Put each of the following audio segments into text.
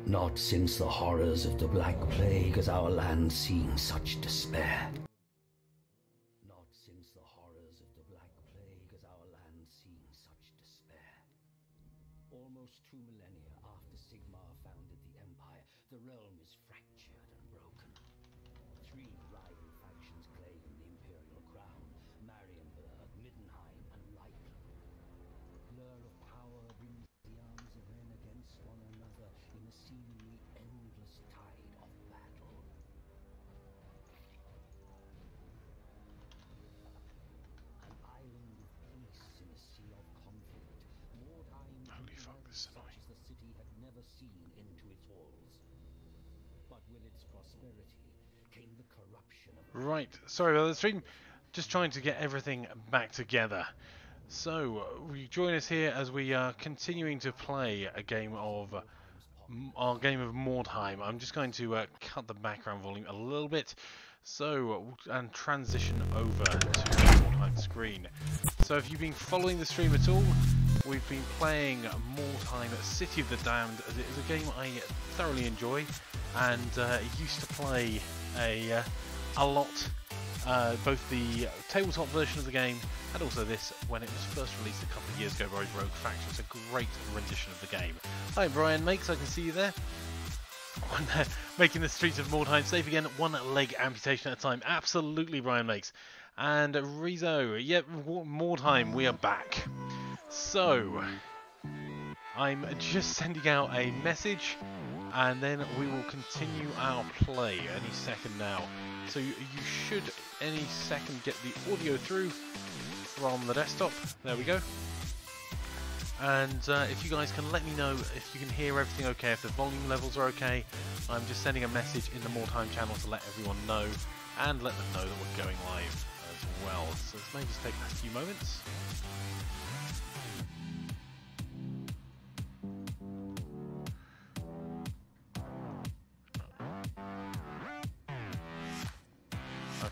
Not since the horrors of the Black Plague has our land seen such despair. Not since the horrors of the Black Plague has our land seen such despair. Almost 2 millennia after Sigmar founded the Empire, the realm is fractured and broken. 3 rival factions claim the Imperial crown: Marienburg, Mordheim, and Leipzig. Blur of power brings the arms of men against one another in a seemingly endless tide of battle. An island of peace in a sea of conflict. Mordheim, holy fuck, this is annoying. as the city had never seen into its walls. But with its prosperity came the corruption of... Right, sorry about the stream. Just trying to get everything back together. So, we join us here as we are continuing to play a game of our game of Mordheim. I'm just going to cut the background volume a little bit, so and transition over to the Mordheim screen. So, if you've been following the stream at all, we've been playing Mordheim City of the Damned, as it is a game I thoroughly enjoy, and used to play a lot. Both the tabletop version of the game and also this when it was first released a couple of years ago by Rogue Faction. It's a great rendition of the game. Hi Brian Makes, I can see you there. Making the streets of Mordheim safe again, one leg amputation at a time. Absolutely, Brian Makes. And Rizo, yep, Mordheim, we are back. So, I'm just sending out a message and then we will continue our play any second now. So you should any second get the audio through from the desktop. There we go. And if you guys can let me know if you can hear everything okay, if the volume levels are okay. I'm just sending a message in the Mordheim channel to let everyone know and let them know that we're going live as well. So this may just take a few moments.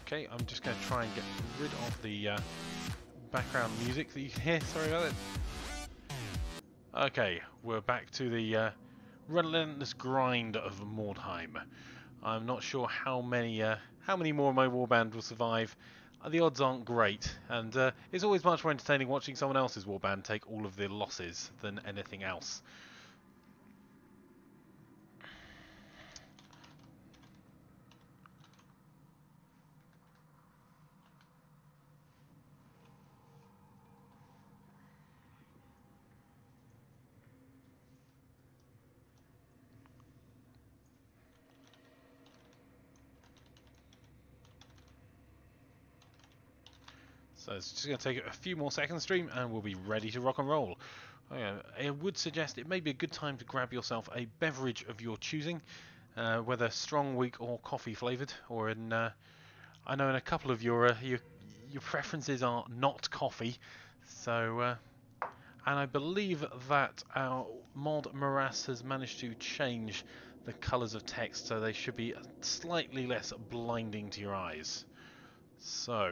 Okay, I'm just going to try and get rid of the background music that you can hear. Sorry about it. Okay, we're back to the relentless grind of Mordheim. I'm not sure how many more of my warband will survive. The odds aren't great, and it's always much more entertaining watching someone else's warband take all of the losses than anything else. So it's just going to take a few more seconds stream and we'll be ready to rock and roll. I would suggest it may be a good time to grab yourself a beverage of your choosing, whether strong, weak or coffee flavoured, or in I know in a couple of your preferences are not coffee. So and I believe that our mod Morass has managed to change the colours of text so they should be slightly less blinding to your eyes. So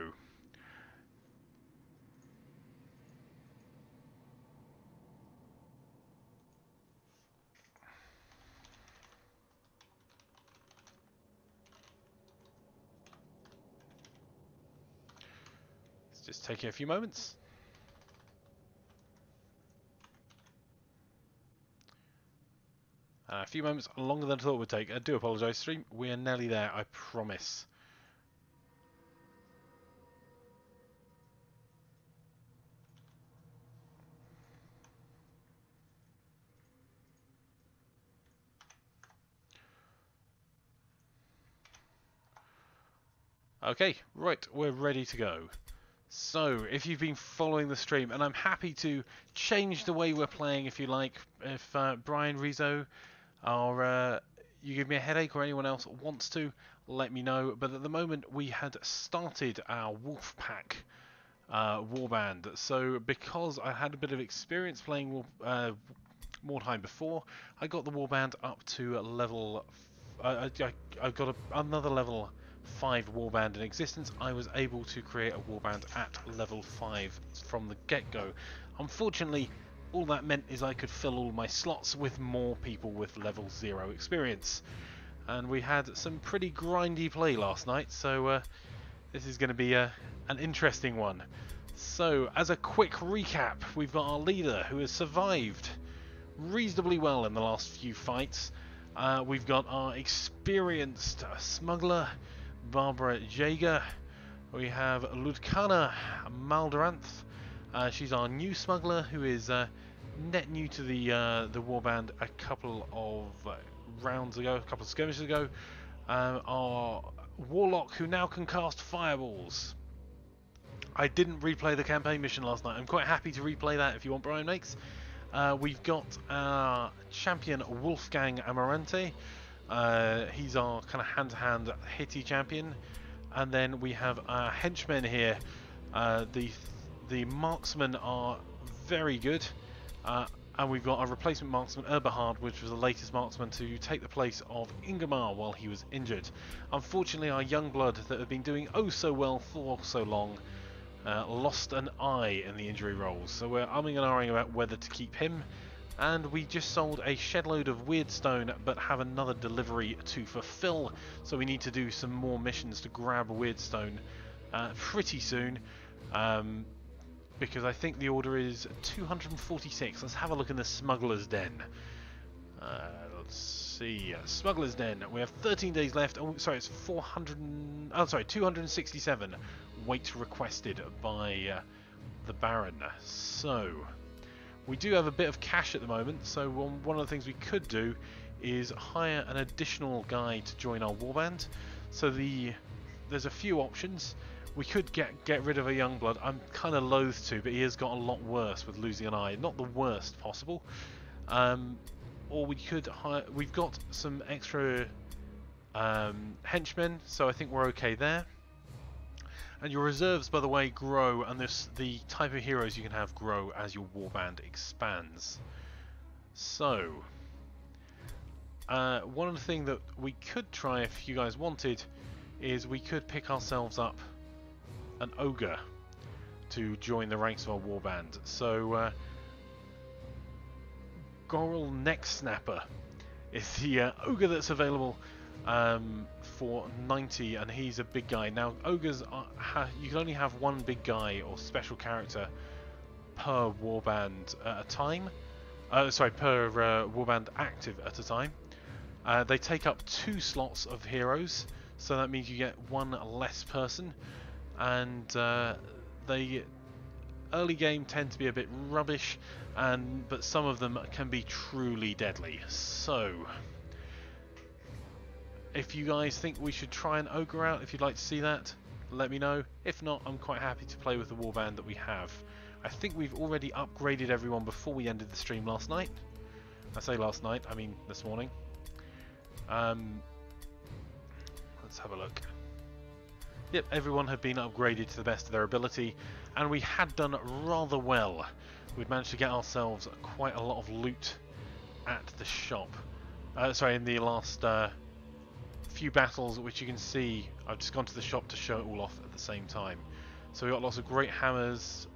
just taking a few moments. A few moments longer than I thought it would take. I do apologise, stream. We are nearly there, I promise. Okay, right, we're ready to go. So, if you've been following the stream, and I'm happy to change the way we're playing if you like, if Brian Rizzo or you give me a headache or anyone else wants to, let me know. But at the moment, we had started our Wolfpack warband. So, because I had a bit of experience playing Mordheim before, I got the warband up to level... I got another level 5 warband in existence. I was able to create a warband at level 5 from the get-go. Unfortunately, all that meant is I could fill all my slots with more people with level 0 experience. And we had some pretty grindy play last night, so this is going to be an interesting one. So, as a quick recap, we've got our leader who has survived reasonably well in the last few fights. We've got our experienced smuggler, Barbara Jaeger. We have Ludkana Maldoranth. She's our new smuggler who is net new to the warband a couple of rounds ago, a couple of skirmishes ago. Our warlock who now can cast fireballs. I didn't replay the campaign mission last night. I'm quite happy to replay that if you want, Brian Makes. We've got our champion Wolfgang Amarante. He's our kind of hand-to-hand hitty champion. And then we have our henchmen here. The marksmen are very good. And we've got our replacement marksman Eberhard, which was the latest marksman to take the place of Ingemar while he was injured. Unfortunately, our young blood that have been doing oh so well for so long lost an eye in the injury rolls, so we're umming and ahhing about whether to keep him. And we just sold a shed load of Weirdstone, but have another delivery to fulfill, so we need to do some more missions to grab Weirdstone pretty soon, because I think the order is 246. Let's have a look in the Smuggler's Den. Let's see, Smuggler's Den. We have 13 days left. Oh, sorry, it's 267 weight requested by the Baron. So we do have a bit of cash at the moment, so one of the things we could do is hire an additional guy to join our warband. So there's a few options. We could get rid of a young blood. I'm kind of loath to, but he has got a lot worse with losing an eye. Not the worst possible. Or we could hire... We've got some extra henchmen, so I think we're okay there. And your reserves, by the way, grow, and the type of heroes you can have grow as your warband expands. So, one of the things that we could try, if you guys wanted, is we could pick ourselves up an ogre to join the ranks of our warband. So, Goril Neck Snapper is the ogre that's available for 90, and he's a big guy. Now, ogres you can only have one big guy or special character per warband at a time. Per warband active at a time. They take up 2 slots of heroes, so that means you get 1 less person, and they early game tend to be a bit rubbish, but some of them can be truly deadly. So if you guys think we should try an ogre out, if you'd like to see that, let me know. If not, I'm quite happy to play with the warband that we have. I think we've already upgraded everyone before we ended the stream last night. I say last night, I mean this morning. Let's have a look. Yep, everyone had been upgraded to the best of their ability, and we had done rather well. We'd managed to get ourselves quite a lot of loot at the shop. In the last few battles, which you can see, I've just gone to the shop to show it all off at the same time. So we got lots of great hammers,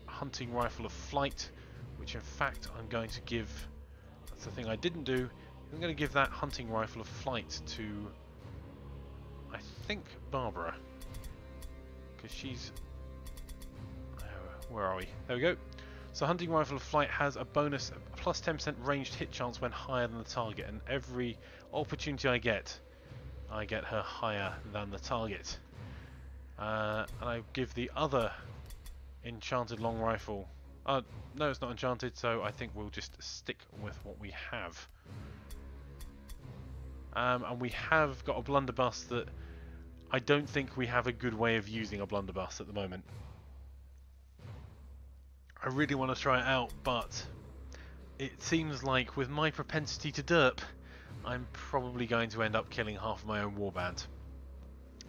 hunting rifle of flight, which in fact I'm going to give, that's the thing I didn't do, I'm going to give that hunting rifle of flight to, I think, Barbara, because she's, where are we? There we go. So hunting rifle of flight has a bonus plus 10% ranged hit chance when higher than the target, and every opportunity I get her higher than the target. And I give the other enchanted long rifle. No, it's not enchanted, so I think we'll just stick with what we have. And we have got a blunderbuss that I don't think we have a good way of using a blunderbuss at the moment. I really want to try it out, but it seems like with my propensity to derp, I'm probably going to end up killing half of my own warband.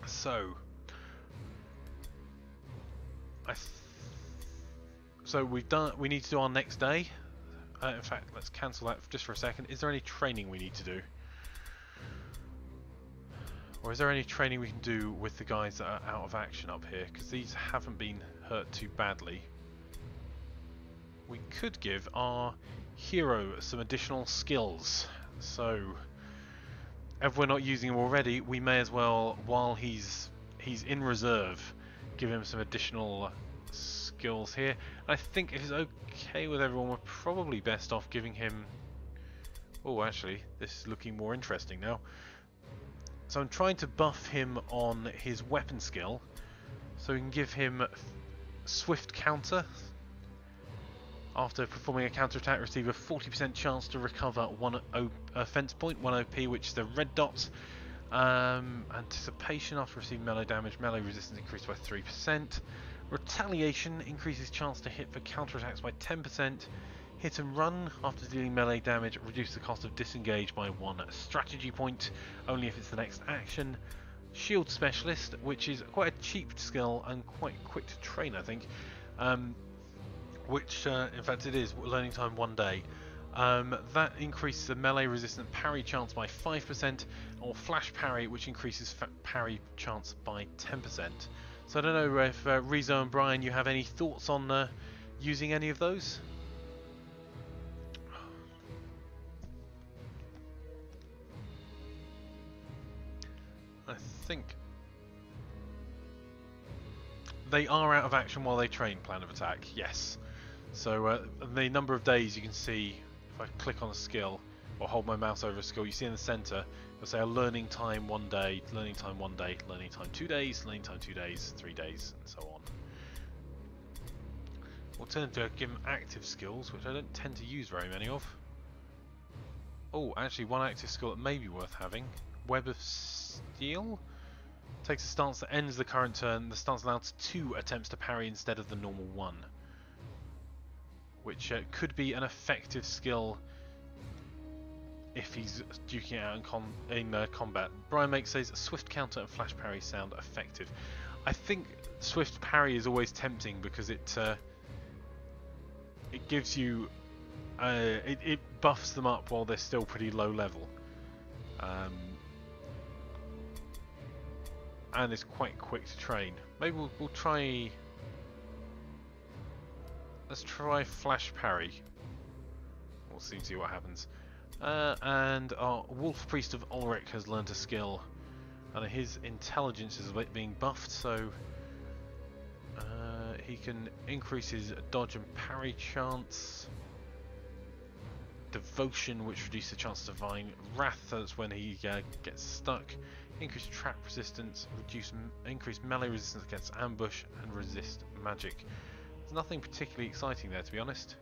So, we need to do our next day. In fact, let's cancel that just for a second. Is there any training we need to do? Or is there any training we can do with the guys that are out of action up here? Because these haven't been hurt too badly. we could give our hero some additional skills. So, if we're not using him already, we may as well, while he's in reserve, give him some additional skills here. I think if it's okay with everyone, we're probably best off giving him... Oh, actually, this is looking more interesting now. So I'm trying to buff him on his weapon skill, so we can give him swift counter. After performing a counter-attack, receive a 40% chance to recover one offense point, 1 OP, which is the red dot. Anticipation, after receiving melee damage, melee resistance increased by 3%. Retaliation increases chance to hit for counter-attacks by 10%. Hit and run, after dealing melee damage, reduce the cost of disengage by 1 strategy point, only if it's the next action. Shield Specialist, which is quite a cheap skill and quite quick to train, I think. Which, in fact, it is learning time 1 day. That increases the melee resistant parry chance by 5%, or flash parry, which increases parry chance by 10%. So I don't know if Rezo and Brian, you have any thoughts on using any of those? I think they are out of action while they train, plan of attack, yes. So the number of days you can see, if I click on a skill or hold my mouse over a skill, you see in the center, it'll say a learning time 1 day, learning time 1 day, learning time 2 days, learning time 2 days, 3 days, and so on. Alternatively, give them active skills, which I don't tend to use very many of. Oh, actually, one active skill that may be worth having. Web of Steel. Takes a stance that ends the current turn. The stance allows 2 attempts to parry instead of the normal 1. Which could be an effective skill if he's duking it out in combat. Brian Make says swift counter and flash parry sound effective. I think swift parry is always tempting because it gives you it buffs them up while they're still pretty low level, and it's quite quick to train. Maybe we'll try. Let's try flash parry. We'll see what happens. And our Wolf Priest of Ulrich has learned a skill, and his intelligence is being buffed, so he can increase his dodge and parry chance. Devotion, which reduces the chance to divine wrath, that's when he gets stuck. Increase trap resistance, increase melee resistance against ambush, and resist magic. There's nothing particularly exciting there, to be honest.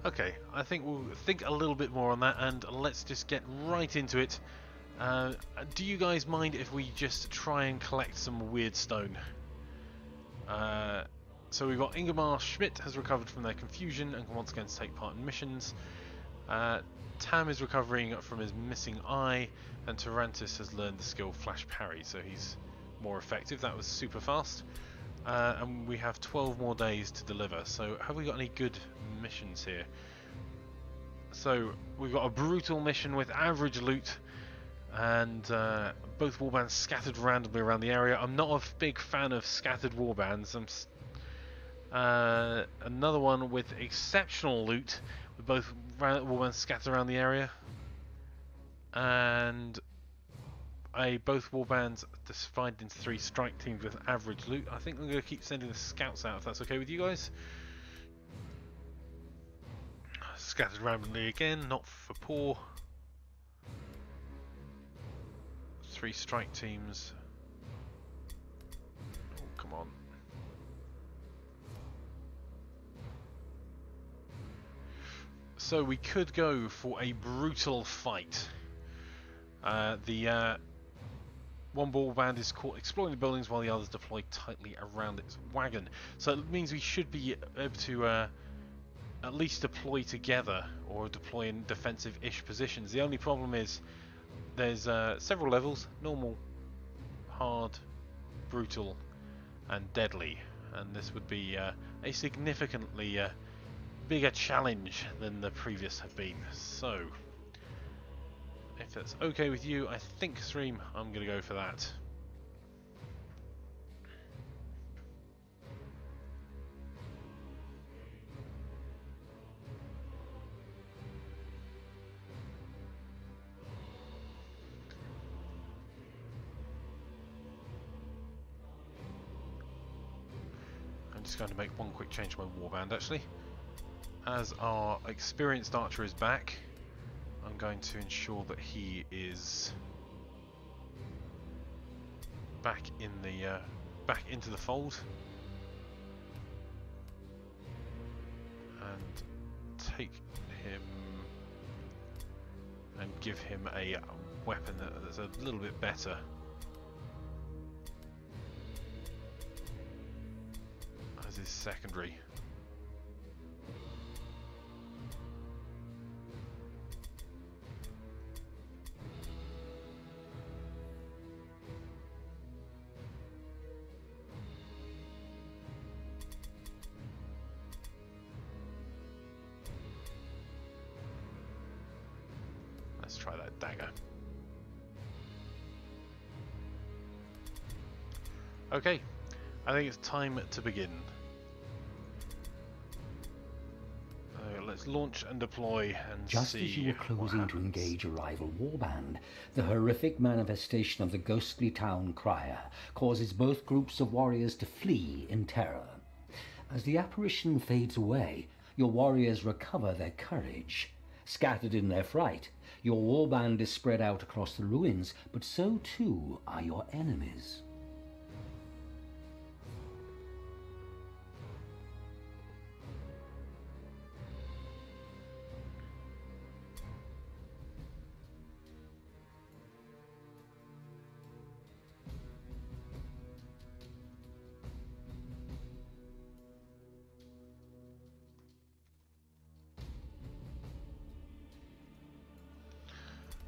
Okay, I think we'll think a little bit more on that, and let's just get right into it. Do you guys mind if we just try and collect some weird stone? So we've got Ingemar Schmidt has recovered from their confusion and can once again take part in missions. Tam is recovering from his missing eye, and Tarantis has learned the skill Flash Parry, so he's more effective. That was super fast. And we have 12 more days to deliver. So have we got any good missions here? So we've got a brutal mission with average loot, and both warbands scattered randomly around the area. I'm not a big fan of scattered warbands. Another one with exceptional loot, with both warbands scattered around the area, and both warbands divided into 3 strike teams with average loot. I think I'm going to keep sending the scouts out if that's okay with you guys. Scattered randomly again, not for poor. 3 strike teams. Oh, come on. So we could go for a brutal fight. The one warband is caught exploring the buildings while the others deploy tightly around its wagon. So it means we should be able to at least deploy together, or deploy in defensive-ish positions. The only problem is there's several levels: normal, hard, brutal, and deadly. And this would be a significantly bigger challenge than the previous have been. So, if that's okay with you, I think, Stream, I'm going to go for that. I'm just going to make one quick change to my warband actually. As our experienced archer is back, I'm going to ensure that he is back in the back into the fold, and take him and give him a weapon that's a little bit better. As his secondary. Let's try that dagger. Okay, I think it's time to begin. Let's launch and deploy and Just see as you were closing what to happens. engage a rival warband, the horrific manifestation of the ghostly town crier causes both groups of warriors to flee in terror. As the apparition fades away, your warriors recover their courage. Scattered in their fright, your warband is spread out across the ruins, but so too are your enemies.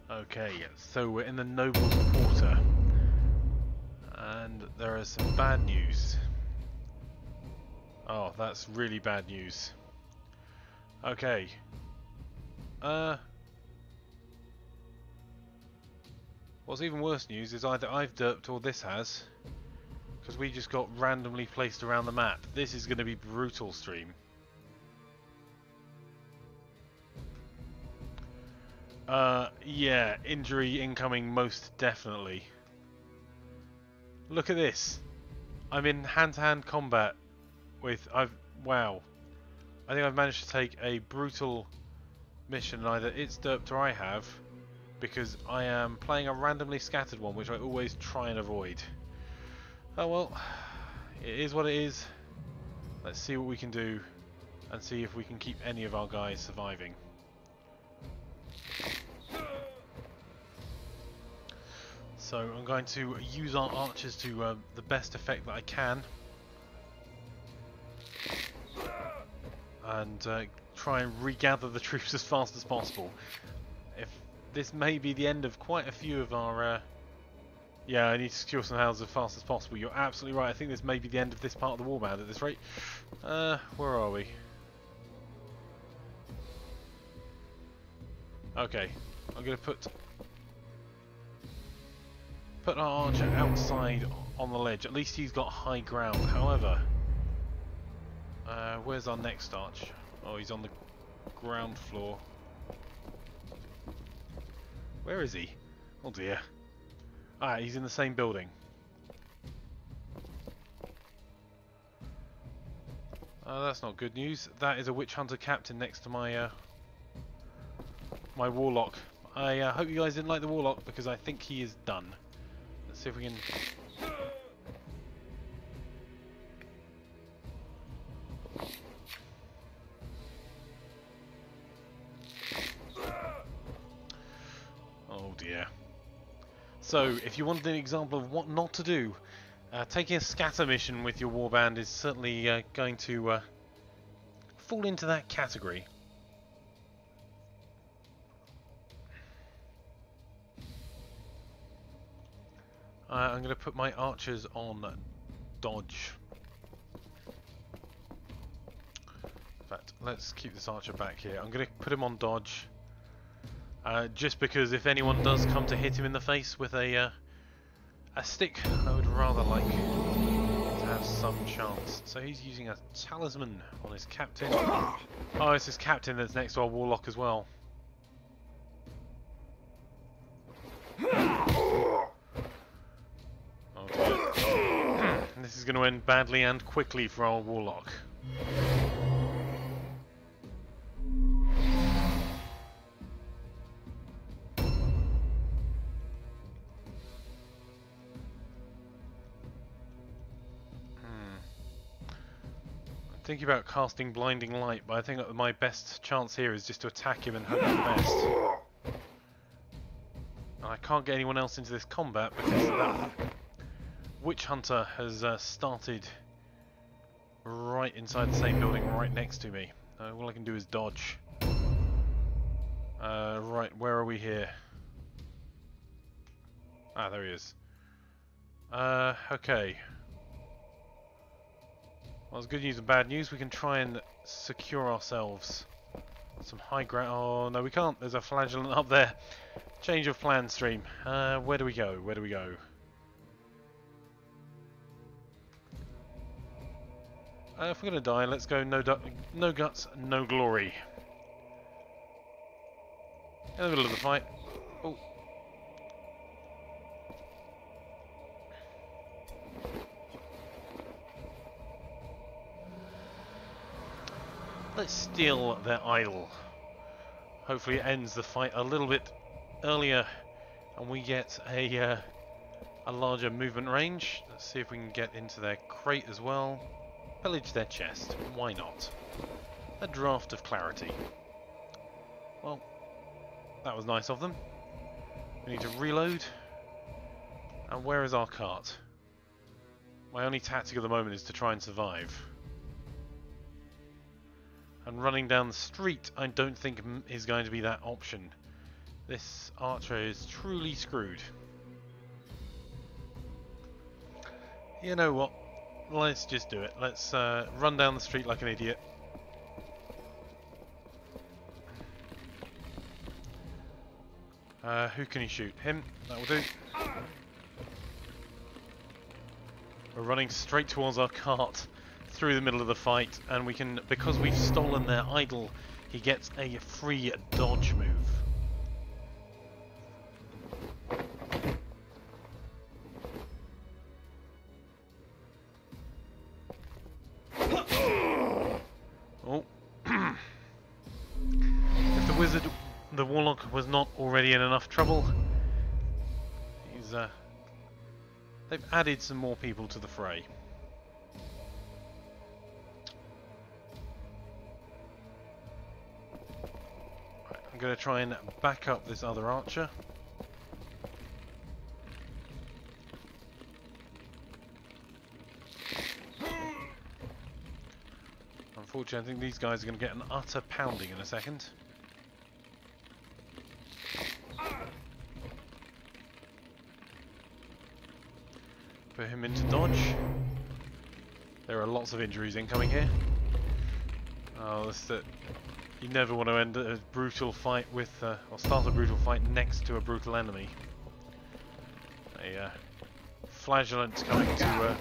Okay, so we're in the Noble's Quarter, and there is some bad news. Oh, that's really bad news. Okay. What's even worse news is either I've derped or this has, because we just got randomly placed around the map. This is going to be brutal, stream. Yeah, injury incoming most definitely. Look at this. I'm in hand-to-hand combat with wow. I think I've managed to take a brutal mission, either it's derped or I have, because I am playing a randomly scattered one, which I always try and avoid. Oh well, it is what it is. Let's see what we can do and see if we can keep any of our guys surviving. So I'm going to use our archers to the best effect that I can, and try and regather the troops as fast as possible. If this may be the end of quite a few of our yeah, I need to secure some houses as fast as possible. You're absolutely right. I think this may be the end of this part of the warband at this rate. Where are we? Okay, I'm going to put our archer outside on the ledge. At least he's got high ground. However, where's our next archer? Oh, he's on the ground floor. Where is he? Oh dear. Ah, he's in the same building. That's not good news. That is a witch hunter captain next to my my warlock. I hope you guys didn't like the warlock, because I think he is done. Let's see if we can. Oh dear. So, if you wanted an example of what not to do, taking a scatter mission with your warband is certainly going to fall into that category. I'm going to put my archers on dodge. In fact, let's keep this archer back here. I'm going to put him on dodge. Just because if anyone does come to hit him in the face with a stick, I would rather like to have some chance. So he's using a talisman on his captain. Oh, it's his captain that's next to our warlock as well. Oh dear. this is going to end badly and quickly for our warlock. Thinking about casting Blinding Light, but I think that my best chance here is just to attack him and hope for the best. And I can't get anyone else into this combat because that Witch Hunter has started right inside the same building right next to me. All I can do is dodge. Right, where are we here? Ah, there he is. Okay. Well, it's good news and bad news. We can try and secure ourselves some high ground. Oh, no, we can't. There's a flagellant up there. Change of plan, stream. Where do we go? Where do we go? If we're going to die, let's go no guts, no glory. In the middle of the fight. Oh. Let's steal their idol. Hopefully it ends the fight a little bit earlier and we get a larger movement range. Let's see if we can get into their crate as well. Pillage their chest. Why not? A draft of clarity. Well, that was nice of them. We need to reload. And where is our cart? My only tactic at the moment is to try and survive. And running down the street, I don't think is going to be that option. This archer is truly screwed. You know what? Let's just do it. Let's run down the street like an idiot. Who can he shoot? Him? That will do. We're running straight towards our cart through the middle of the fight, and we can, because we've stolen their idol, he gets a free dodge move. Oh. If the warlock was not already in enough trouble, they've added some more people to the fray. I'm going to try and back up this other archer. Unfortunately, I think these guys are going to get an utter pounding in a second. Put him into dodge. There are lots of injuries incoming here. Oh, that's it. You never want to end a brutal fight with, or start a brutal fight next to a brutal enemy. A flagellant coming to.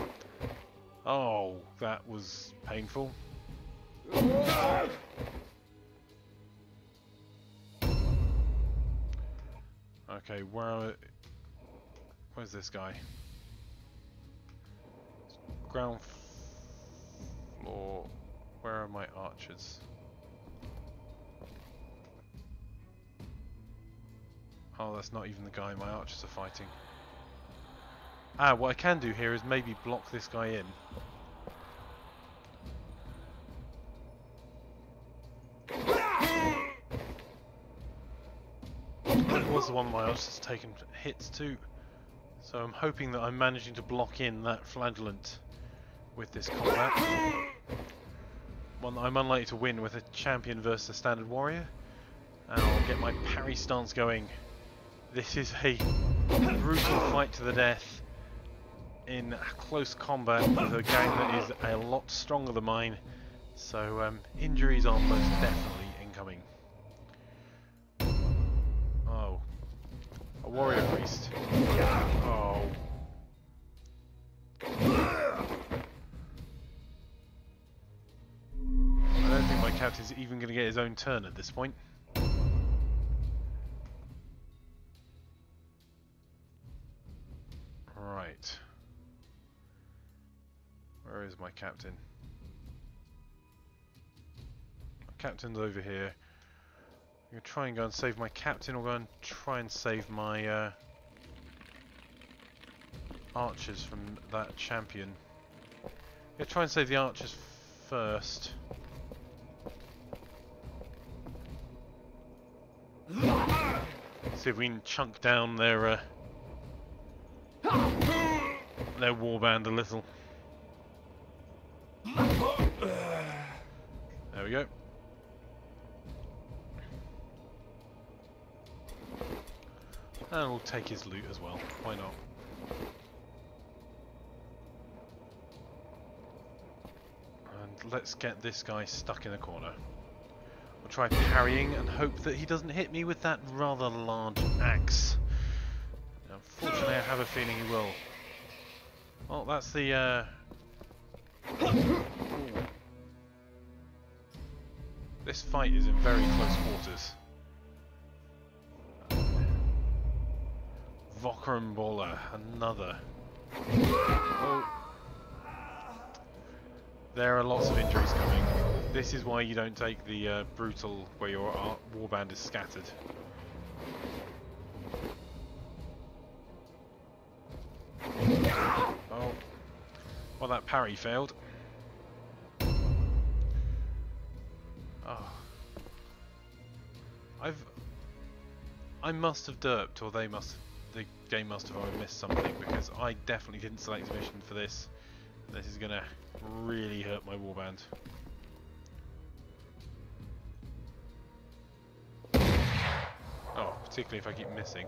Oh, that was painful. Okay, where's this guy? Ground floor. Where are my archers? Oh, that's not even the guy my archers are fighting. Ah, what I can do here is maybe block this guy in. That was the one my archers taken hits to. So I'm hoping that I'm managing to block in that flagellant with this combat. One that I'm unlikely to win with a champion versus a standard warrior. And I'll get my parry stance going. This is a brutal fight to the death in close combat with a gang that is a lot stronger than mine. So injuries are most definitely incoming. Oh. A warrior priest. Oh. I don't think my captain's even going to get his own turn at this point. Right. Where is my captain? My captain's over here. I'm going to try and go and save my captain, or go and try and save my archers from that champion. Yeah, try and save the archers first. See if we can chunk down their warband a little. There we go. And we'll take his loot as well. Why not? And let's get this guy stuck in a corner. We'll try parrying and hope that he doesn't hit me with that rather large axe. Unfortunately, I have a feeling he will. Well, that's the... This fight is in very close quarters. Vokrambola, another. Oh. There are lots of injuries coming. This is why you don't take the brutal where your warband is scattered. Oh. Well, that parry failed. Oh. I must have derped, or they must have, the game must have already missed something, because I definitely didn't select a mission for this. This is gonna really hurt my warband. Oh, particularly if I keep missing.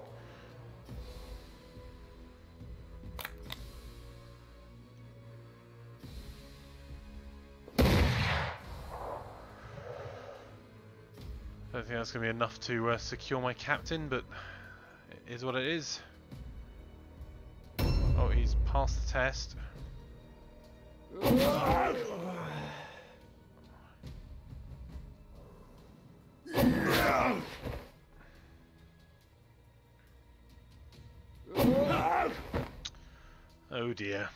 I don't think that's going to be enough to secure my captain, but it is what it is. Oh, he's passed the test. Oh dear.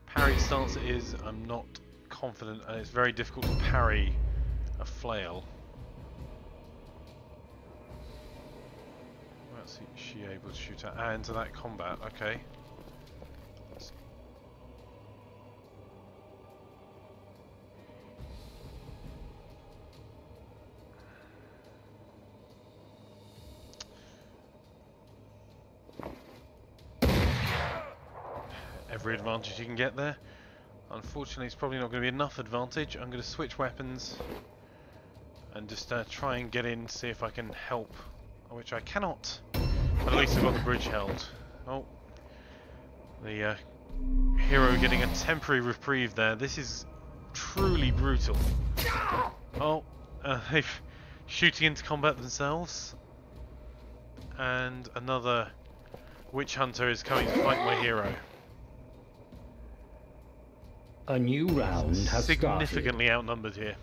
Parry stance it is. I'm not confident, and it's very difficult to parry a flail. What's she able to shoot at? Into that combat, okay. Every advantage you can get there. Unfortunately, it's probably not going to be enough advantage. I'm going to switch weapons and just try and get in, see if I can help, which I cannot. But at least I've got the bridge held. Oh, the hero getting a temporary reprieve there. This is truly brutal. Oh, they're shooting into combat themselves, and another witch hunter is coming to fight my hero. A new round has significantly started. Outnumbered here.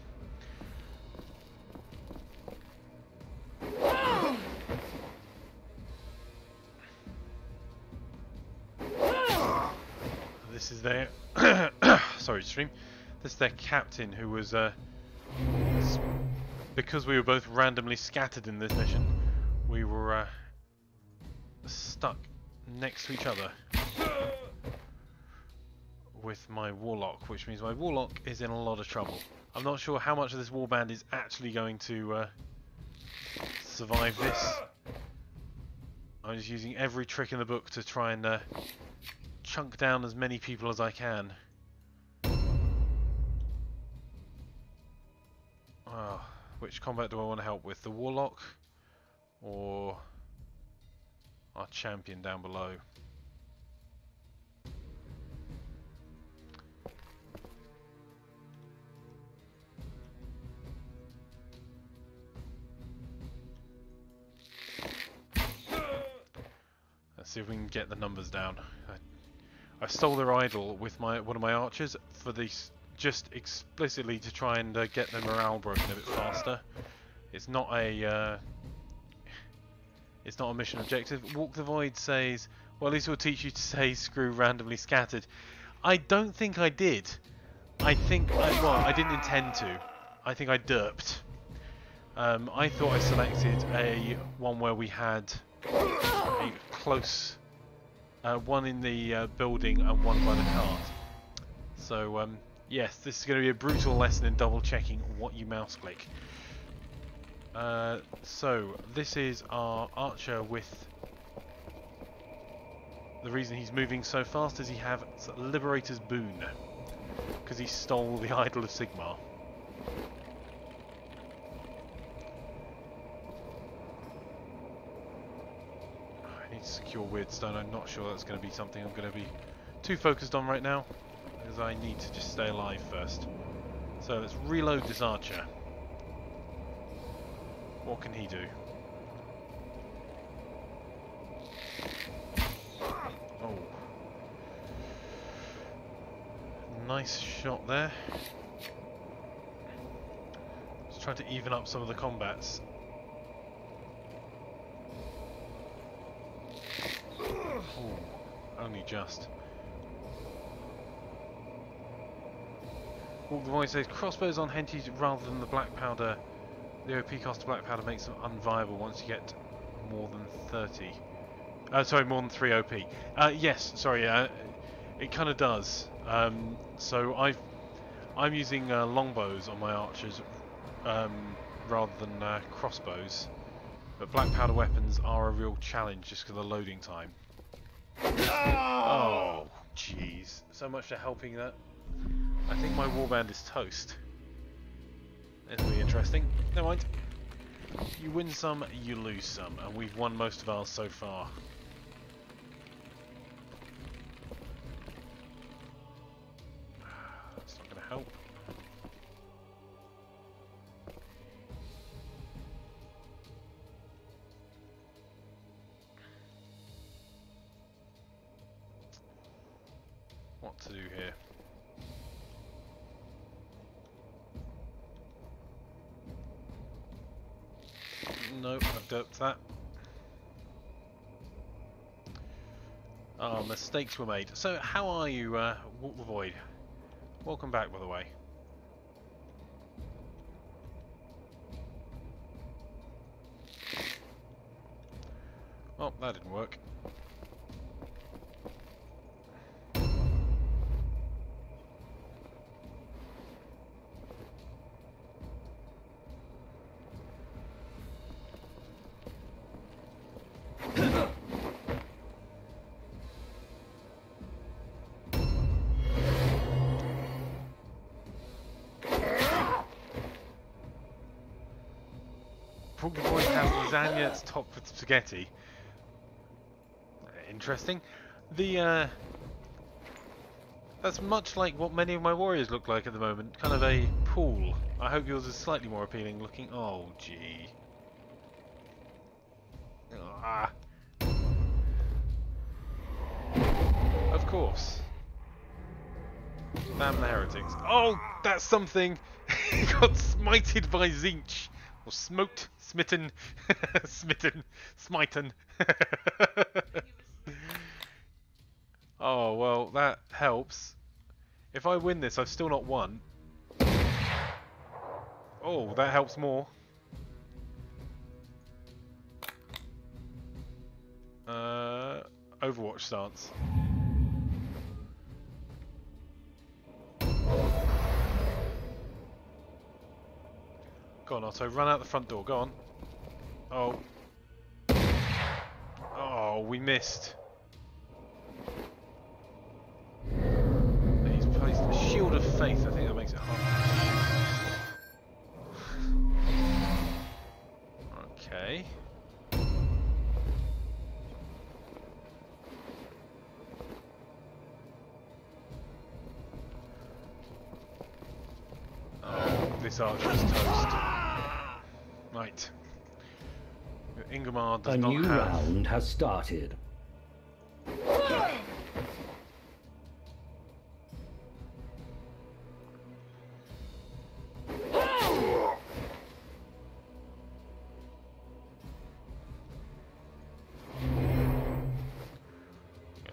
This is their sorry, stream. This is their captain, who was because we were both randomly scattered in this mission. We were stuck next to each other with my warlock, which means my warlock is in a lot of trouble. I'm not sure how much of this warband is actually going to survive this. I'm just using every trick in the book to try and chunk down as many people as I can. Oh, which combat do I want to help with? The warlock or our champion down below? Let's see if we can get the numbers down. I stole their idol with one of my archers for these, just explicitly to try and get their morale broken a bit faster. It's not a mission objective. Walk the Void says, well, at least we'll teach you to say screw randomly scattered. I don't think I did. I think well, I didn't intend to. I think I derped. I thought I selected a one where we had a close one in the building and one by the cart. So yes, this is going to be a brutal lesson in double checking what you mouse click. So this is our archer with. The reason he's moving so fast is he has Liberator's Boon, because he stole the Idol of Sigmar. I need to secure Weirdstone. I'm not sure that's going to be something I'm going to be too focused on right now, because I need to just stay alive first. So let's reload this archer. What can he do? Oh. Nice shot there. Just trying to even up some of the combats. Ooh, only just. Well, the voice says crossbows on henties rather than the black powder. The OP cost of black powder makes them unviable once you get more than 30. Sorry, more than 3 OP. Yes, sorry, it kind of does. So I'm using longbows on my archers rather than crossbows. But black powder weapons are a real challenge just because of the loading time. Oh, jeez. So much for helping that. I think my warband is toast. It'll be interesting. Never mind. You win some, you lose some, and we've won most of ours so far. That's not going to help. What to do here? No, I've derped that. Oh, mistakes were made. So, how are you, Walk the Void? Welcome back, by the way. Oh, that didn't work. Walk the Void has lasagna that's topped with spaghetti. Interesting. That's much like what many of my warriors look like at the moment. Kind of a pool. I hope yours is slightly more appealing looking. Oh, gee. Ah. Of course. Damn the heretics. Oh, that's something! He got smited by Zinch. Or smoked, smitten, smitten, smiten. Oh, well, that helps. If I win this, I've still not won. Oh, that helps more. Overwatch stance. Go on, Otto, run out the front door, go on. Oh. Oh, we missed. He's placed a shield of faith, I think that makes it hard. Okay. Oh, this archer's toast. Right. Ingmar does not have... A new round has started.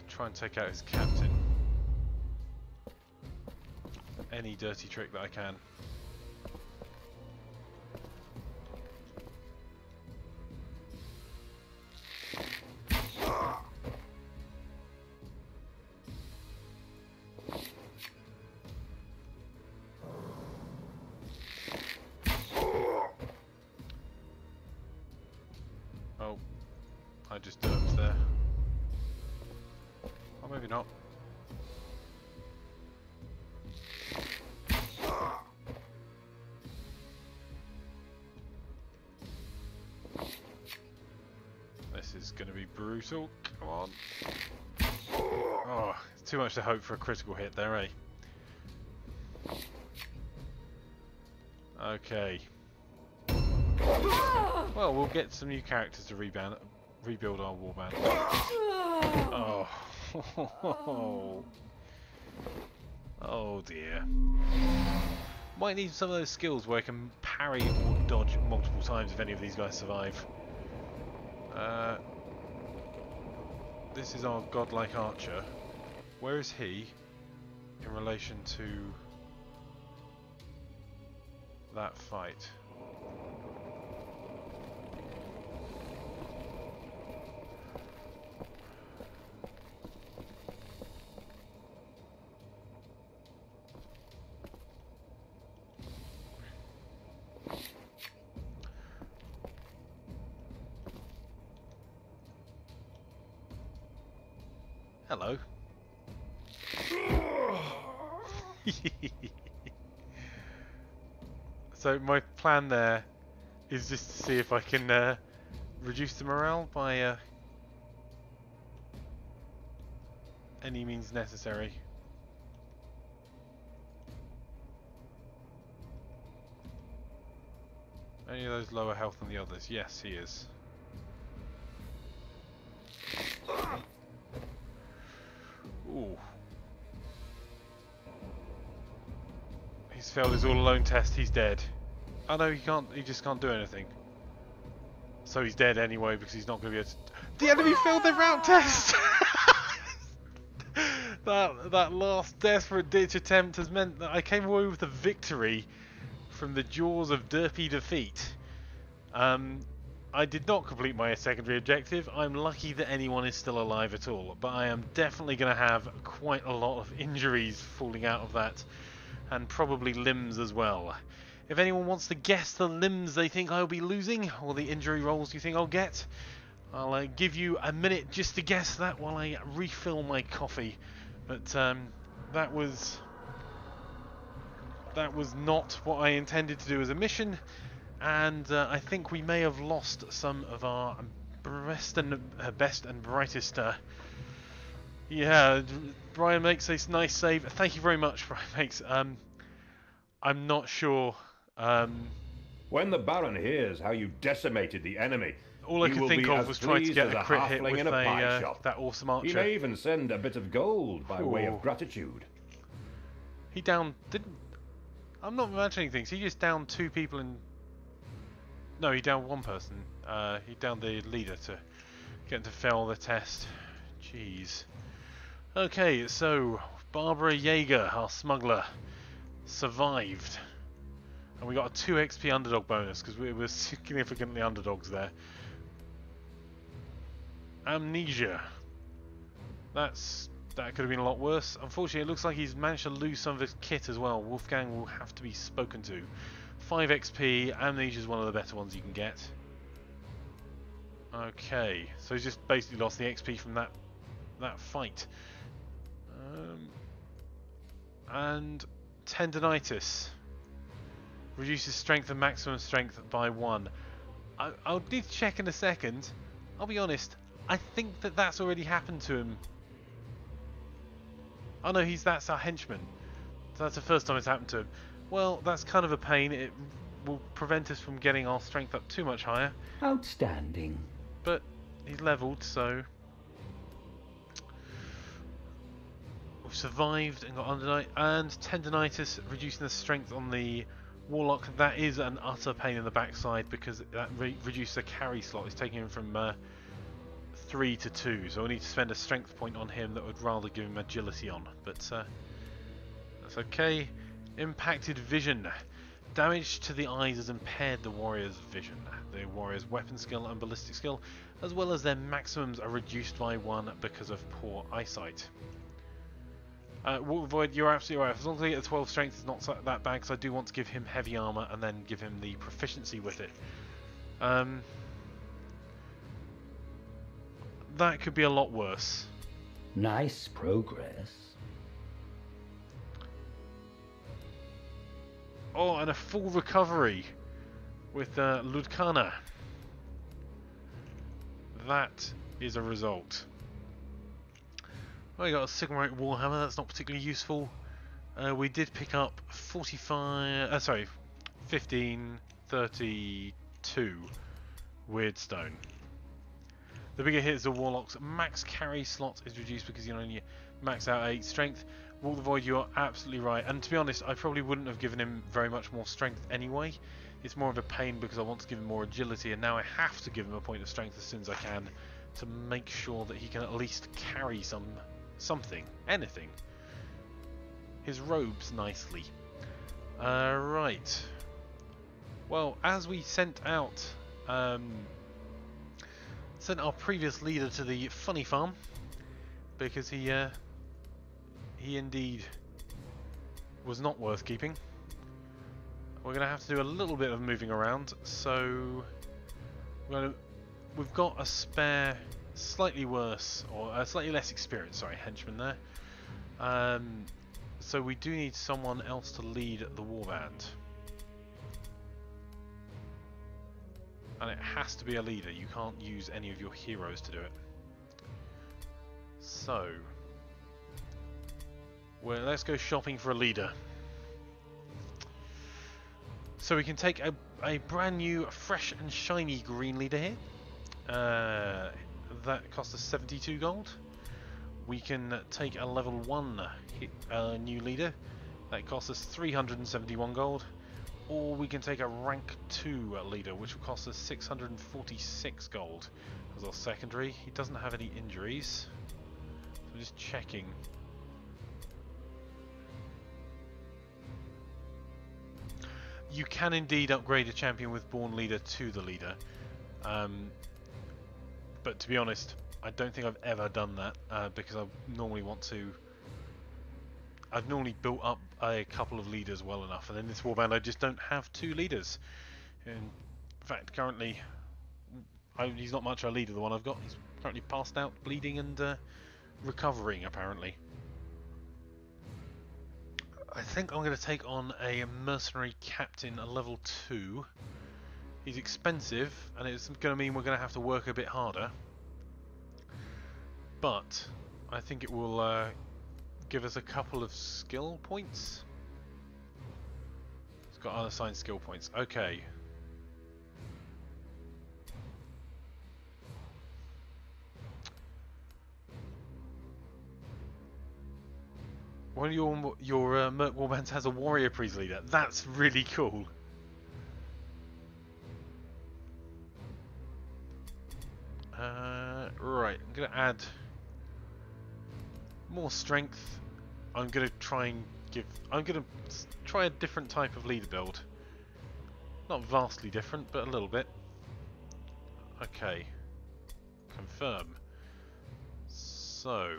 Try and take out his captain. any dirty trick that I can. Oh, I just derped there. Or maybe not. This is going to be brutal. Come on. Oh, it's too much to hope for a critical hit there, eh? Okay. Well, we'll get some new characters to rebuild our warband. Oh. Oh dear. Might need some of those skills where I can parry or dodge multiple times if any of these guys survive. This is our godlike archer. Where is he in relation to that fight? Hello. So my plan there is just to see if I can reduce the morale by any means necessary. Any of those lower health than the others? Yes, he is. Ooh. He's failed his all-alone test, he's dead. Oh no, he just can't do anything. So he's dead anyway because he's not going to be able to... The enemy failed their route test! that last desperate ditch attempt has meant that I came away with a victory from the jaws of derpy defeat. I did not complete my secondary objective. I'm lucky that anyone is still alive at all, but I am definitely going to have quite a lot of injuries falling out of that, and probably limbs as well. If anyone wants to guess the limbs they think I'll be losing, or the injury rolls you think I'll get, I'll give you a minute just to guess that while I refill my coffee. But that was not what I intended to do as a mission. And I think we may have lost some of our best and brightest. Yeah, Brian makes a nice save. Thank you very much, Brian makes. I'm not sure. When the Baron hears how you decimated the enemy, all I could think of was trying to get a crit hit with that awesome archer. He may even send a bit of gold by way of gratitude. He downed. I'm not imagining things. He just downed 2 people in. No, he downed 1 person. He downed the leader to get him to fail the test. Jeez. Okay, so Barbara Jaeger, our smuggler, survived. And we got a 2 XP underdog bonus because we were significantly underdogs there. Amnesia. That could have been a lot worse. Unfortunately, it looks like he's managed to lose some of his kit as well. Wolfgang will have to be spoken to. 5 XP, Amnesia is one of the better ones you can get. Okay, so he's just basically lost the XP from that fight. And tendinitis reduces strength and maximum strength by 1. I'll need to check in a second. I'll be honest, I think that's already happened to him. Oh no, that's our henchman. So that's the first time it's happened to him. Well, that's kind of a pain. It will prevent us from getting our strength up too much higher. Outstanding. But he's leveled, so we've survived and got undernight and tendinitis, reducing the strength on the warlock. That is an utter pain in the backside because that reduces the carry slot. It's taking him from 3 to 2, so I need to spend a strength point on him that would rather give him agility on. But that's okay. Impacted vision. Damage to the eyes has impaired the warrior's vision. The warrior's weapon skill and ballistic skill, as well as their maximums, are reduced by 1 because of poor eyesight. Void, you're absolutely right. As long as I get a 12 strength, it's not that bad, because I do want to give him heavy armor and then give him the proficiency with it. That could be a lot worse. Nice progress. Oh, and a full recovery with Ludkana. That is a result. Well, we got a Sigmarite Warhammer. That's not particularly useful. We did pick up 1532 Weirdstone. The bigger hits are Warlocks. Max carry slot is reduced because you only max out 8 strength. Walk the Void, you are absolutely right. And to be honest, I probably wouldn't have given him very much more strength anyway. It's more of a pain because I want to give him more agility, and now I have to give him a point of strength as soon as I can to make sure that he can at least carry something, anything. His robes nicely. Right. Well, as we sent our previous leader to the funny farm because he indeed was not worth keeping. We're going to have to do a little bit of moving around, so we've got a spare, slightly worse, or slightly less experienced, sorry, henchman there. So we do need someone else to lead the warband. And it has to be a leader, you can't use any of your heroes to do it. So, well, let's go shopping for a leader. So we can take a brand new, fresh and shiny green leader here. That costs us 72 gold. We can take a level 1 new leader. That costs us 371 gold. Or we can take a rank 2 leader, which will cost us 646 gold as our secondary. He doesn't have any injuries. So I'm just checking. You can indeed upgrade a champion with Born Leader to the leader. But to be honest, I don't think I've ever done that because I normally want to... I've normally built up a couple of leaders well enough, and in this warband I just don't have 2 leaders. In fact, currently, he's not much of a leader, the one I've got. He's currently passed out, bleeding and recovering, apparently. I think I'm going to take on a mercenary captain, a level 2. He's expensive, and it's going to mean we're going to have to work a bit harder. But I think it will give us a couple of skill points. It's got unassigned skill points. Okay. One of your Merc Warbands has a warrior priest leader. That's really cool. Right, I'm gonna add more strength. I'm gonna try a different type of leader build. Not vastly different, but a little bit. Okay. Confirm. So.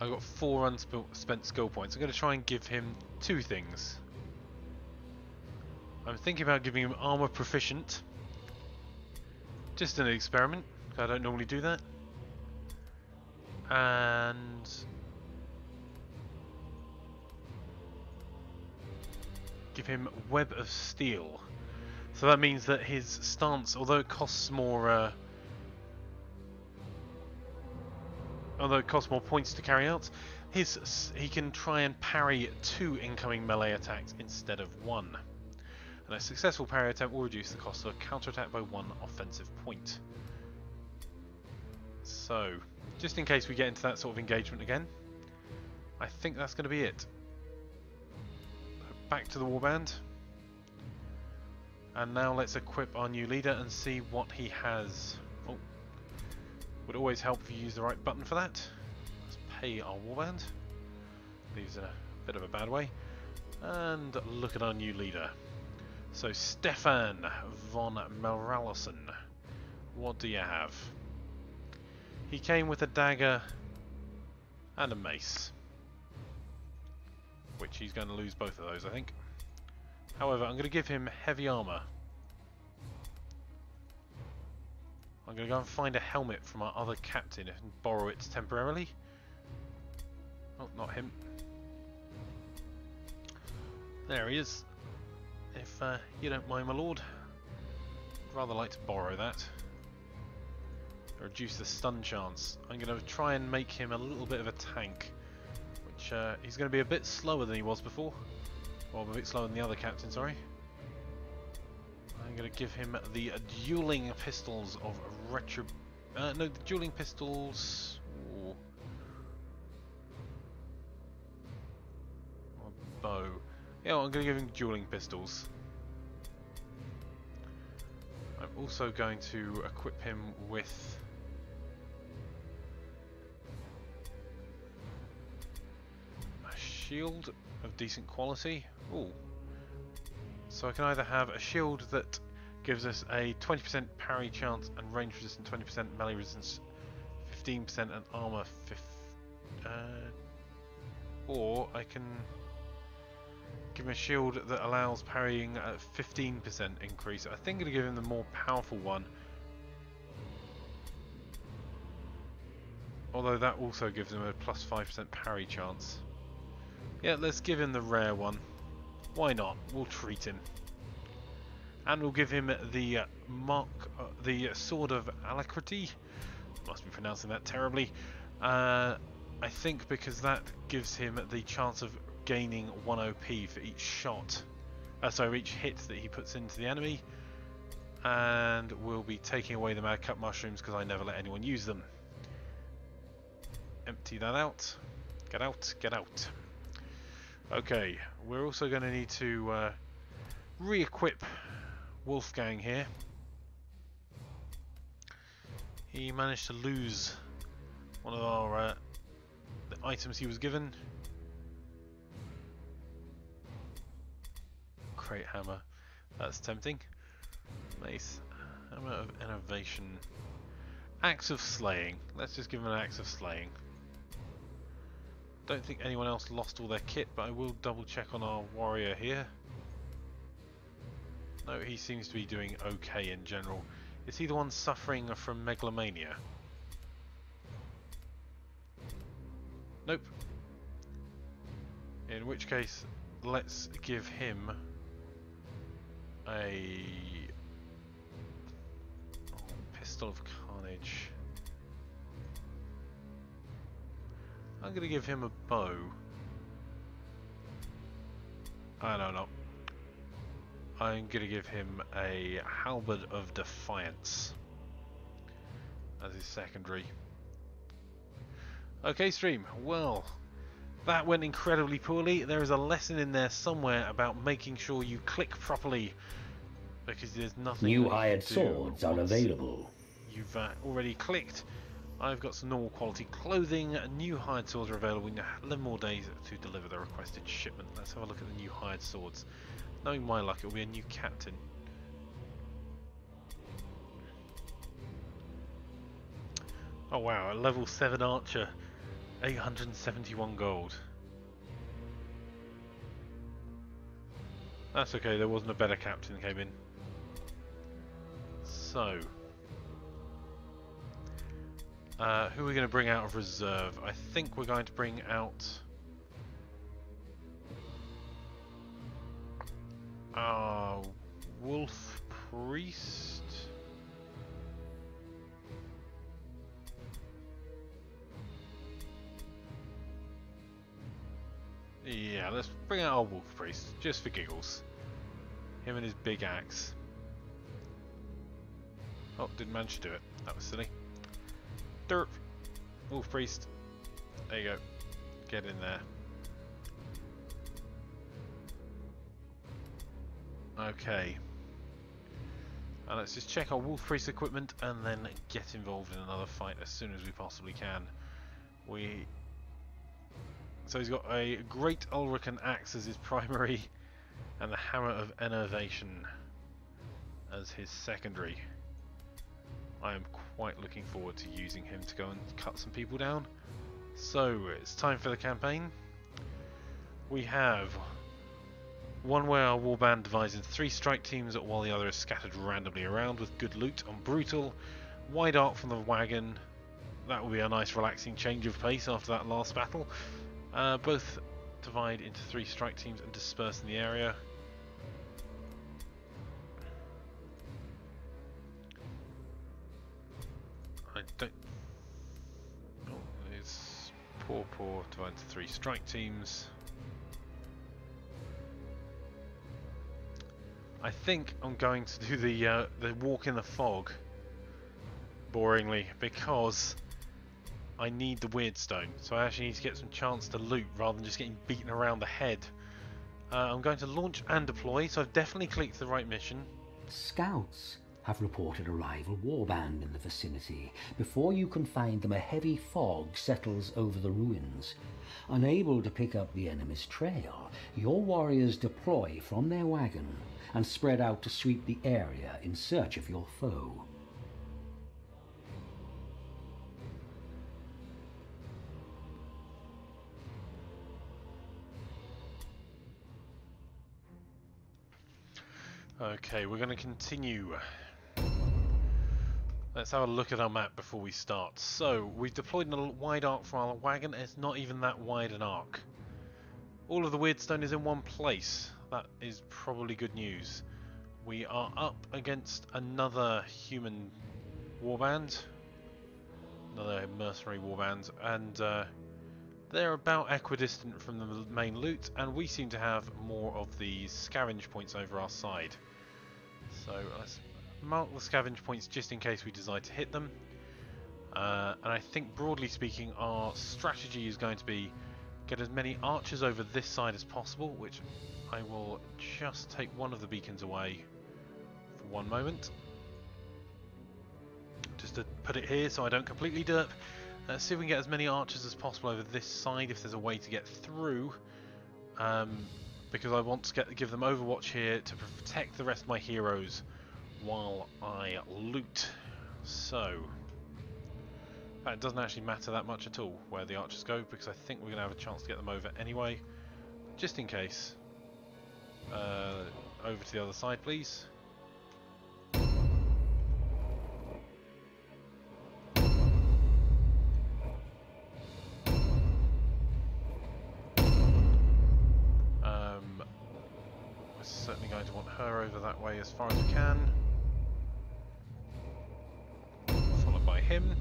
I've got 4 unspent skill points. I'm going to try and give him 2 things. I'm thinking about giving him armor proficient. Just an experiment. I don't normally do that. And give him web of steel. So that means that his stance, although it costs more points to carry out, he can try and parry 2 incoming melee attacks instead of 1. And a successful parry attempt will reduce the cost of a counterattack by 1 offensive point. So, just in case we get into that sort of engagement again, I think that's going to be it. Back to the warband. And now let's equip our new leader and see what he has. Oh, would always help if you use the right button for that. Let's pay our warband. Leaves in a bit of a bad way. And look at our new leader. So Stefan von Moralison. What do you have? He came with a dagger and a mace. Which he's going to lose both of those, I think. However, I'm going to give him heavy armour. I'm going to go and find a helmet from our other captain and borrow it temporarily. Oh, not him. There he is. If you don't mind, my lord. I'd rather like to borrow that. Reduce the stun chance. I'm going to try and make him a little bit of a tank. Which he's going to be a bit slower than he was before. Well, a bit slower than the other captain, sorry. I'm going to give him the dueling pistols of no, the dueling pistols... Ooh. Or bow. Yeah, well, I'm going to give him dueling pistols. I'm also going to equip him with... a shield of decent quality. Ooh. So I can either have a shield that gives us a 20% parry chance and range resistance, 20% melee resistance, 15% and armor, or I can give him a shield that allows parrying at 15% increase. I think I'm going to give him the more powerful one. Although that also gives him a plus 5% parry chance. Yeah, let's give him the rare one. Why not? We'll treat him. And we'll give him the the Sword of Alacrity. Must be pronouncing that terribly. I think because that gives him the chance of gaining 1 OP for each shot. Sorry, each hit that he puts into the enemy. And we'll be taking away the Mad Cup mushrooms because I never let anyone use them. Empty that out. Get out, get out. Okay, we're also going to need to re-equip Wolfgang here. He managed to lose one of our the items he was given. Crate hammer, that's tempting. Mace, hammer of innovation. Axe of slaying, let's just give him an axe of slaying. Don't think anyone else lost all their kit, but I will double check on our warrior here. No, he seems to be doing okay in general. Is he the one suffering from megalomania? Nope. In which case, let's give him a pistol of carnage. I'm going to give him a bow. I don't know. I'm going to give him a halberd of defiance as his secondary. Okay, stream. Well, that went incredibly poorly. There is a lesson in there somewhere about making sure you click properly, because there's nothing. New hired swords are available. You've already clicked. I've got some normal quality clothing. New hired swords are available. We have 11 more days to deliver the requested shipment. Let's have a look at the new hired swords. Knowing my luck, it will be a new captain. Oh wow, a level 7 archer, 871 gold. That's okay, there wasn't a better captain that came in. So, who are we going to bring out of reserve? I think we're going to bring out Wolf Priest. Yeah, let's bring out our Wolf Priest, just for giggles. Him and his big axe. Oh, didn't manage to do it. That was silly. Derp. Wolf Priest. There you go. Get in there. Okay. And let's just check our wolf priest equipment and then get involved in another fight as soon as we possibly can. So he's got a great Ulrican axe as his primary and the hammer of enervation as his secondary. I am quite looking forward to using him to go and cut some people down. So it's time for the campaign. We have one where our warband divides into 3 strike teams while the other is scattered randomly around with good loot on brutal. Wide arc from the wagon. That will be a nice relaxing change of pace after that last battle. Both divide into 3 strike teams and disperse in the area. I don't... Oh, it's poor divide into 3 strike teams. I think I'm going to do the walk in the fog, boringly, because I need the weird stone. So I actually need to get some chance to loot rather than just getting beaten around the head. I'm going to launch and deploy, so I've definitely clicked the right mission. Scouts have reported a rival warband in the vicinity. Before you can find them, a heavy fog settles over the ruins. Unable to pick up the enemy's trail, your warriors deploy from their wagon and spread out to sweep the area in search of your foe. Okay, we're going to continue. Let's have a look at our map before we start. So, we've deployed a wide arc from our wagon. It's not even that wide an arc. All of the weird stone is in one place. That is probably good news. We are up against another human warband, another mercenary warband, and they're about equidistant from the main loot, and we seem to have more of these scavenge points over our side. So let's mark the scavenge points just in case we decide to hit them. And I think broadly speaking our strategy is going to be get as many archers over this side as possible, which I will just take one of the beacons away for one moment. Just to put it here so I don't completely derp. Let's see if we can get as many archers as possible over this side if there's a way to get through. Because I want to give them overwatch here to protect the rest of my heroes while I loot. So it doesn't actually matter that much at all where the archers go, because I think we're going to have a chance to get them over anyway. Just in case. Over to the other side, please. We're certainly going to want her over that way as far as we can. Followed by him.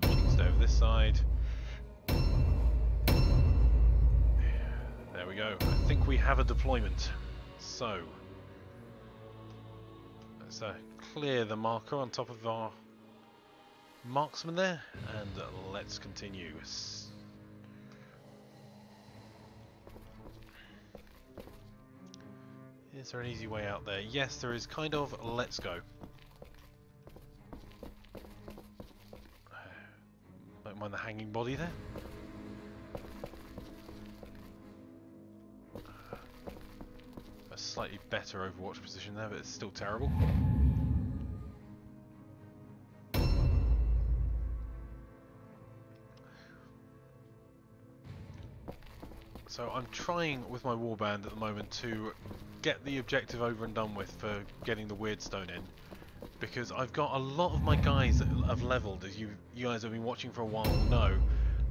She can stay over this side. There we go. I think we have a deployment. So let's clear the marker on top of our marksman there, and let's continue. Is there an easy way out there? Yes, there is, kind of. Let's go. Don't mind the hanging body there. A slightly better Overwatch position there, but it's still terrible. So I'm trying with my warband at the moment to get the objective over and done with for getting the weird stone in, because I've got a lot of my guys that have leveled, as you guys have been watching for a while will know,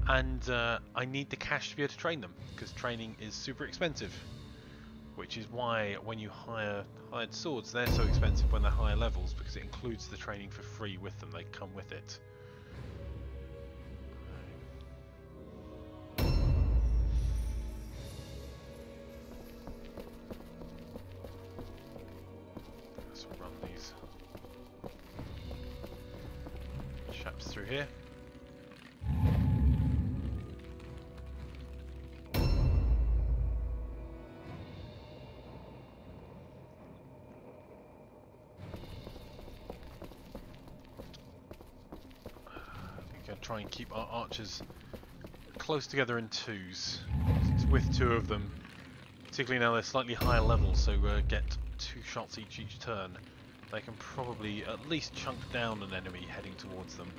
and I need the cash to be able to train them, because training is super expensive, which is why when you hired swords, they're so expensive when they're higher levels, because it includes the training for free with them. They come with it. Let's run these chaps through here. try and keep our archers close together in twos, with two of them, particularly now they're slightly higher level, so get 2 shots each turn. They can probably at least chunk down an enemy heading towards them.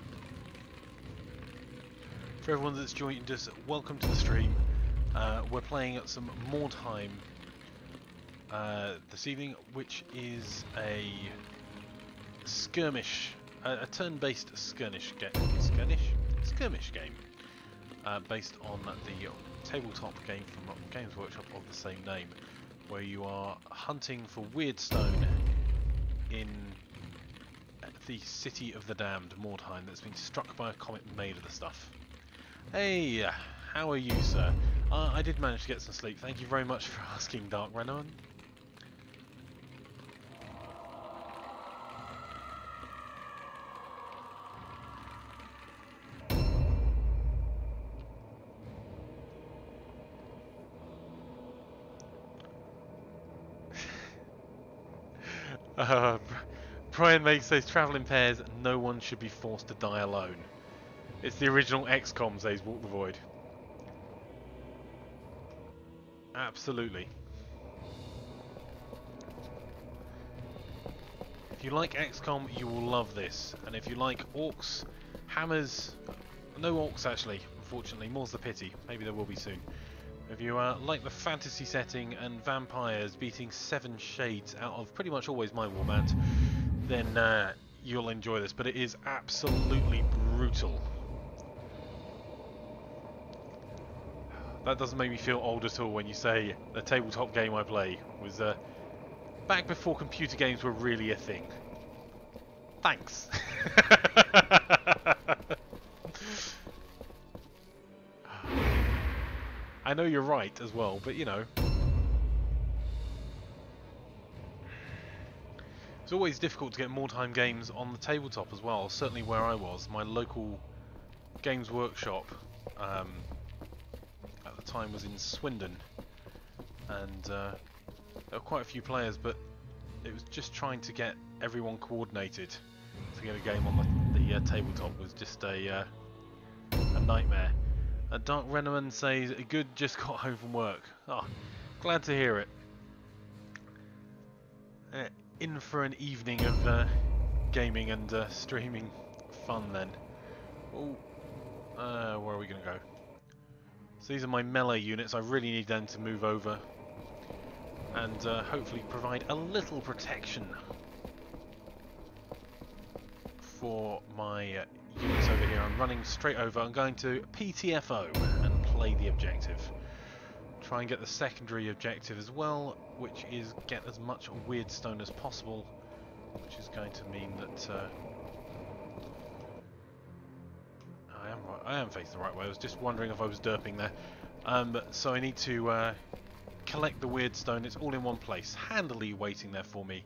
For everyone that's joined us, welcome to the stream. We're playing at some Mordheim this evening, which is a skirmish, a turn-based skirmish game, based on the tabletop game from Games Workshop of the same name, where you are hunting for Weirdstone in the city of the damned, Mordheim, that's been struck by a comet made of the stuff. Hey, how are you, sir? I did manage to get some sleep. Thank you very much for asking, Dark Renaman. Brian Make says, travel in pairs, no one should be forced to die alone. It's the original XCOM, says Walk the Void. Absolutely. If you like XCOM, you will love this. And if you like orcs, hammers... No orcs, actually, unfortunately. More's the pity. Maybe there will be soon. If you like the fantasy setting and vampires beating 7 shades out of pretty much always my warband, then you'll enjoy this. But it is absolutely brutal. That doesn't make me feel old at all when you say the tabletop game I play was back before computer games were really a thing. Thanks. I know you're right as well, but you know. It's always difficult to get Mordheim games on the tabletop as well, certainly where I was. My local Games Workshop at the time was in Swindon, and there were quite a few players, but it was just trying to get everyone coordinated to get a game on the tabletop was just a nightmare. Dark Renaman says, good, just got home from work. Oh, glad to hear it. In for an evening of gaming and streaming fun then. Oh, where are we going to go? So these are my melee units. I really need them to move over and hopefully provide a little protection for my units over here. I'm running straight over. I'm going to PTFO and play the objective. Try and get the secondary objective as well, which is get as much Weirdstone as possible, which is going to mean that I am facing the right way. I was just wondering if I was derping there. So I need to collect the Weirdstone. It's all in one place, handily waiting there for me.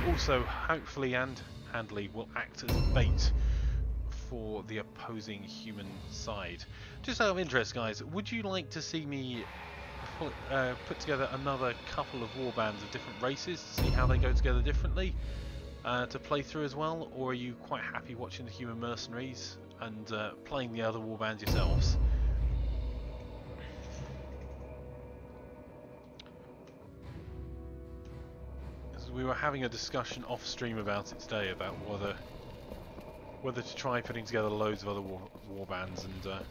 Also, hopefully and handily, will act as bait for the opposing human side. Just out of interest, guys, would you like to see me put together another couple of warbands of different races to see how they go together differently to play through as well, or are you quite happy watching the human mercenaries and playing the other warbands yourselves? As we were having a discussion off stream about it today about whether to try putting together loads of other warbands and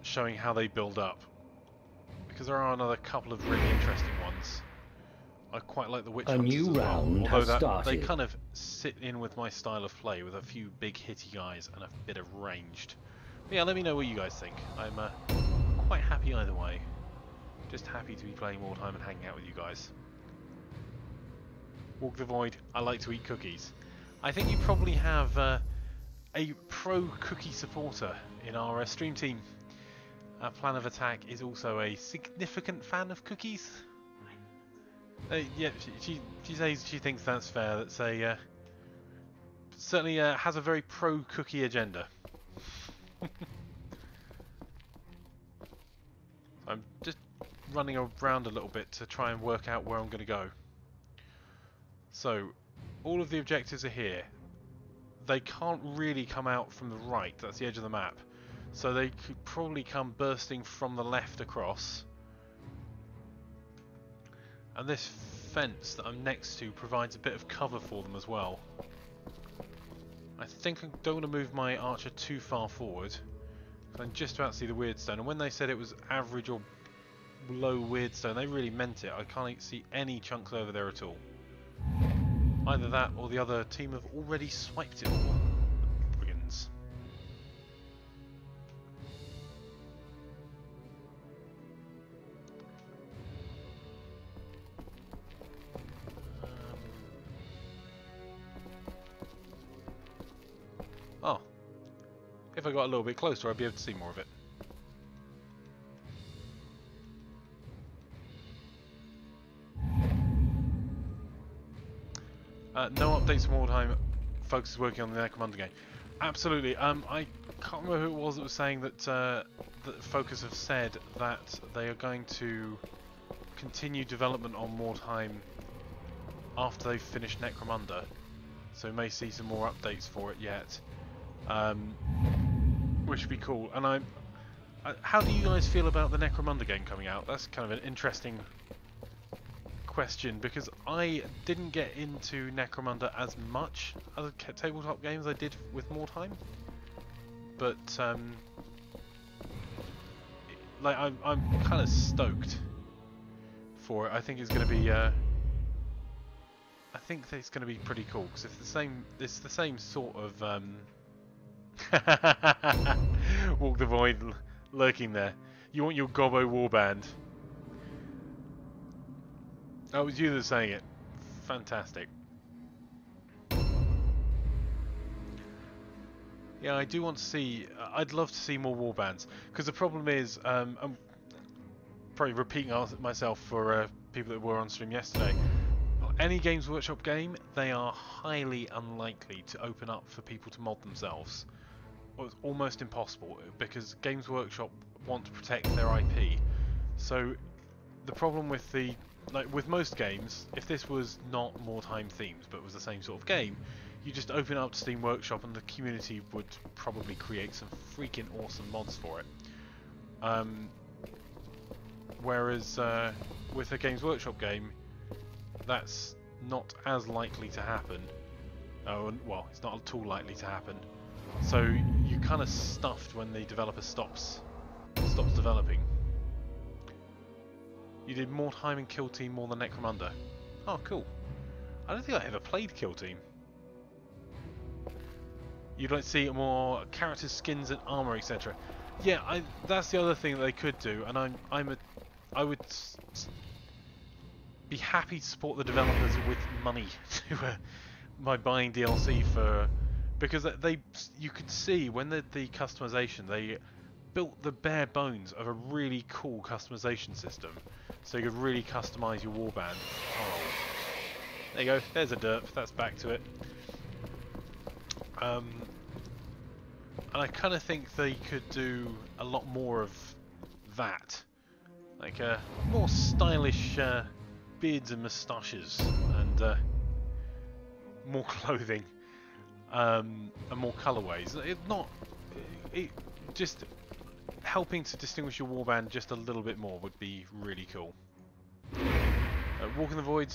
showing how they build up, because there are another couple of really interesting ones. I quite like the witch hunters new as well, round although has started. they kind of sit in with my style of play with a few big hitty guys and a bit of ranged. But yeah, let me know what you guys think. I'm quite happy either way. Just happy to be playing Mordheim and hanging out with you guys. Walk the Void, I like to eat cookies. I think you probably have a pro cookie supporter in our stream team. Plan of Attack is also a significant fan of cookies. Yeah, she says she thinks that's fair. That's a certainly has a very pro cookie agenda. I'm just running around a little bit to try and work out where I'm going to go. So, all of the objectives are here. they can't really come out from the right. That's the edge of the map. So they could probably come bursting from the left across. And this fence that I'm next to provides a bit of cover for them as well. I think I don't want to move my archer too far forward. I'm just about to see the weirdstone, and when they said it was average or low weirdstone, they really meant it. I can't see any chunks over there at all. Either that or the other team have already swiped it all. Brigands. Oh. If I got a little bit closer, I'd be able to see more of it. No updates from Mordheim. Focus is working on the Necromunda game. Absolutely. I can't remember who it was that was saying that that Focus have said that they are going to continue development on Mordheim after they've finished Necromunda. So we may see some more updates for it yet. Which would be cool. And how do you guys feel about the Necromunda game coming out? That's kind of an interesting question, because I didn't get into Necromunda as much as a tabletop game as I did with Mordheim, but like I'm kind of stoked for it. I think it's going to be I think it's going to be pretty cool, because it's the same sort of walk the void lurking there. You want your Gobbo warband. Oh, it was you that was saying it. Fantastic. Yeah, I do want to see... I'd love to see more warbands. Because the problem is... I'm probably repeating myself for people that were on stream yesterday. Any Games Workshop game, they are highly unlikely to open up for people to mod themselves. Well, it's almost impossible, because Games Workshop want to protect their IP. So the problem with the... Like with most games, if this was not Mordheim themed, but was the same sort of game, you just open it up to Steam Workshop and the community would probably create some freaking awesome mods for it. Whereas with a Games Workshop game, that's not as likely to happen. Oh, well, it's not at all likely to happen. So you're kind of stuffed when the developer stops developing. You did Mordheim and Kill Team more than Necromunda. Oh, cool. I don't think I ever played Kill Team. You'd like to see more characters, skins, and armor, etc. Yeah, that's the other thing that they could do, and I would be happy to support the developers with money by buying DLC for, because you could see when the customization, they built the bare bones of a really cool customization system. So you could really customize your warband. Oh, there you go. There's a derp. That's back to it. And I kind of think they could do a lot more of that, like more stylish beards and moustaches, and more clothing, and more colorways. Just helping to distinguish your warband just a little bit more would be really cool. Walk in the Void.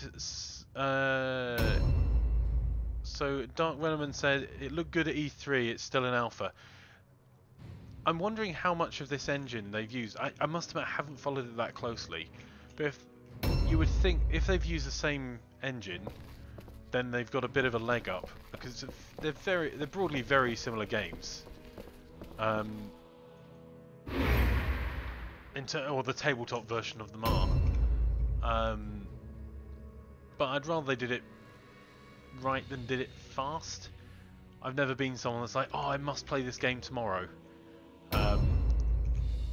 So Dark Venomman said it looked good at E3. It's still in alpha. I'm wondering how much of this engine they've used. I must admit I haven't followed it that closely, but if you would think if they've used the same engine, then they've got a bit of a leg up, because they're broadly very similar games. Or the tabletop version of them are. But I'd rather they did it right than did it fast. I've never been someone that's like, oh, I must play this game tomorrow. If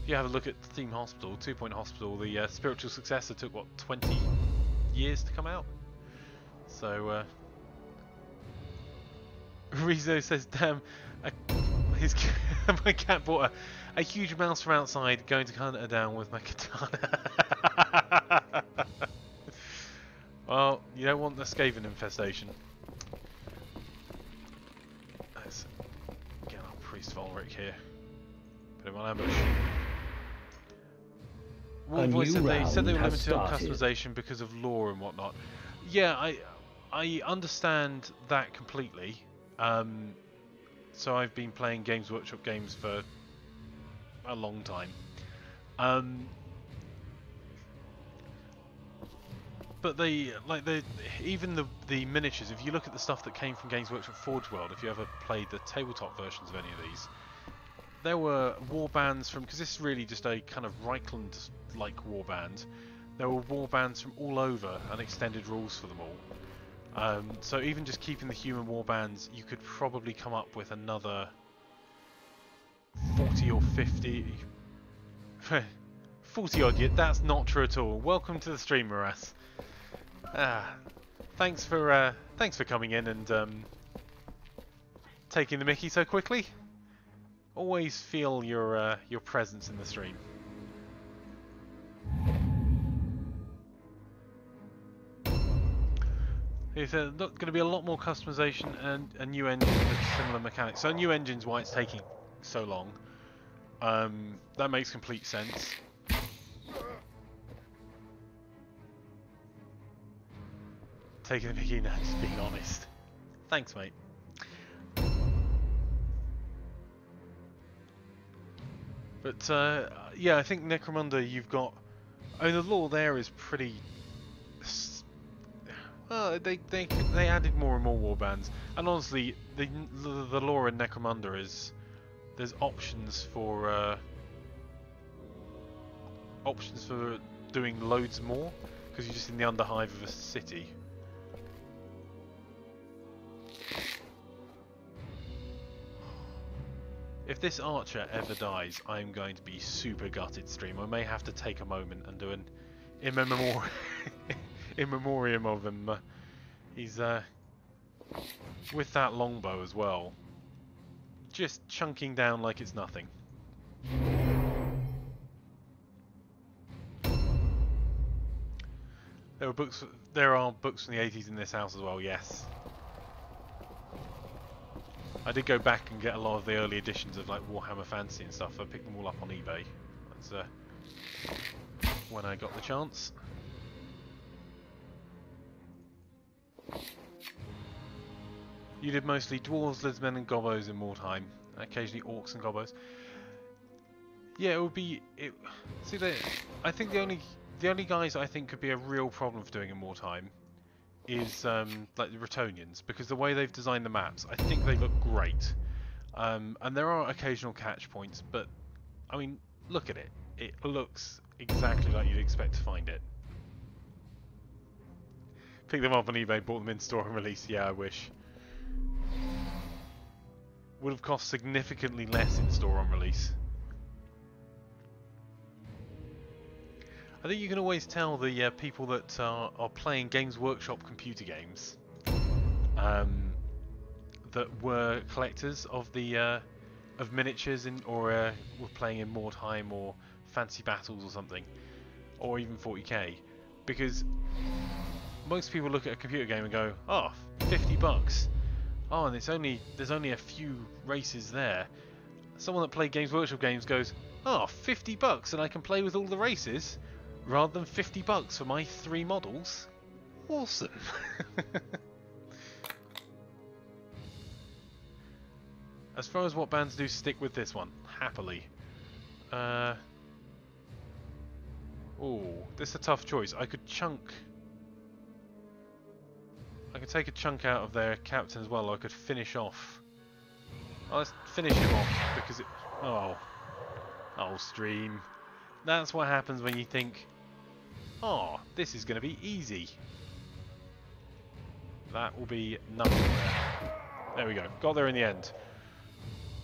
you have a look at Theme Hospital, 2 Point Hospital, the spiritual successor took, what, 20 years to come out? So, Rizzo says, damn, my cat bought a huge mouse from outside, going to hunt her down with my katana. Well, you don't want the Skaven infestation. cleric here. Put him on ambush. A Wolfboy new said they were round has limited on started. customization because of lore and whatnot. Yeah, I understand that completely. So I've been playing Games Workshop games for a long time. But even the miniatures, if you look at the stuff that came from Games Workshop Forge World, if you ever played the tabletop versions of any of these, there were warbands from, because this is really just a kind of Reichland-like warband, there were warbands from all over and extended rules for them all. So even just keeping the human warbands, you could probably come up with another 40 or 50... 40 odd, yet that's not true at all. Welcome to the stream, Morass. Thanks for coming in and taking the mickey so quickly. Always feel your presence in the stream. There's going to be a lot more customization and a new engine with similar mechanics. So a new engine's why it's taking so long. That makes complete sense. Taking the mickey, now just being honest. Thanks, mate. But yeah, I think Necromunda, you've got. I mean, the lore there is pretty. Well, they added more and more warbands, and honestly, the lore in Necromunda is there's options for doing loads more because you're just in the underhive of a city. If this archer ever dies, I'm going to be super gutted, stream. I may have to take a moment and do an in memoriam of him. He's with that longbow as well, just chunking down like it's nothing. There are books from the 80s in this house as well. Yes. I did go back and get a lot of the early editions of like Warhammer Fantasy and stuff. I picked them all up on eBay. That's when I got the chance. You did mostly dwarves, lidsmen, and gobos in Mordheim. Occasionally orcs and gobos. Yeah, it would be. See, I think the only guys I think could be a real problem for doing in Mordheim is like the Bretonnians, because the way they've designed the maps, I think they look great. And there are occasional catch points, but I mean, look at it. It looks exactly like you'd expect to find it. Pick them up on eBay, bought them in store and release. Yeah, I wish. Would have cost significantly less in store on release. I think you can always tell the people that are playing Games Workshop computer games that were collectors of the of miniatures or were playing in Mordheim or Fantasy Battles or something, or even 40k, because most people look at a computer game and go, "Oh, $50. Oh, and there's only a few races there." Someone that played Games Workshop games goes, "Oh, $50 and I can play with all the races." Rather than $50 for my 3 models? Awesome! As far as what bands do, stick with this one. Happily. Oh, this is a tough choice. I could take a chunk out of their captain as well, or I could finish off. Oh, let's finish him off, because it... Oh, stream. That's what happens when you think, oh, this is going to be easy. That will be nothing there. There we go. Got there in the end.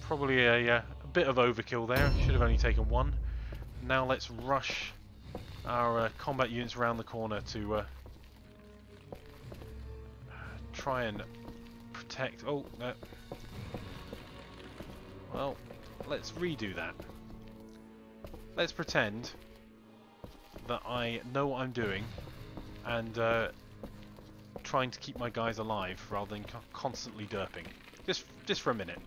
Probably a bit of overkill there. Should have only taken 1. Now let's rush our combat units around the corner to try and protect... Oh, no. Well, let's redo that. Let's pretend that I know what I'm doing and trying to keep my guys alive rather than constantly derping. Just for a minute.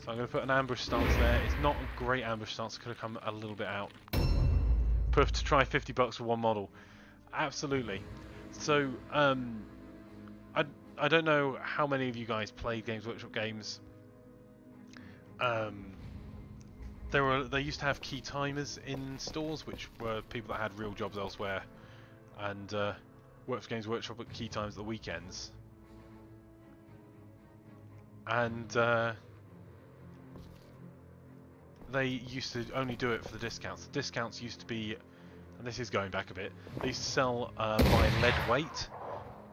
So I'm going to put an ambush stance there. It's not a great ambush stance. Could have come a little bit out. Put to try $50 for one model. Absolutely. So I don't know how many of you guys play Games Workshop games. They used to have key timers in stores, which were people that had real jobs elsewhere and worked for Games Workshop at key times at the weekends. And they used to only do it for the discounts. The discounts used to be, and this is going back a bit, they used to sell by lead weight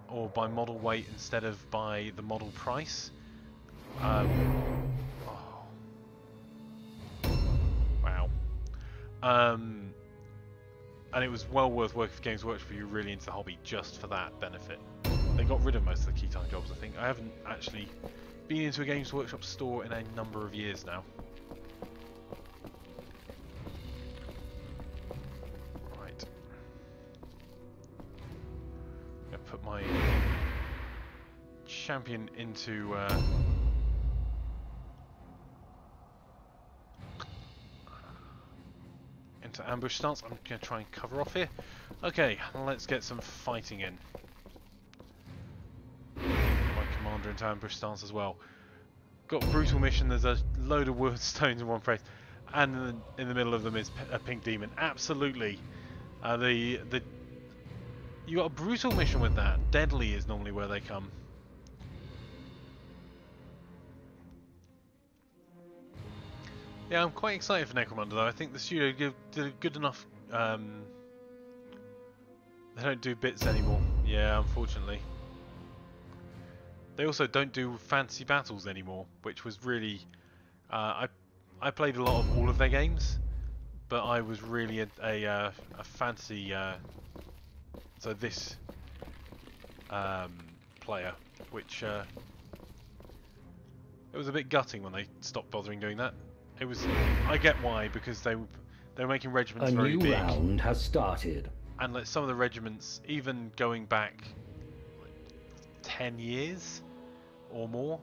or by model weight instead of by the model price. Wow. And it was well worth working for Games Workshop if you were really into the hobby just for that benefit. They got rid of most of the key time jobs, I think. I haven't actually been into a Games Workshop store in a number of years now. Right. I'm going to put my champion into ambush stance. I'm going to try and cover off here. Okay, let's get some fighting in. My commander into ambush stance as well. Got brutal mission. There's a load of wood stones in one place, and in the middle of them is a pink demon. Absolutely. You got a brutal mission with that. Deadly is normally where they come. Yeah, I'm quite excited for Necromunda though. I think the studio did a good enough. They don't do bits anymore. Yeah, unfortunately. They also don't do fantasy battles anymore, which was really. I played a lot of all of their games, but I was really a fantasy. So this player, which it was a bit gutting when they stopped bothering doing that. It was. I get why, because they were making regiments very big. A new round has started. And like some of the regiments, even going back like 10 years or more,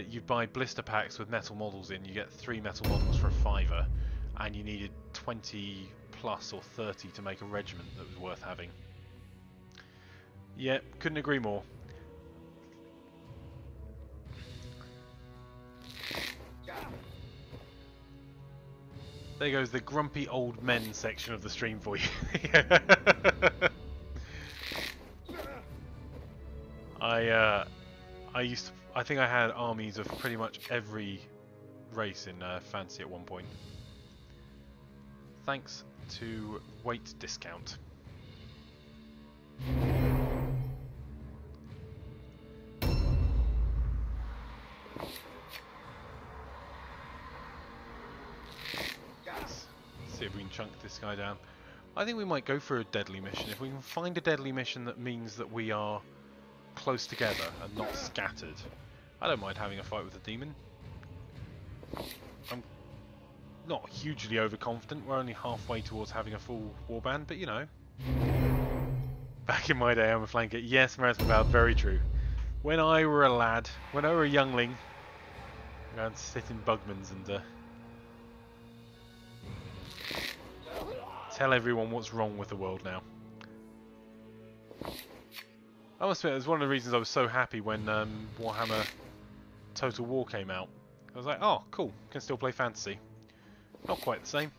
you'd buy blister packs with metal models in. You get 3 metal models for a £5, and you needed 20 plus or 30 to make a regiment that was worth having. Yeah, couldn't agree more. There goes the grumpy old men section of the stream for you. I think I had armies of pretty much every race in Fantasy at one point. Thanks to weight discount. See if we can chunk this guy down. I think we might go for a deadly mission. If we can find a deadly mission that means that we are close together and not scattered, I don't mind having a fight with a demon. I'm not hugely overconfident. We're only halfway towards having a full warband, but you know. Back in my day, I'm a flanker. Yes, Marasmabal, very true. When I were a lad, when I were a youngling, I'd sit in Bugman's and tell everyone what's wrong with the world now. I must admit, it was one of the reasons I was so happy when Warhammer Total War came out. I was like, oh, cool, can still play fantasy. Not quite the same,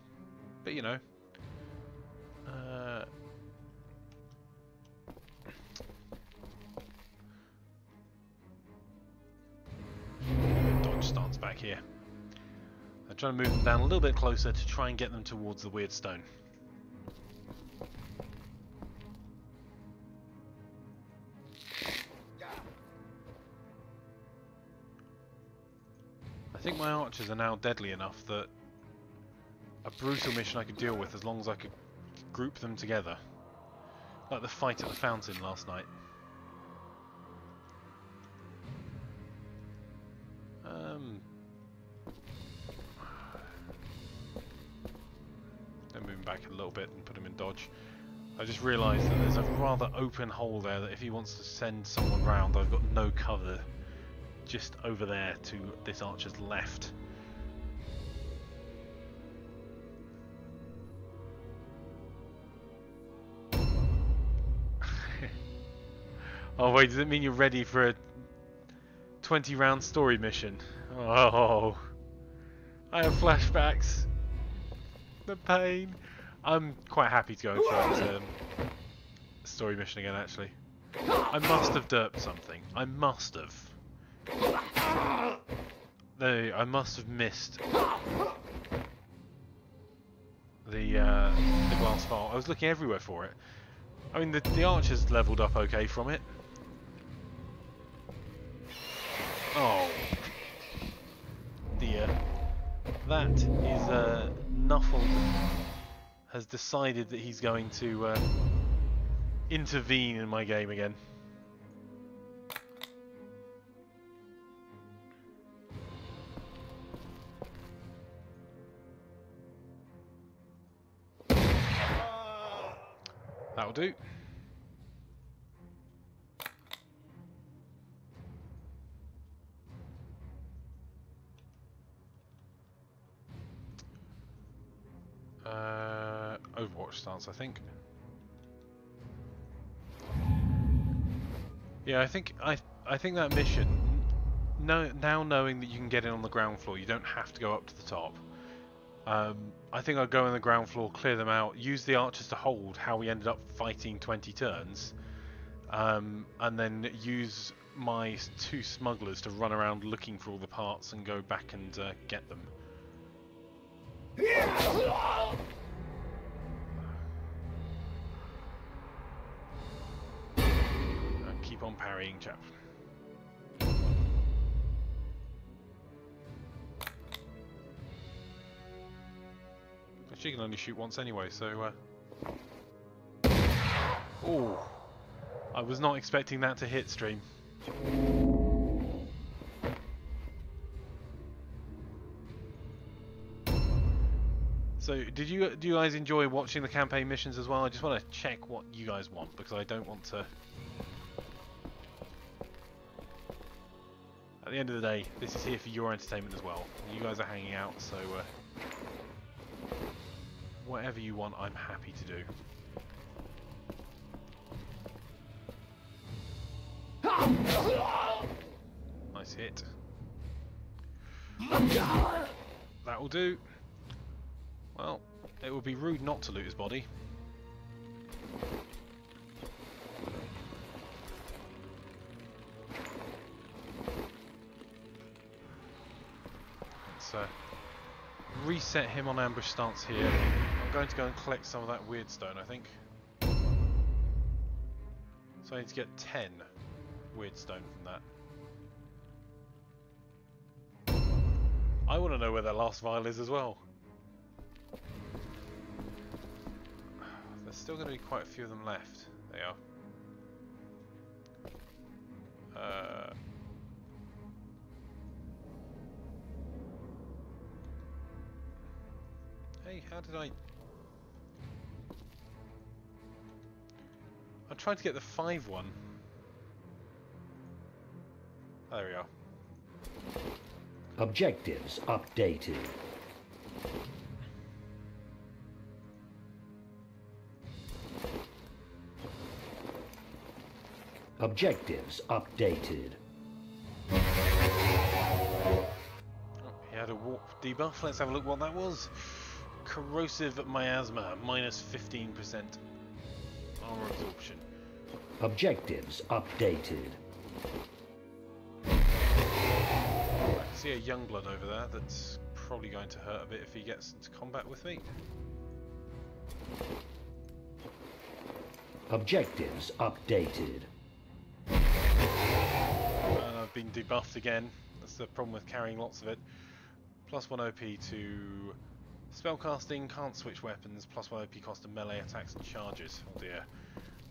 but you know. Dodge stance back here. I'm trying to move them down a little bit closer to try and get them towards the weird stone. I think my archers are now deadly enough that a brutal mission I could deal with as long as I could group them together. Like the fight at the fountain last night. Then move him back a little bit and put him in dodge. I just realised that there's a rather open hole there that if he wants to send someone round, I've got no cover just over there to this archer's left. Oh wait, does it mean you're ready for a 20-round story mission? Oh, I have flashbacks. The pain. I'm quite happy to go for that story mission again, actually. I must have derped something. I must have. I must have missed the glass file. I was looking everywhere for it. I mean, the archer's leveled up okay from it. Oh dear. That is Nuffled has decided that he's going to intervene in my game again. That'll do. Overwatch stance, I think. Yeah, I think that mission. Now knowing that you can get in on the ground floor, you don't have to go up to the top. I think I'll go on the ground floor, clear them out, use the archers to hold how we ended up fighting 20 turns, and then use my 2 smugglers to run around looking for all the parts and go back and get them. Keep on parrying, chap. She can only shoot once anyway, so... Oh! I was not expecting that to hit, stream. So, do you guys enjoy watching the campaign missions as well? I just want to check what you guys want, because I don't want to... At the end of the day, this is here for your entertainment as well. You guys are hanging out, so... whatever you want, I'm happy to do. Nice hit. That will do. Well, it would be rude not to loot his body. Let's reset him on ambush stance here. I'm going to go and collect some of that weird stone, I think. So I need to get 10 weird stone from that. I want to know where that last vial is as well. There's still going to be quite a few of them left. They are. Hey, how did I... I tried to get the 5 one. Oh, there we are. Objectives updated. Objectives updated. Oh, he had a warp debuff. Let's have a look what that was. Corrosive miasma, minus 15% armor absorption. Objectives updated. I can see a Youngblood over there that's probably going to hurt a bit if he gets into combat with me. Objectives updated. And I've been debuffed again. That's the problem with carrying lots of it. Plus 1 OP to spellcasting, can't switch weapons, plus 1 OP cost to melee attacks and charges. Oh dear.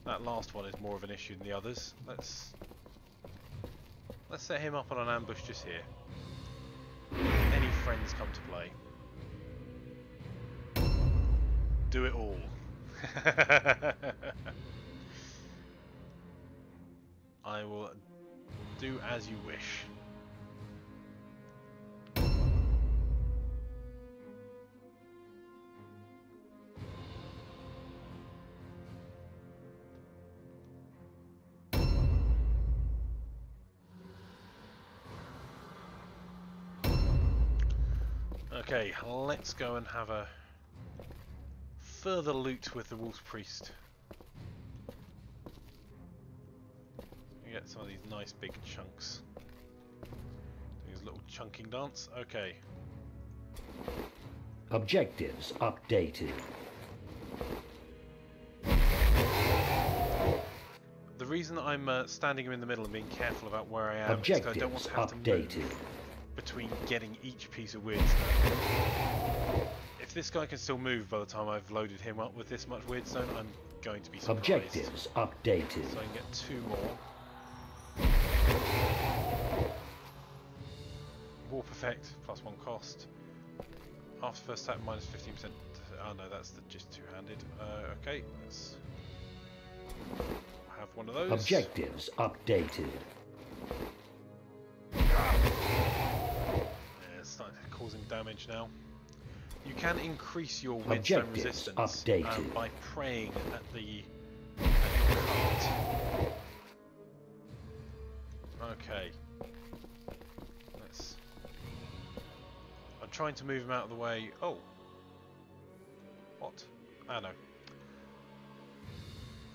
That last one is more of an issue than the others. Let's set him up on an ambush just here. Any friends come to play. Do it all. I will do as you wish. Okay, let's go and have a further loot with the Wolf's Priest. You get some of these nice big chunks. Doing his little chunking dance. Okay. Objectives updated. The reason I'm standing in the middle and being careful about where I am is because I don't want Objectives to have to updated. move between getting each piece of weirdstone. If this guy can still move by the time I've loaded him up with this much weirdstone, I'm going to be surprised. Objectives updated. So I can get 2 more. Warp effect, +1 cost. After first attack, -15%. Oh no, that's just two-handed. Okay, let's have one of those. Objectives updated. Yeah, it's starting to cause him damage now. You can increase your weirdstone Objectives resistance updated. by praying at your cart. Okay. I'm trying to move him out of the way. Oh. What? Ah, no.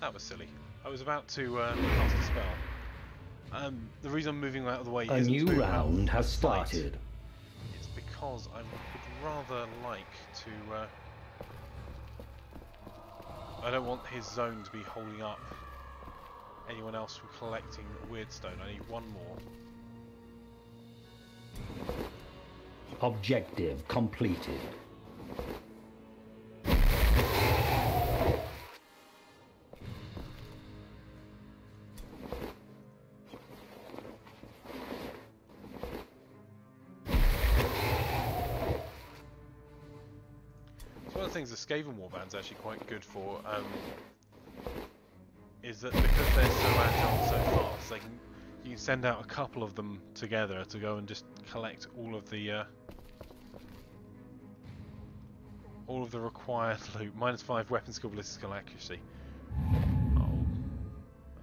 That was silly. I was about to cast a spell. The reason I'm moving him out of the way A isn't new to move him out round of has sight. started. It's because I would rather like to... I don't want his zone to be holding up anyone else from collecting weirdstone. I need one more. Objective completed. So one of the things the Skaven Warband's actually quite good for is that because they're so agile and so fast, you can send out a couple of them together to go and just collect all of the required loot. -5 weapon skill, ballistic skill, accuracy. Oh,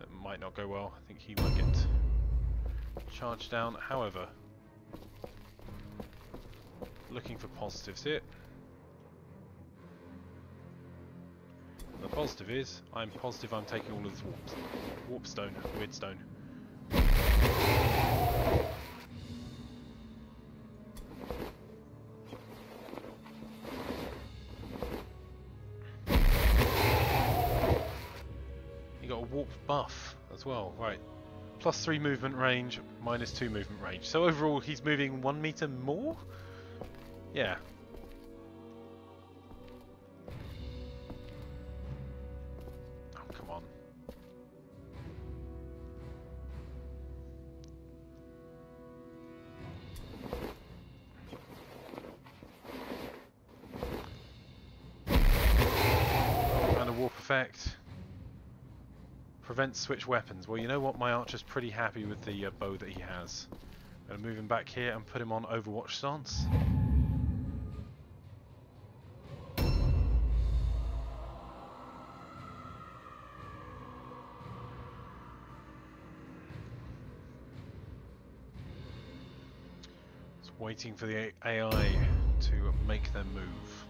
it might not go well. I think he might get charged down. However, looking for positives here. The positive is, I'm positive I'm taking all of this warpstone, weirdstone. You got a warp buff as well, right? +3 movement range, -2 movement range. So overall, he's moving 1 meter more. Yeah. Effect. Prevents switch weapons. Well, you know what? My archer's pretty happy with the bow that he has. I'm going to move him back here and put him on Overwatch stance. Just waiting for the AI to make their move.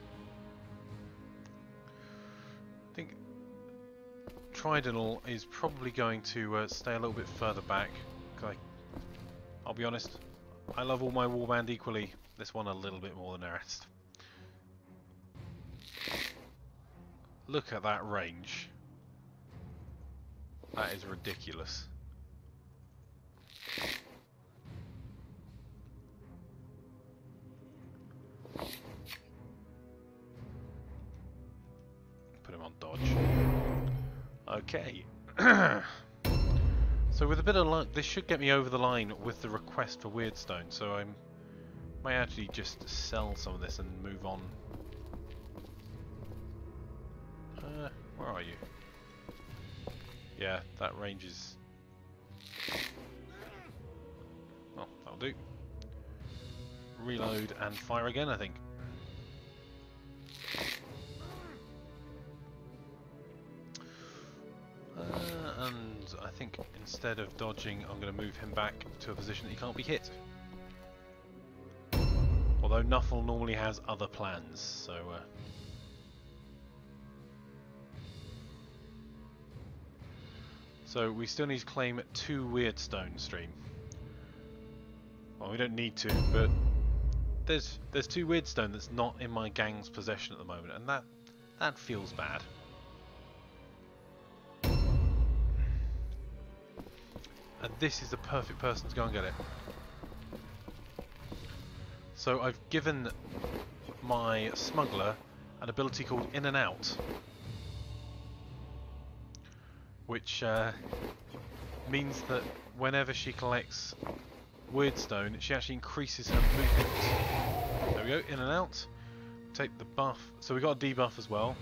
I think Tridonal is probably going to stay a little bit further back. I'll be honest, I love all my warband equally. This one a little bit more than the rest. Look at that range. That is ridiculous. Put him on dodge. Okay. So with a bit of luck, this should get me over the line with the request for weirdstone. So I may actually just sell some of this and move on. Where are you? Yeah, that range is... Well, that'll do. Reload and fire again, I think. And I think instead of dodging, I'm going to move him back to a position that he can't be hit. Although Although Nuffle normally has other plans, so... So we still need to claim 2 Weirdstone stream. Well, we don't need to, but there's 2 Weirdstone that's not in my gang's possession at the moment, and that feels bad. And this is the perfect person to go and get it. So I've given my smuggler an ability called In and Out, which means that whenever she collects Weirdstone, she actually increases her movement. There we go, In and Out. Take the buff. So we got a debuff as well.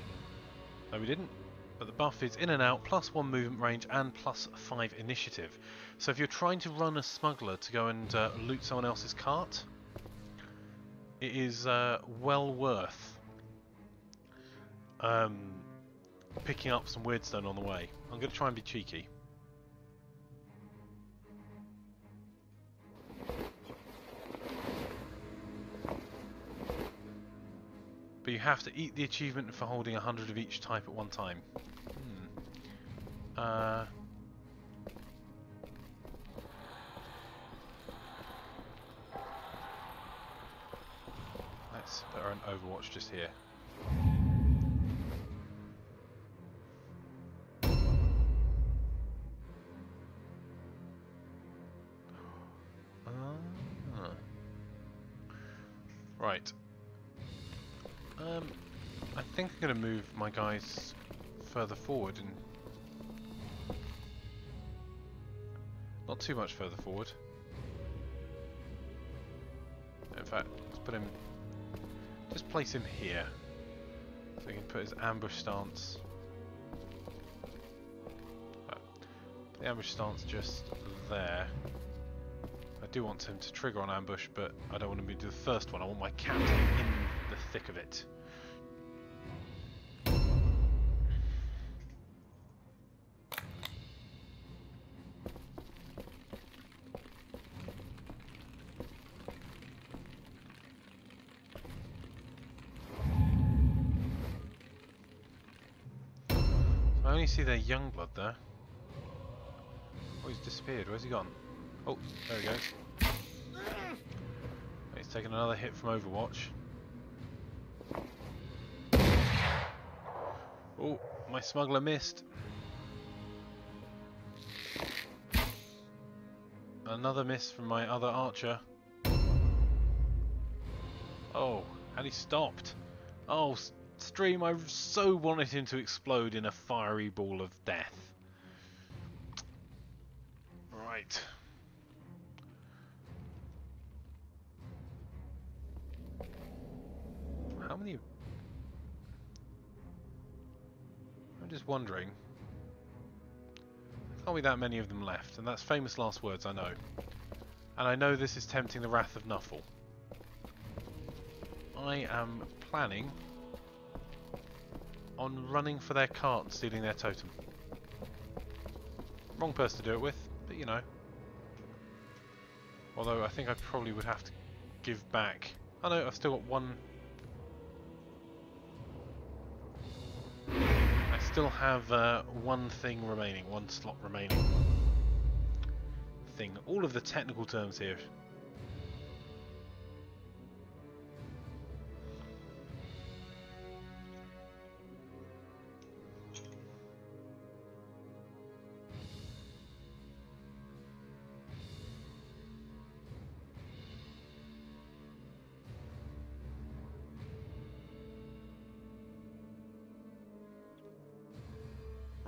No, we didn't. But the buff is In and Out, +1 movement range, and +5 initiative. So if you're trying to run a smuggler to go and loot someone else's cart, it is well worth picking up some Weirdstone on the way. I'm going to try and be cheeky. But you have to eat the achievement for holding 100 of each type at one time. Let's put our own Overwatch just here. Right. I think I'm going to move my guys further forward, and not too much further forward. In fact, let's put him, just place him here, so he can put his ambush stance. The ambush stance just there. I do want him to trigger on ambush, but I don't want him to do the first one. I want my captain in the thick of it. So I only see their young blood there. Oh, he's disappeared. Where's he gone? Oh, there he goes. He's taken another hit from Overwatch. Oh, my smuggler missed. Another miss from my other archer. Oh, and he stopped. Oh, stream, I so wanted him to explode in a fiery ball of death. Right. How many? I'm just wondering. There can't be that many of them left, and that's famous last words, I know. And I know this is tempting the wrath of Nuffle. I am planning on running for their cart and stealing their totem. Wrong person to do it with, but you know. Although I think I probably would have to give back. Oh no, I've still got one. I still have one thing remaining, one slot remaining. Thing. All of the technical terms here.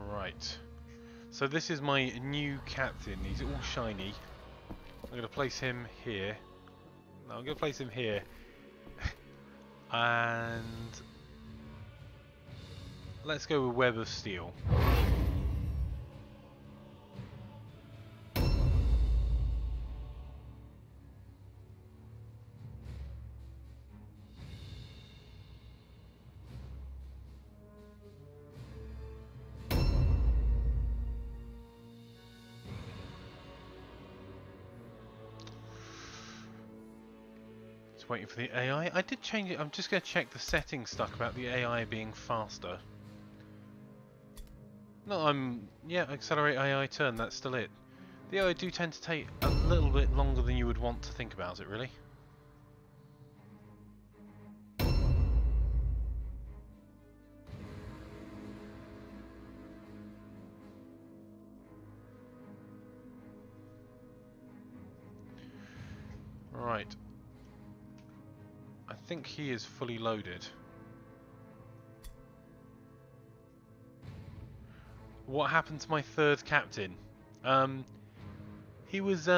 Right, so this is my new captain. He's all shiny. I'm going to place him here. No, I'm going to place him here. And let's go with Web of Steel. Just waiting for the AI. I did change it. I'm just going to check the settings stuck about the AI being faster. No, yeah, accelerate AI turn, that's still it. The AI do tend to take a little bit longer than you would want to think about it, really. Right. I think he is fully loaded. What happened to my third captain? He was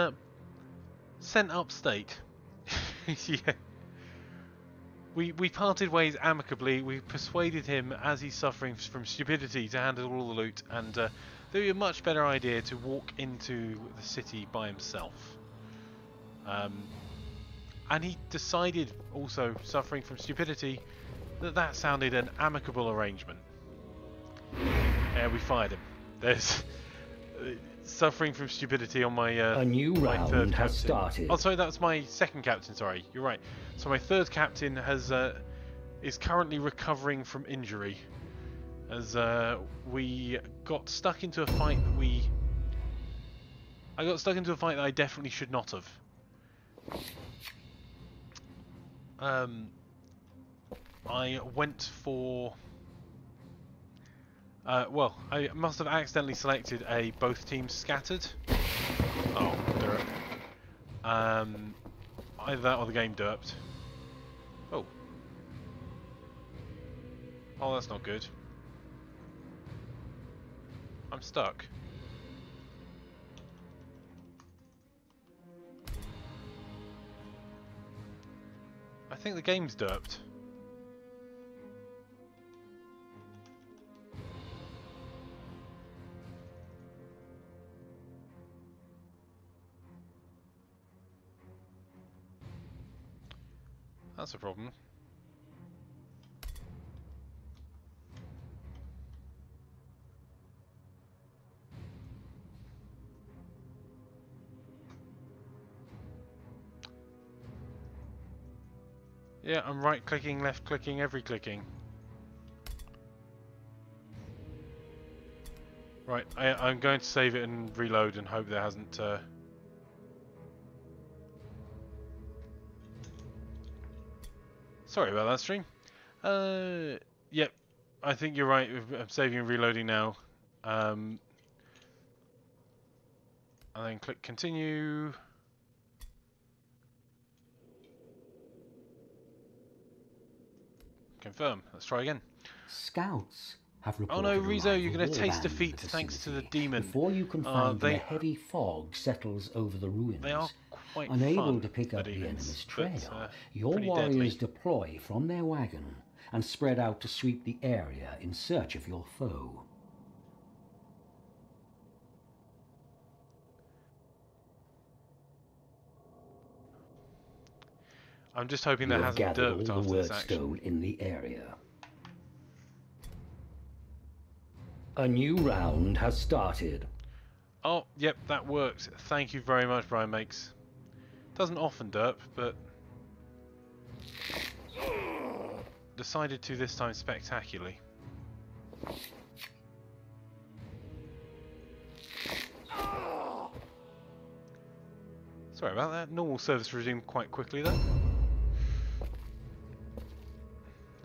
sent upstate. Yeah. We parted ways amicably. We persuaded him, as he's suffering from stupidity, to handle all the loot, and it would be a much better idea to walk into the city by himself. And he decided, also suffering from stupidity, that that sounded an amicable arrangement. Yeah, we fired him. There's suffering from stupidity on my a new my round third has captain. started. Oh, sorry, that's my second captain. Sorry, you're right. So my third captain has is currently recovering from injury, as we got stuck into a fight that I got stuck into a fight that I definitely should not have. I went for. Well, I must have accidentally selected a both teams scattered. Oh, derp. Either that or the game derped. Oh. Oh, that's not good. I'm stuck. I think the game's derped. That's a problem. Yeah, I'm right clicking, left clicking, every clicking. Right, I'm going to save it and reload and hope there hasn't... Sorry about that, stream. Yep, I think you're right. I'm saving and reloading now. And then click continue. Confirm. Let's try again. Scouts have Oh reported no, Rizzo, you're going to to taste defeat thanks to the demon. Before you can find where heavy fog settles over the ruins. They are quite Unable fun, to pick up the demons, enemy's trail, but, your pretty warriors deadly. deploy from their wagon and spread out to sweep the area in search of your foe. I'm just hoping You that have hasn't gathered derped all the after this action. wordstone in the area. A new round has started. Oh, yep, that worked. Thank you very much, Brian Makes. Doesn't often derp, but decided to this time spectacularly. Sorry about that. Normal service resumed quite quickly though.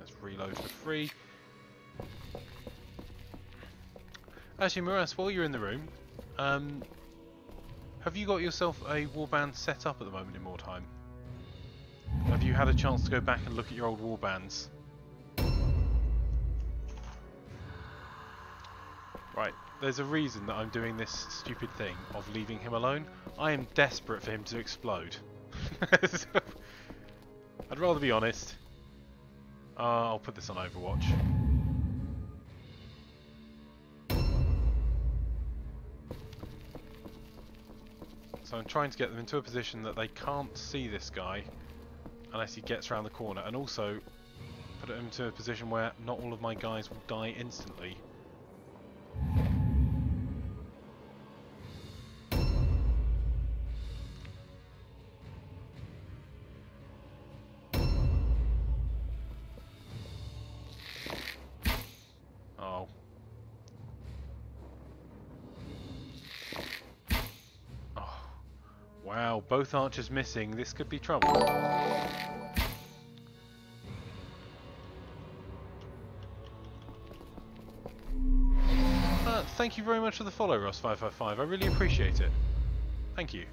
Let's reload for free. Actually, Muras, while you're in the room, have you got yourself a warband set up at the moment in Mordheim? Have you had a chance to go back and look at your old warbands? Right, there's a reason that I'm doing this stupid thing of leaving him alone. I am desperate for him to explode. So, I'd rather be honest. I'll put this on Overwatch. So I'm trying to get them into a position that they can't see this guy unless he gets around the corner, and also put him into a position where not all of my guys will die instantly. Wow, both archers missing. This could be trouble. Thank you very much for the follow, Ross555. I really appreciate it. Thank you.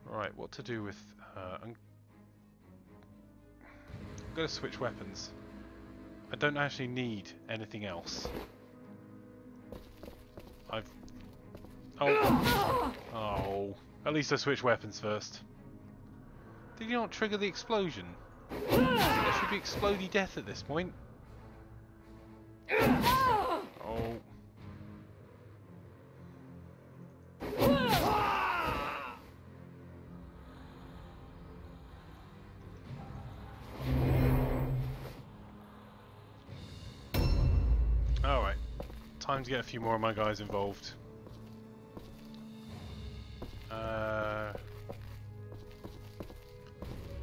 Right, what to do with... I'm going to switch weapons. I don't actually need anything else. Oh. At least I switched weapons first. Did you not trigger the explosion? There should be explodey death at this point. Oh. Alright. Time to get a few more of my guys involved.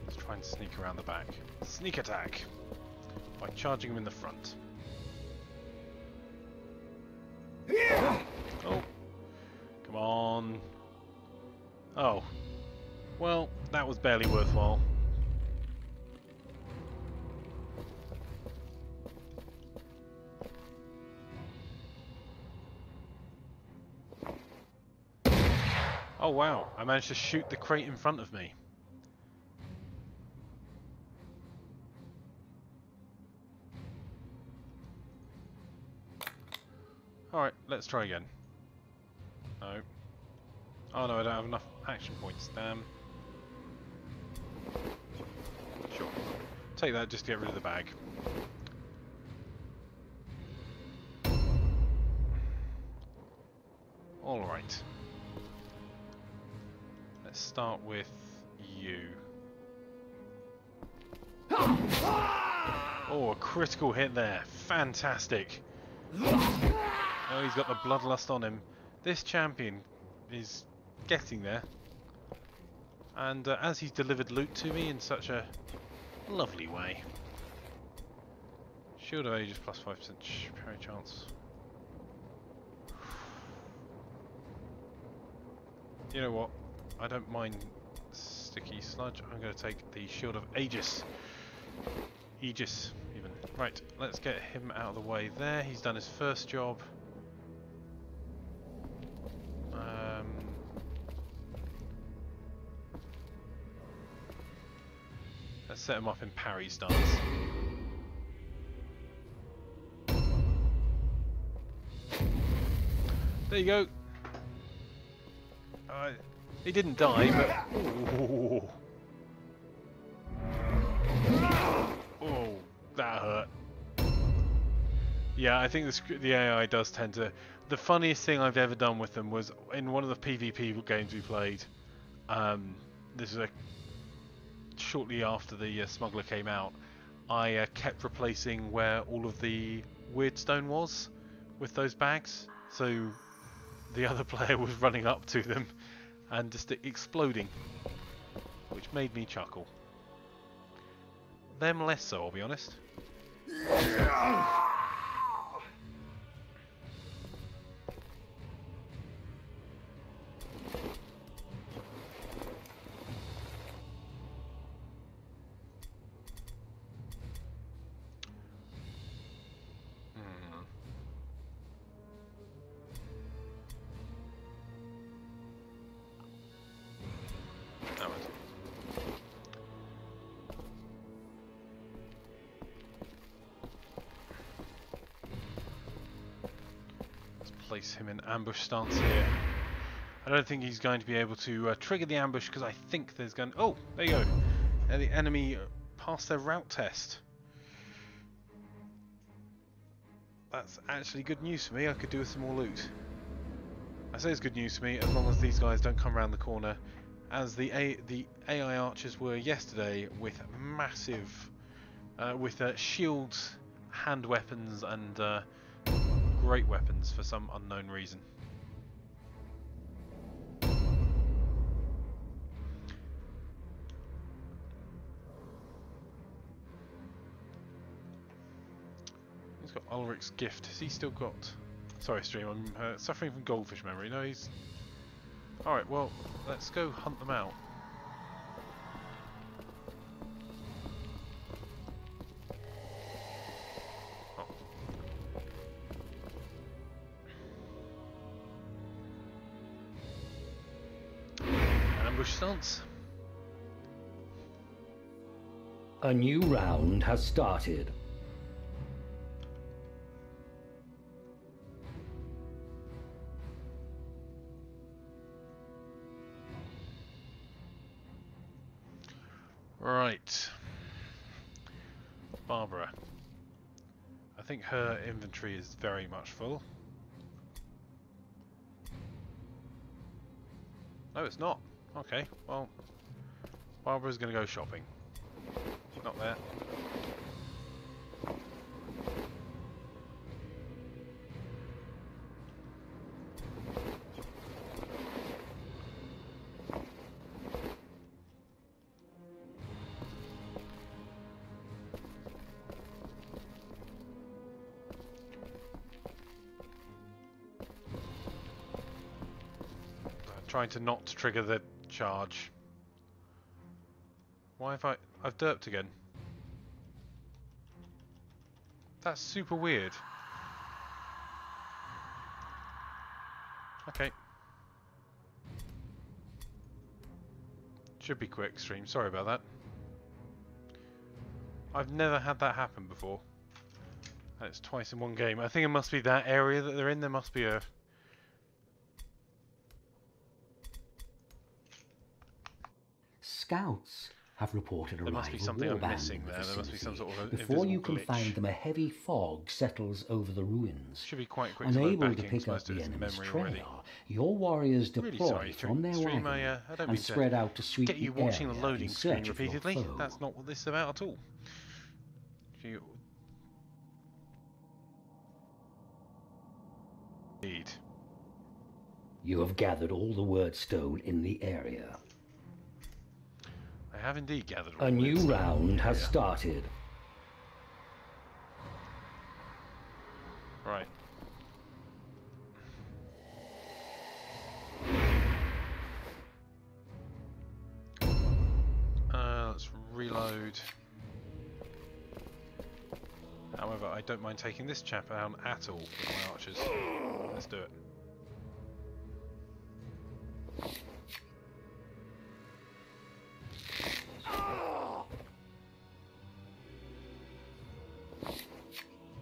Let's try and sneak around the back. Sneak attack! By charging him in the front. Oh. Come on. Oh. Well, that was barely worthwhile. Oh wow, I managed to shoot the crate in front of me. Alright, let's try again. No. Oh no, I don't have enough action points, damn. Sure. Take that just to get rid of the bag. Alright. Let's start with you. Oh, a critical hit there. Fantastic. Oh, he's got the bloodlust on him. This champion is getting there. And as he's delivered loot to me in such a lovely way. Shield of Aegis plus 5% parry chance. You know what? I don't mind sticky sludge. I'm going to take the Shield of Aegis. Aegis, even. Right, let's get him out of the way there. He's done his first job. Let's set him up in parry stance. There you go. He didn't die, but... Ooh. Oh, that hurt. Yeah, I think the AI does tend to... The funniest thing I've ever done with them was in one of the PvP games we played. This is shortly after the Smuggler came out. I kept replacing where all of the Weirdstone was with those bags. So the other player was running up to them and just exploding, which made me chuckle. Them less so, I'll be honest. Place him in ambush stance here. I don't think he's going to be able to trigger the ambush because I think there's going... Oh, there you go. The enemy passed their route test. That's actually good news for me. I could do with some more loot. I say it's good news for me as long as these guys don't come around the corner, as the AI archers were yesterday with massive... with shields, hand weapons and... great weapons for some unknown reason. He's got Ulrich's gift. Has he still got... Sorry, stream, I'm suffering from goldfish memory. No, he's... Alright, well, let's go hunt them out. Ambush stance. A new round has started. Right. Barbara. I think her inventory is very much full. No, it's not. Okay, well, Barbara's going to go shopping. She's not there. Trying to not trigger the charge. Why have I've derped again? That's super weird. Okay. Should be quick stream, sorry about that. I've never had that happen before. And it's twice in one game. I think it must be that area that they're in, there must be a... Scouts have reported a There must be something I'm missing there. There must be some sort of before you can glitch. find them, a heavy fog settles over the ruins. Should be quite quick to load Unable back to in, pick 'cause up most of the it's enemy's memory trail, already. your warriors deploy Really sorry, from their stream, wagon I don't mean and to spread out to sweep get you the watching the area loading in screen search of your repeatedly. foe. That's not what this is about at all. Indeed. You have gathered all the wordstone in the area. I have indeed gathered all A new this. round has started. Right. Let's reload. However, I don't mind taking this chap down at all with my archers. Let's do it.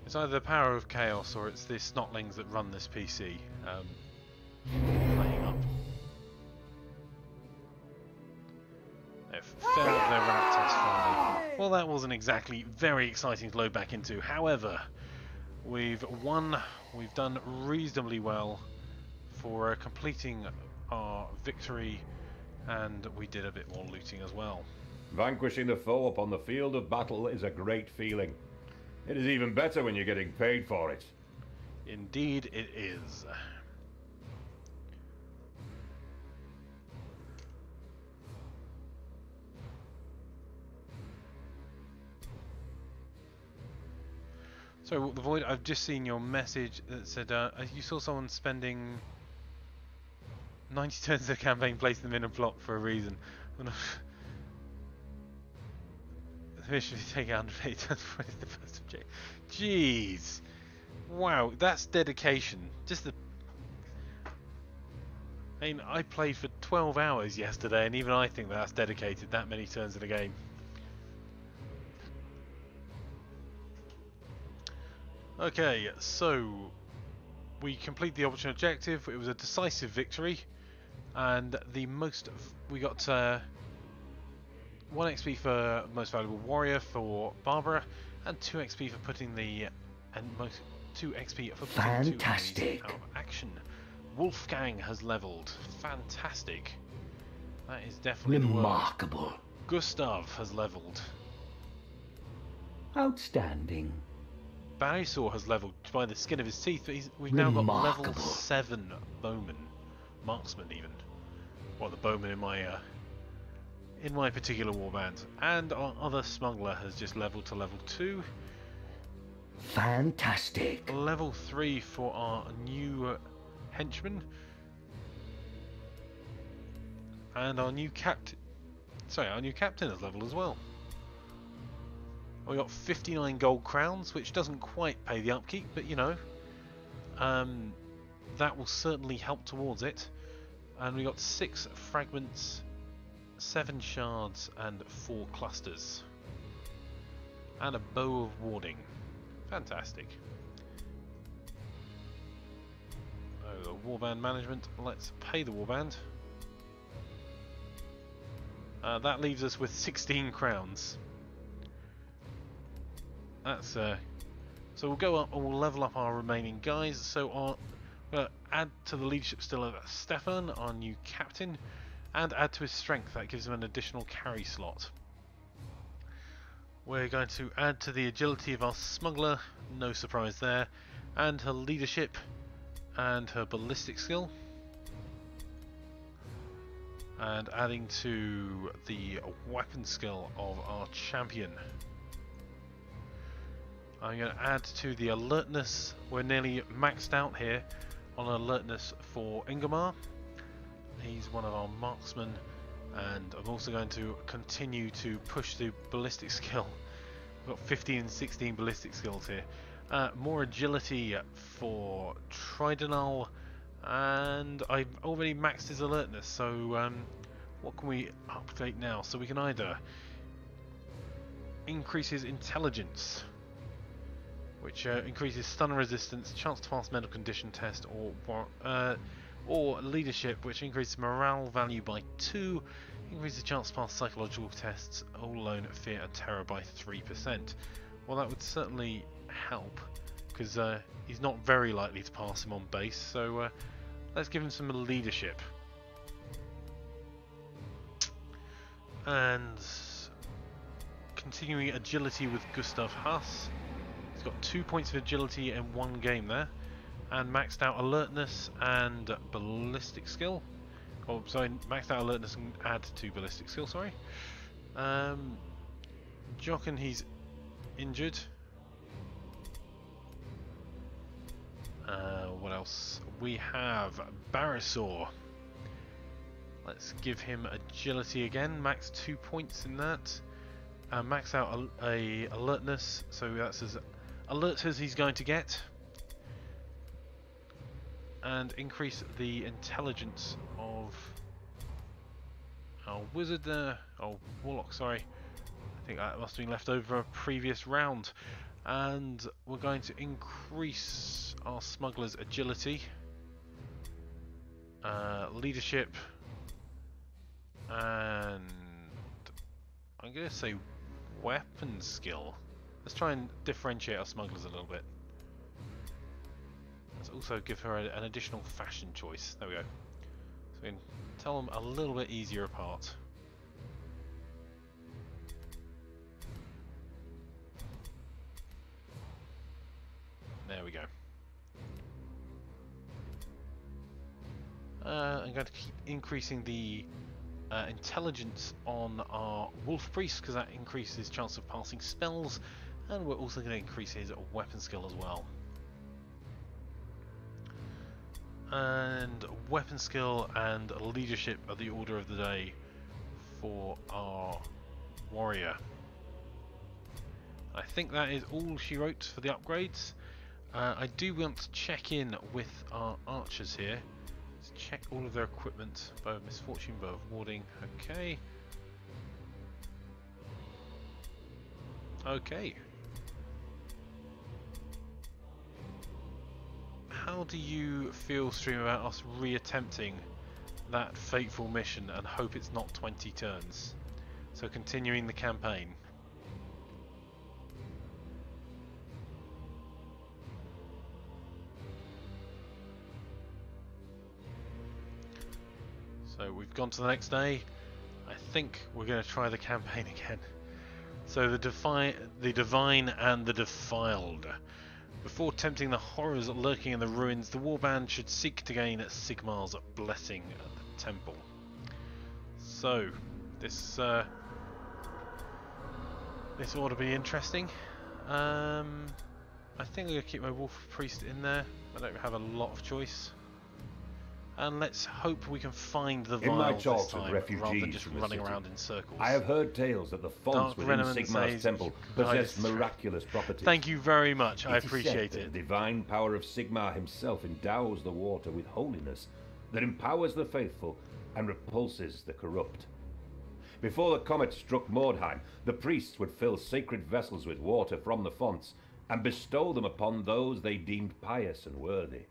It's either the power of chaos or it's the snotlings that run this PC playing up. They've felled their raptors finally. Well, that wasn't exactly very exciting to load back into. However, we've won. We've done reasonably well for completing our victory, and we did a bit more looting as well. Vanquishing the foe upon the field of battle is a great feeling. It is even better when you're getting paid for it. Indeed it is. So, The Void, I've just seen your message that said you saw someone spending 90 turns of the campaign placing them in a plot for a reason. The mission is taking 180 turns before it's the first objective. Jeez! Wow, that's dedication. Just the... I mean, I played for 12 hours yesterday, and even I think that's dedicated, that many turns in a game. Okay, so we complete the optional objective. It was a decisive victory, and the most we got 1 XP for most valuable warrior for Barbara, and 2 XP for putting the 2 XP for putting Fantastic. 2 enemies out of action. Wolfgang has leveled. Fantastic. That is definitely Remarkable. the word. Gustav has leveled. Outstanding. Barrysaw has leveled by the skin of his teeth, but we've now got level Remarkable. 7 bowman, marksman even. Well, the bowman in my particular warband, and our other smuggler has just leveled to level 2. Fantastic. Level 3 for our new henchman. And our new captain. Sorry, our new captain is level as well. We got 59 gold crowns, which doesn't quite pay the upkeep, but you know, that will certainly help towards it. And we got 6 fragments, 7 shards, and 4 clusters, and a bow of warding. Fantastic. Oh, the warband management. Let's pay the warband. That leaves us with 16 crowns. That's so we'll go up and we'll level up our remaining guys. So we'll add to the leadership still of Stefan, our new captain, and add to his strength. That gives him an additional carry slot. We're going to add to the agility of our smuggler, no surprise there, and her leadership and her ballistic skill. And adding to the weapon skill of our champion. I'm going to add to the alertness. We're nearly maxed out here on alertness for Ingomar. He's one of our marksmen, and I'm also going to continue to push the ballistic skill. We've got 15 and 16 ballistic skills here. More agility for Tridonal, and I've already maxed his alertness, so what can we update now? So we can either increase his intelligence, which increases stun resistance, chance to pass medical condition test, or leadership, which increases morale value by 2, increases chance to pass psychological tests, all alone fear and terror by 3%. Well, that would certainly help, because he's not very likely to pass him on base, so let's give him some leadership. And continuing agility with Gustav Huss. He's got 2 points of agility in 1 game there, and maxed out alertness and ballistic skill. Oh, sorry, maxed out alertness and add to ballistic skill. Sorry. Jochen, he's injured. What else? We have Barisor. Let's give him agility again. Max 2 points in that. Max out a alertness, so that's as alert as he's going to get. And increase the intelligence of our wizard there. Oh, warlock, sorry. I think that must have been left over a previous round. And we're going to increase our smuggler's agility, leadership, and I'm going to say weapon skill. Let's try and differentiate our smugglers a little bit. Let's also give her an additional fashion choice. There we go. So we can tell them a little bit easier apart. There we go. I'm going to keep increasing the intelligence on our Wolf Priest, because that increases his chance of passing spells, and we're also going to increase his weapon skill as well. And weapon skill and leadership are the order of the day for our warrior. I think that is all she wrote for the upgrades. I do want to check in with our archers here. Let's check all of their equipment. Bow of misfortune, bow of warding. Okay. Okay. How do you feel, stream, about us re-attempting that fateful mission and hope it's not 20 turns? So continuing the campaign. So we've gone to the next day. I think we're going to try the campaign again. So the divine and the defiled. Before tempting the horrors lurking in the ruins, the warband should seek to gain Sigmar's blessing at the temple. So this ought to be interesting. I think I'm going to keep my wolf priest in there. I don't have a lot of choice. And let's hope we can find the In my vials this talks with time, rather than refugees just from the running city, around in circles. I have heard tales that the fonts Dark within Venom Sigmar's says, temple possess miraculous properties. Thank you very much, I It is appreciate said it. that the divine power of Sigmar himself endows the water with holiness that empowers the faithful and repulses the corrupt. Before the comet struck Mordheim, the priests would fill sacred vessels with water from the fonts and bestow them upon those they deemed pious and worthy.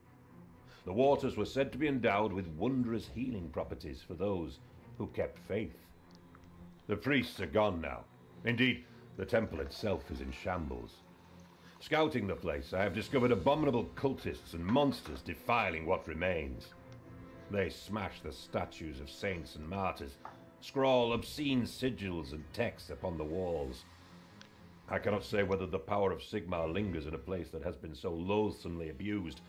The waters were said to be endowed with wondrous healing properties for those who kept faith. The priests are gone now. Indeed, the temple itself is in shambles. Scouting the place, I have discovered abominable cultists and monsters defiling what remains. They smash the statues of saints and martyrs, scrawl obscene sigils and texts upon the walls. I cannot say whether the power of Sigmar lingers in a place that has been so loathsomely abused,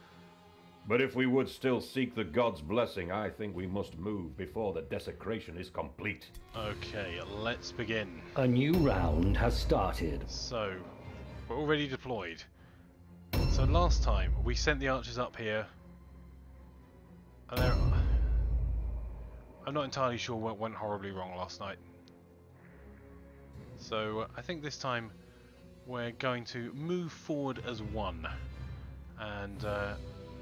but if we would still seek the god's blessing, I think we must move before the desecration is complete. Okay, let's begin. A new round has started. So, we're already deployed. So last time, we sent the archers up here. And I'm not entirely sure what went horribly wrong last night. So, I think this time we're going to move forward as one. And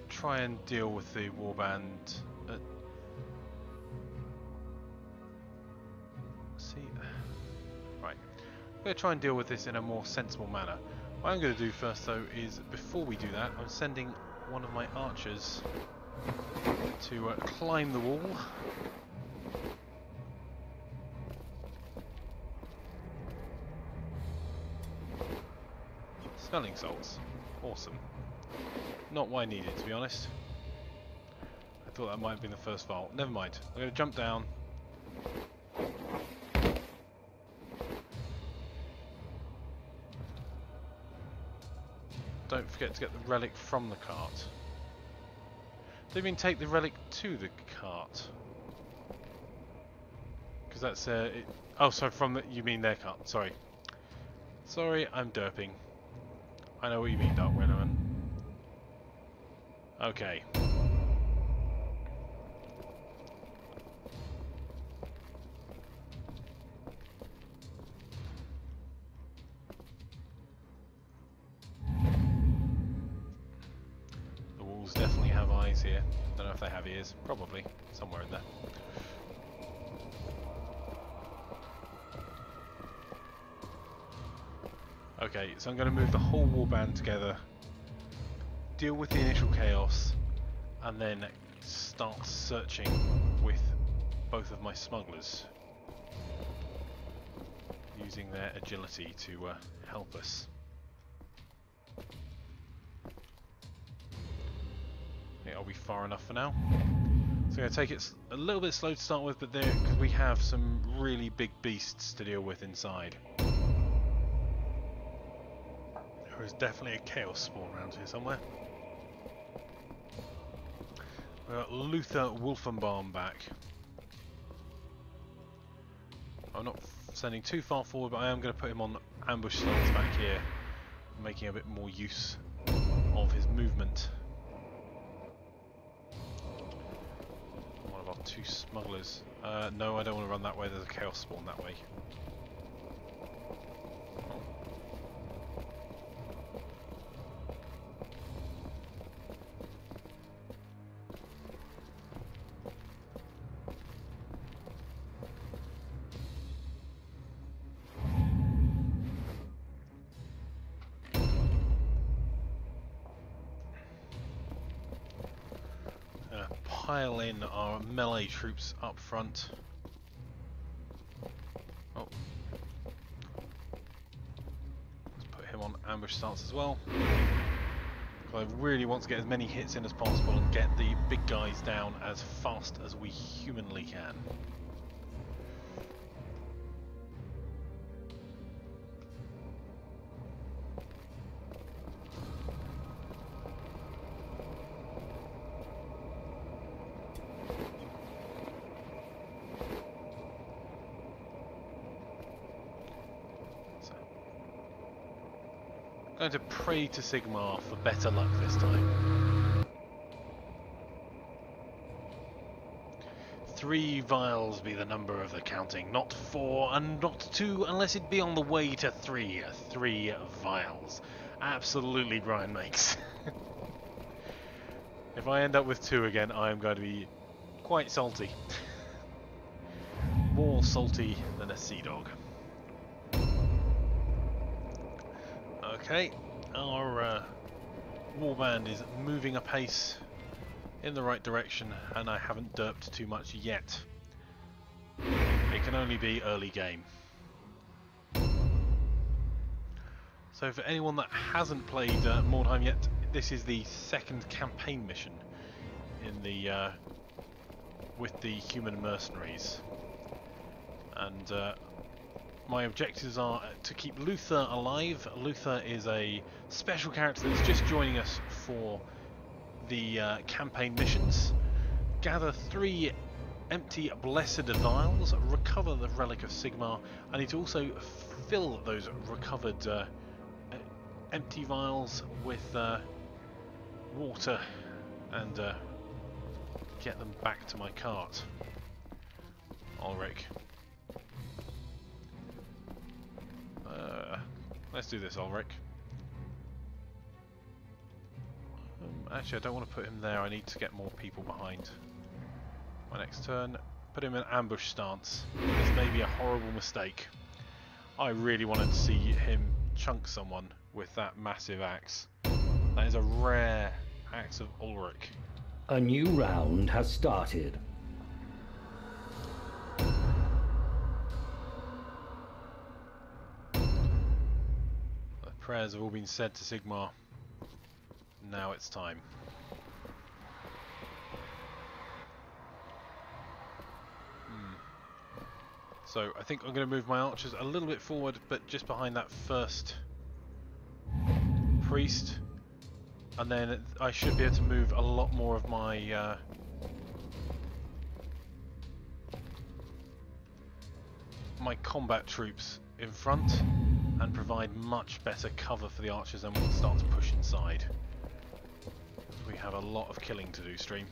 try and deal with the warband. Right. I'm going to try and deal with this in a more sensible manner. What I'm going to do first, though, is before we do that, I'm sending one of my archers to climb the wall. Smelling salts. Awesome. Not what I needed, to be honest. I thought that might have been the first vault. Never mind. I'm going to jump down. Don't forget to get the relic from the cart. Do you mean take the relic to the cart? Because that's oh, sorry, from the, you mean their cart. Sorry. Sorry, I'm derping. I know what you mean, Dark Venom. Okay. The walls definitely have eyes here. Don't know if they have ears. Probably. Somewhere in there. Okay, so I'm going to move the whole warband together, deal with the initial chaos, and then start searching with both of my smugglers, using their agility to help us. Okay, are we far enough for now? So I'm going to take it a little bit slow to start with, but there, because we have some really big beasts to deal with inside. There is definitely a chaos spawn around here somewhere. We've got Luther Wolfenbaum back. I'm not sending too far forward, but I am going to put him on ambush slots back here, making a bit more use of his movement. One of our two smugglers. No, I don't want to run that way, there's a chaos spawn that way. Pile in our melee troops up front. Oh. Let's put him on ambush stance as well. I really want to get as many hits in as possible and get the big guys down as fast as we humanly can. going to pray to Sigmar for better luck this time. 3 vials be the number of the counting, not 4 and not 2, unless it be on the way to 3. 3 vials. Absolutely grind makes. If I end up with 2 again, I am going to be quite salty. More salty than a sea dog. Okay, our warband is moving apace in the right direction, and I haven't derped too much yet. It can only be early game. So for anyone that hasn't played Mordheim yet, this is the 2nd campaign mission in the with the human mercenaries, and my objectives are to keep Luther alive. Luther is a special character that's just joining us for the campaign missions. Gather 3 empty blessed vials, recover the relic of Sigmar. I need to also fill those recovered empty vials with water and get them back to my cart. Ulrich. Let's do this, Ulrich. Actually, I don't want to put him there. I need to get more people behind. My next turn, put him in ambush stance. This may be a horrible mistake. I really wanted to see him chunk someone with that massive axe. That is a rare axe of Ulrich. A new round has started. The prayers have all been said to Sigmar. Now it's time. So I think I'm going to move my archers a little bit forward, but just behind that first priest, and then I should be able to move a lot more of my my combat troops in front and provide much better cover for the archers, and we can start to push inside. We have a lot of killing to do, stream.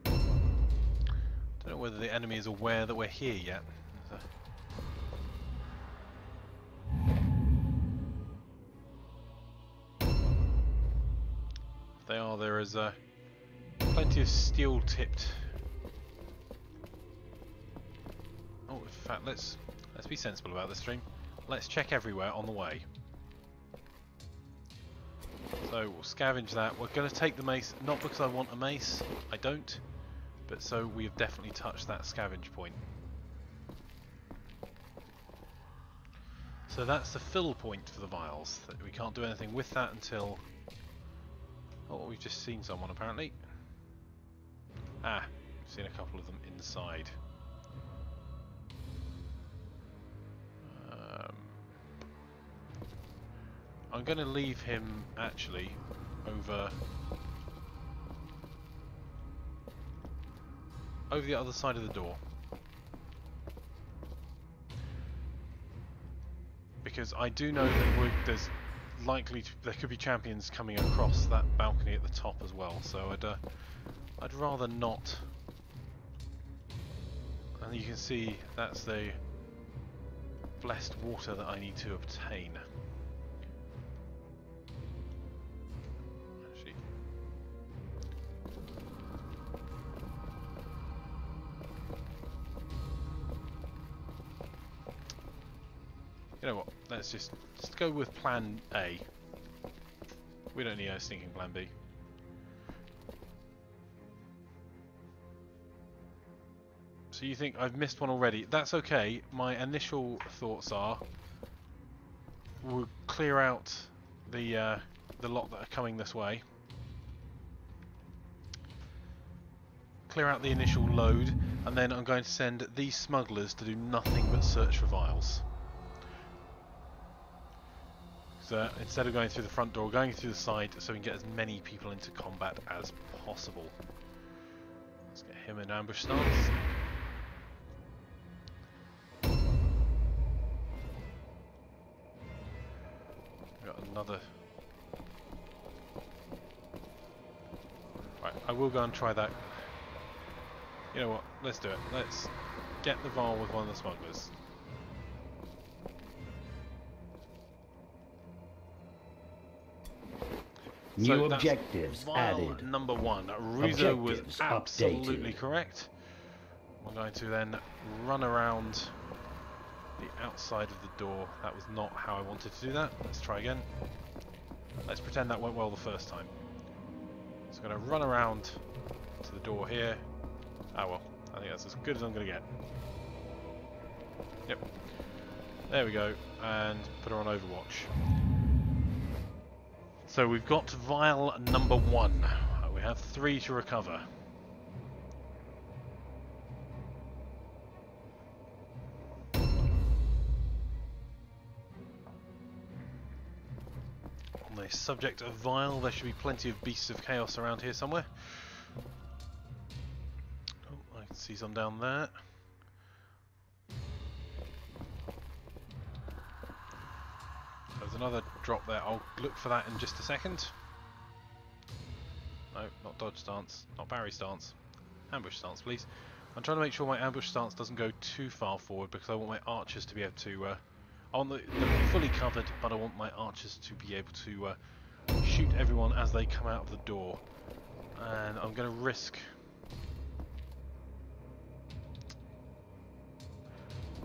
Don't know whether the enemy is aware that we're here yet. If they are, there is plenty of steel-tipped. Oh, in fact, let's be sensible about this stream. Let's check everywhere on the way. So we'll scavenge that. We're going to take the mace, not because I want a mace, I don't, but so we have definitely touched that scavenge point. So that's the fill point for the vials. We can't do anything with that until... Oh, we've just seen someone apparently. Ah, we've seen a couple of them inside. I'm going to leave him actually over the other side of the door, because I do know that there's there could be champions coming across that balcony at the top as well. So I'd rather not. And you can see that's the blessed water that I need to obtain. Actually, you know what? Let's just go with plan A. We don't need a stinking plan B. So you think I've missed one already? That's okay. My initial thoughts are we'll clear out the lot that are coming this way. Clear out the initial load, and then I'm going to send these smugglers to do nothing but search for vials. So instead of going through the front door, going through the side so we can get as many people into combat as possible. Let's get him in ambush stance. Got another. Right, I will go and try that. You know what? Let's do it. Let's get the Varl with one of the smugglers. New objectives added. Number 1. Ruzo was absolutely correct. I'm going to then run around the outside of the door. That was not how I wanted to do that. Let's try again. Let's pretend that went well the first time. So I'm going to run around to the door here. Ah well, I think that's as good as I'm going to get. Yep. There we go. And put her on Overwatch. So we've got vial number 1. We have 3 to recover. On the subject of vial, there should be plenty of beasts of chaos around here somewhere. Oh, I can see some down there. There's another drop there. I'll look for that in just a second. No, not dodge stance, not parry stance. Ambush stance, please. I'm trying to make sure my ambush stance doesn't go too far forward because I want my archers to be able to... I want them fully covered, but I want my archers to be able to shoot everyone as they come out of the door. And I'm going to risk...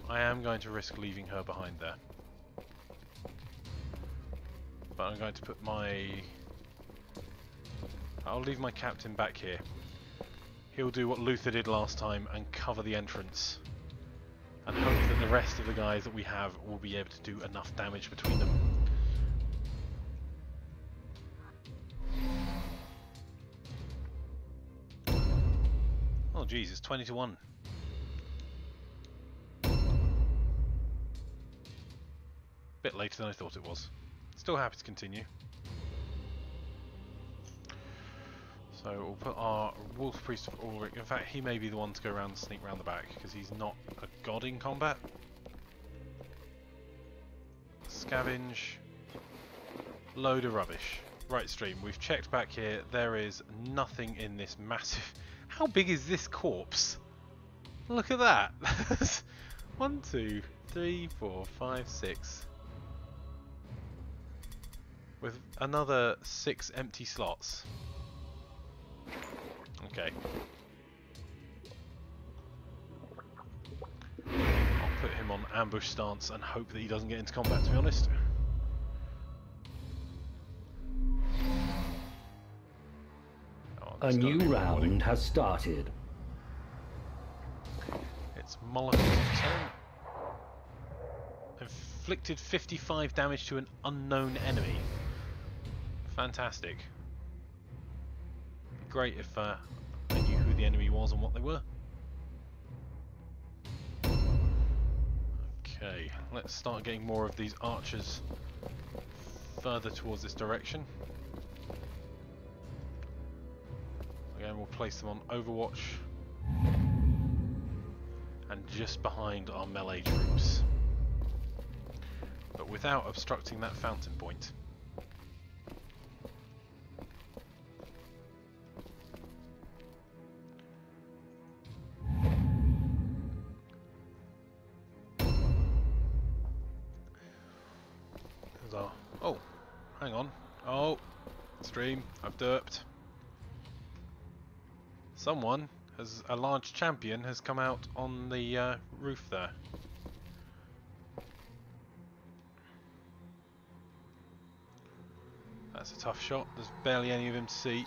I am going to risk leaving her behind there. But I'm going to put my... I'll leave my captain back here. He'll do what Luther did last time and cover the entrance. And hope that the rest of the guys that we have will be able to do enough damage between them. Oh geez, it's 20-1. Bit later than I thought it was. Still happy to continue. So we'll put our Wolf Priest of Ulrich. In fact, he may be the one to go around and sneak around the back because he's not a god in combat. Scavenge. Load of rubbish. Right, stream. We've checked back here. There is nothing in this massive... How big is this corpse? Look at that. 1, 2, 3, 4, 5, 6. With another 6 empty slots. Okay. I'll put him on ambush stance and hope that he doesn't get into combat, to be honest. Oh, a new round has started. It's Molotov's turn. Inflicted 55 damage to an unknown enemy. Fantastic. Be great if I knew who the enemy was and what they were. Okay, let's start getting more of these archers further towards this direction. Again, we'll place them on Overwatch and just behind our melee troops, but without obstructing that fountain point. Oh, hang on. Oh, stream, I've derped. Someone, a large champion, has come out on the roof there. That's a tough shot. There's barely any of him to see.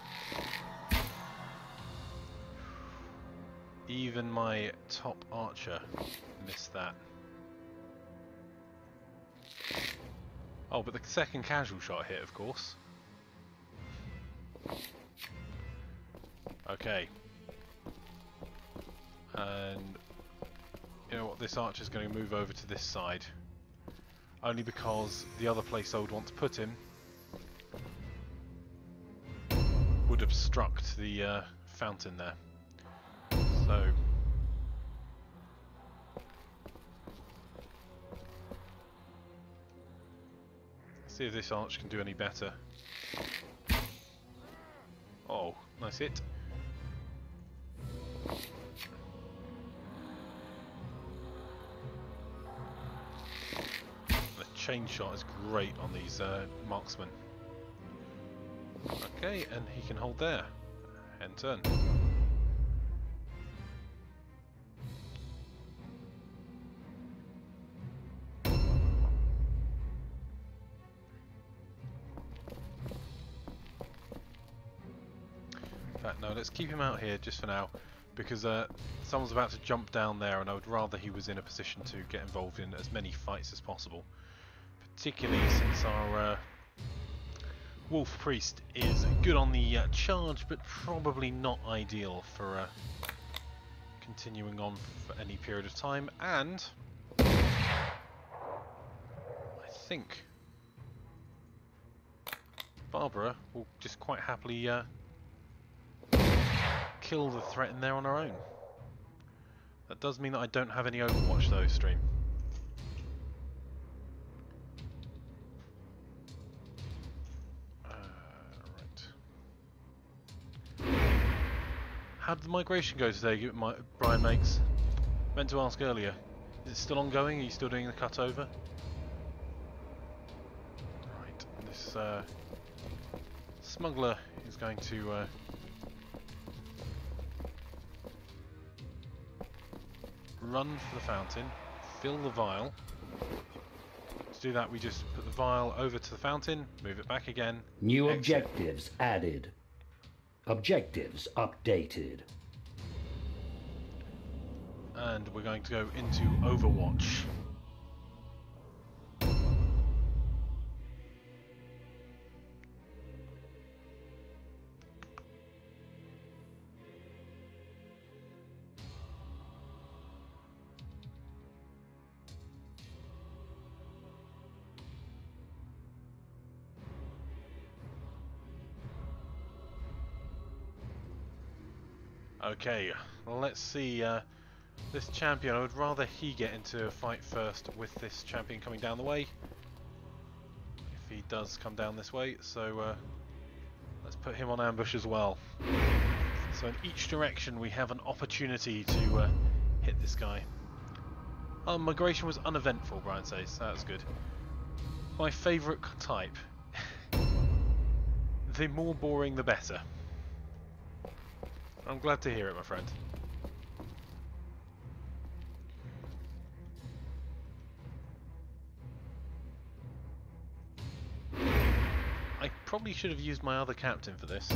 Even my top archer missed that. Oh, but the second casual shot hit, of course. Okay. And you know what? This archer's going to move over to this side. only because the other place I would want to put him would obstruct the fountain there. So let's see if this arch can do any better. Oh, nice hit. The chain shot is great on these marksmen. Okay, and he can hold there. End turn. No, let's keep him out here just for now, because someone's about to jump down there, and I would rather he was in a position to get involved in as many fights as possible. Particularly since our Wolf Priest is good on the charge, but probably not ideal for continuing on for any period of time. And I think Barbara will just quite happily kill the threat in there on her own. That does mean that I don't have any Overwatch though, stream. Right. How did the migration go today, Brian Makes? Meant to ask earlier. Is it still ongoing? Are you still doing the cut over? Right. This smuggler is going to run for the fountain, fill the vial. To do that, we just put the vial over to the fountain, move it back again. New exit. objectives added. Objectives updated. And we're going to go into Overwatch. Okay, well, let's see this champion. I would rather he get into a fight first with this champion coming down the way, if he does come down this way. So let's put him on ambush as well. So in each direction we have an opportunity to hit this guy. Migration was uneventful, Brian says, so that's good. My favourite type. The more boring the better. I'm glad to hear it, my friend. I probably should have used my other captain for this.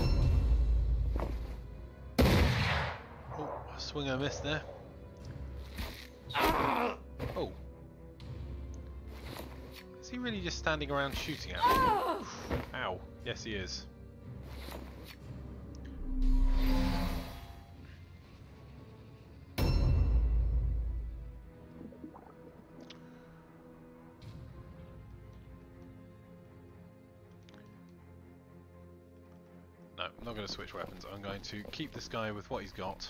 Oh, a swing and a miss there. Oh. Is he really just standing around shooting at me? Ow. Yes, he is. No, I'm not going to switch weapons. I'm going to keep this guy with what he's got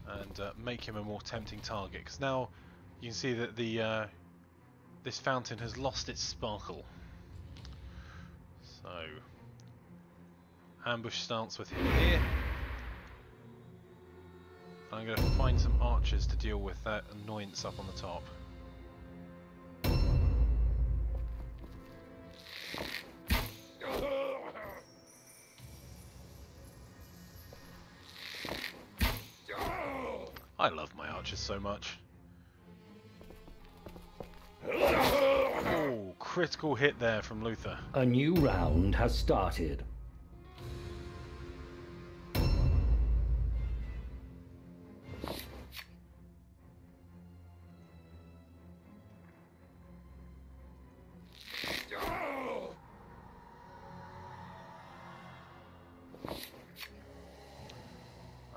and make him a more tempting target, because now you can see that the this fountain has lost its sparkle. So ambush starts with him here. I'm going to find some archers to deal with that annoyance up on the top. I love my archers so much. Oh, critical hit there from Luther. A new round has started.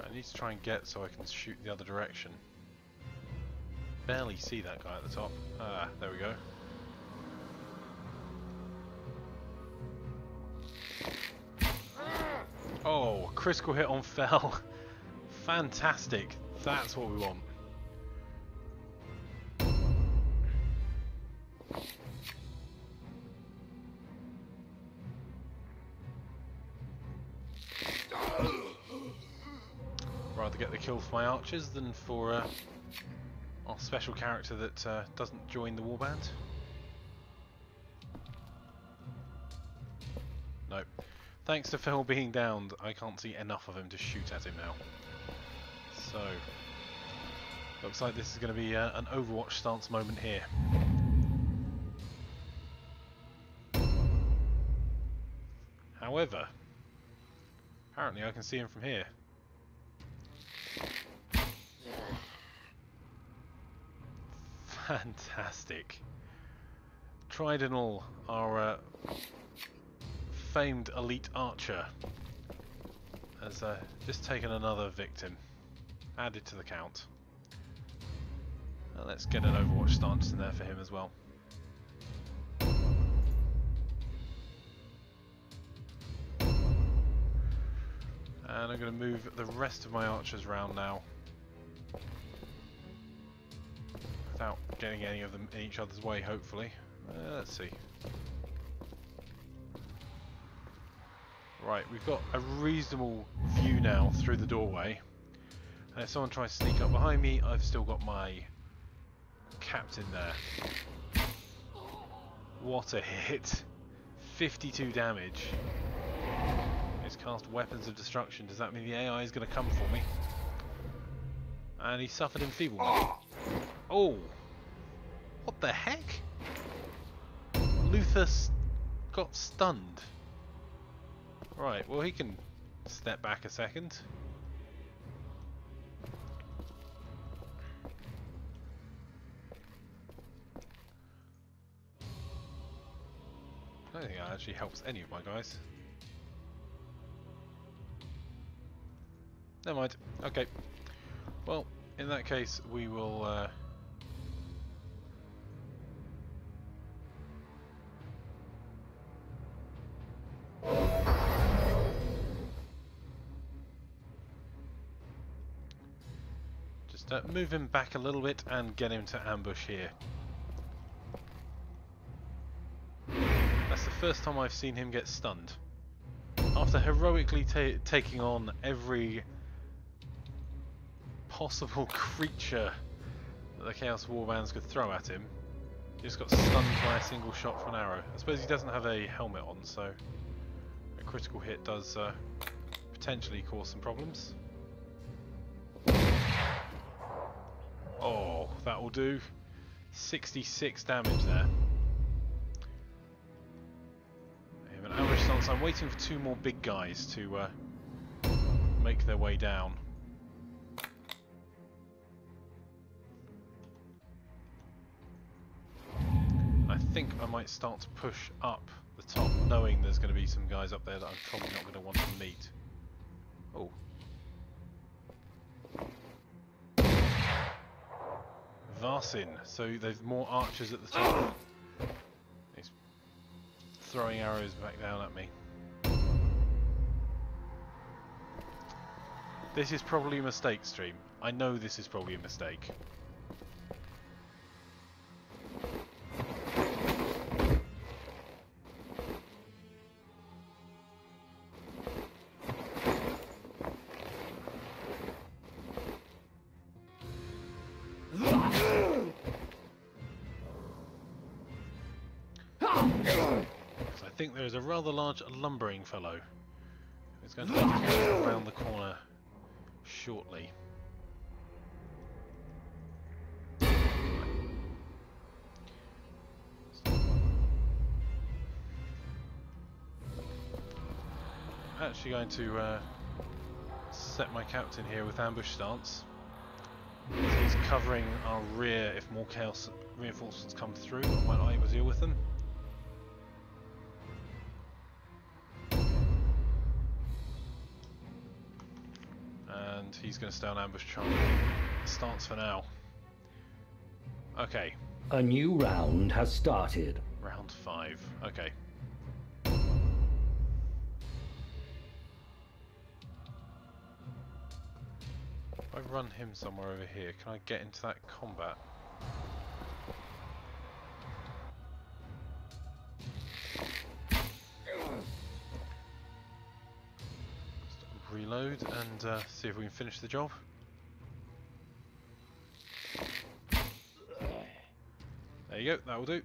I need to try and get so I can shoot the other direction. Barely see that guy at the top. Ah, there we go. Oh, critical hit on Fell. Fantastic. That's what we want. Rather get the kill for my archers than for our special character that doesn't join the warband. Nope. Thanks to Phil being downed, I can't see enough of him to shoot at him now. So, looks like this is going to be an Overwatch stance moment here. However, apparently I can see him from here. Fantastic. Tridonal, our famed elite archer, has just taken another victim, added to the count. Let's get an Overwatch stance in there for him as well. And I'm going to move the rest of my archers round now, without getting any of them in each other's way, hopefully. Let's see. Right, we've got a reasonable view now through the doorway. And if someone tries to sneak up behind me, I've still got my captain there. What a hit. 52 damage. He's cast Weapons of Destruction. Does that mean the AI is going to come for me? And he suffered enfeeblement. Oh! What the heck? Luther got stunned. Right, well he can step back a second. I don't think that actually helps any of my guys. Never mind. Okay. Well, in that case, we will. Just move him back a little bit and get him to ambush here. That's the first time I've seen him get stunned. After heroically taking on every possible creature that the Chaos Warbands could throw at him, he just got stunned by a single shot from an arrow. I suppose he doesn't have a helmet on, so a critical hit does potentially cause some problems. Oh, that will do. 66 damage there. I have an ambush stance. I'm waiting for two more big guys to make their way down. I think I might start to push up the top, knowing there's going to be some guys up there that I'm probably not going to want to meet. Oh. Varsin, so there's more archers at the top. He's throwing arrows back down at me. This is probably a mistake, stream. I know this is probably a mistake. I think there is a rather large lumbering fellow who's going to be coming around the corner shortly. I'm actually going to set my captain here with ambush stance. He's covering our rear if more chaos reinforcements come through. I might not be able to deal with them. And he's going to stay on ambush stance for now. Okay. A new round has started. Round 5. Okay. I run him somewhere over here, can I get into that combat? Just reload and see if we can finish the job. There you go, that will do.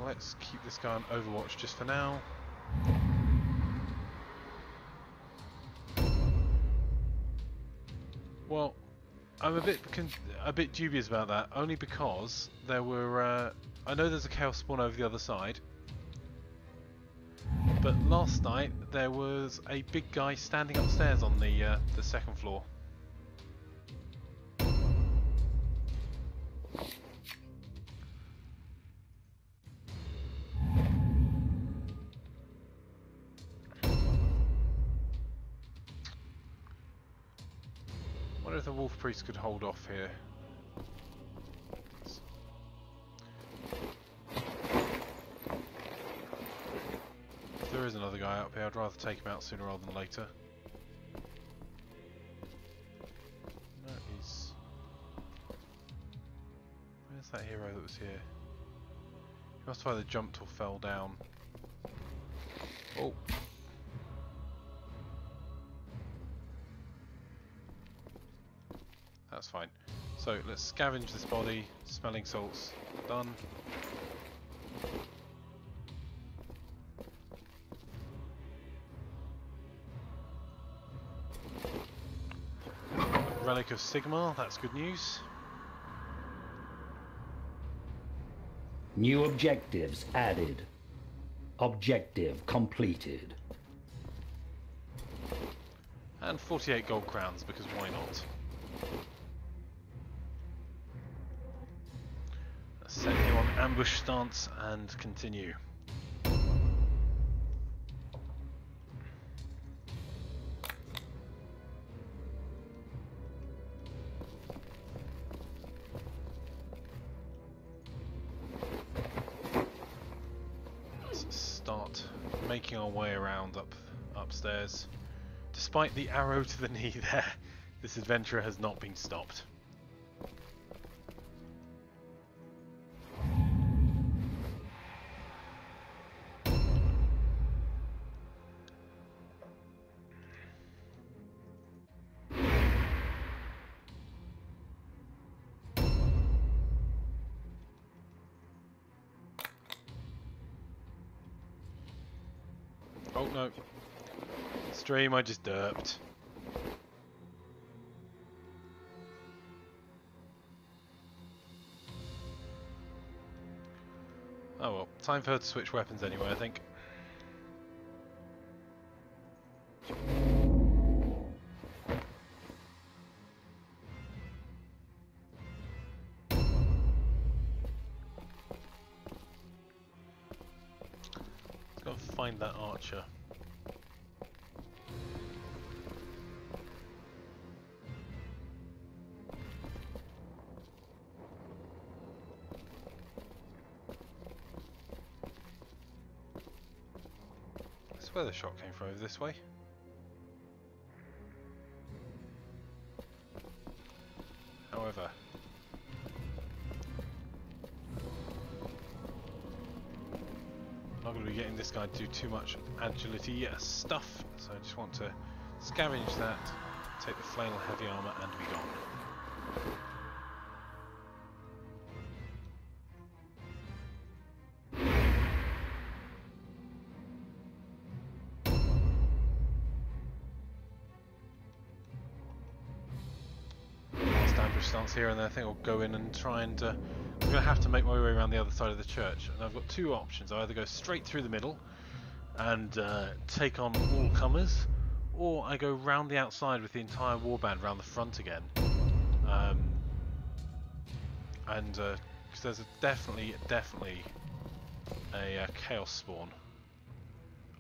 Let's keep this guy on Overwatch just for now. Well, I'm a bit dubious about that, only because there were. I know there's a chaos spawn over the other side, but last night there was a big guy standing upstairs on the second floor. If the Wolf Priest could hold off here. If there is another guy up here, I'd rather take him out sooner rather than later. No, he's... Where's that hero that was here? He must have either jumped or fell down. Oh! That's fine. So let's scavenge this body. Smelling salts done. Relic of Sigmar, that's good news. New objectives added. Objective completed. And 48 gold crowns, because why not? Set him on ambush stance and continue. Let's start making our way around upstairs. Despite the arrow to the knee there, this adventurer has not been stopped. Oh no. Stream, I just derped. Oh well, time for her to switch weapons anyway, I think. Gotta find that archer. That's where the shot came from, over this way. However, I'm not going to be getting this guy to do too much agility stuff, so I just want to scavenge that, take the flail heavy armour and be gone. Stance here, and then I think I'll go in and try and I'm going to have to make my way around the other side of the church, and I've got two options. I either go straight through the middle and take on all comers, or I go round the outside with the entire warband round the front again, because there's definitely a chaos spawn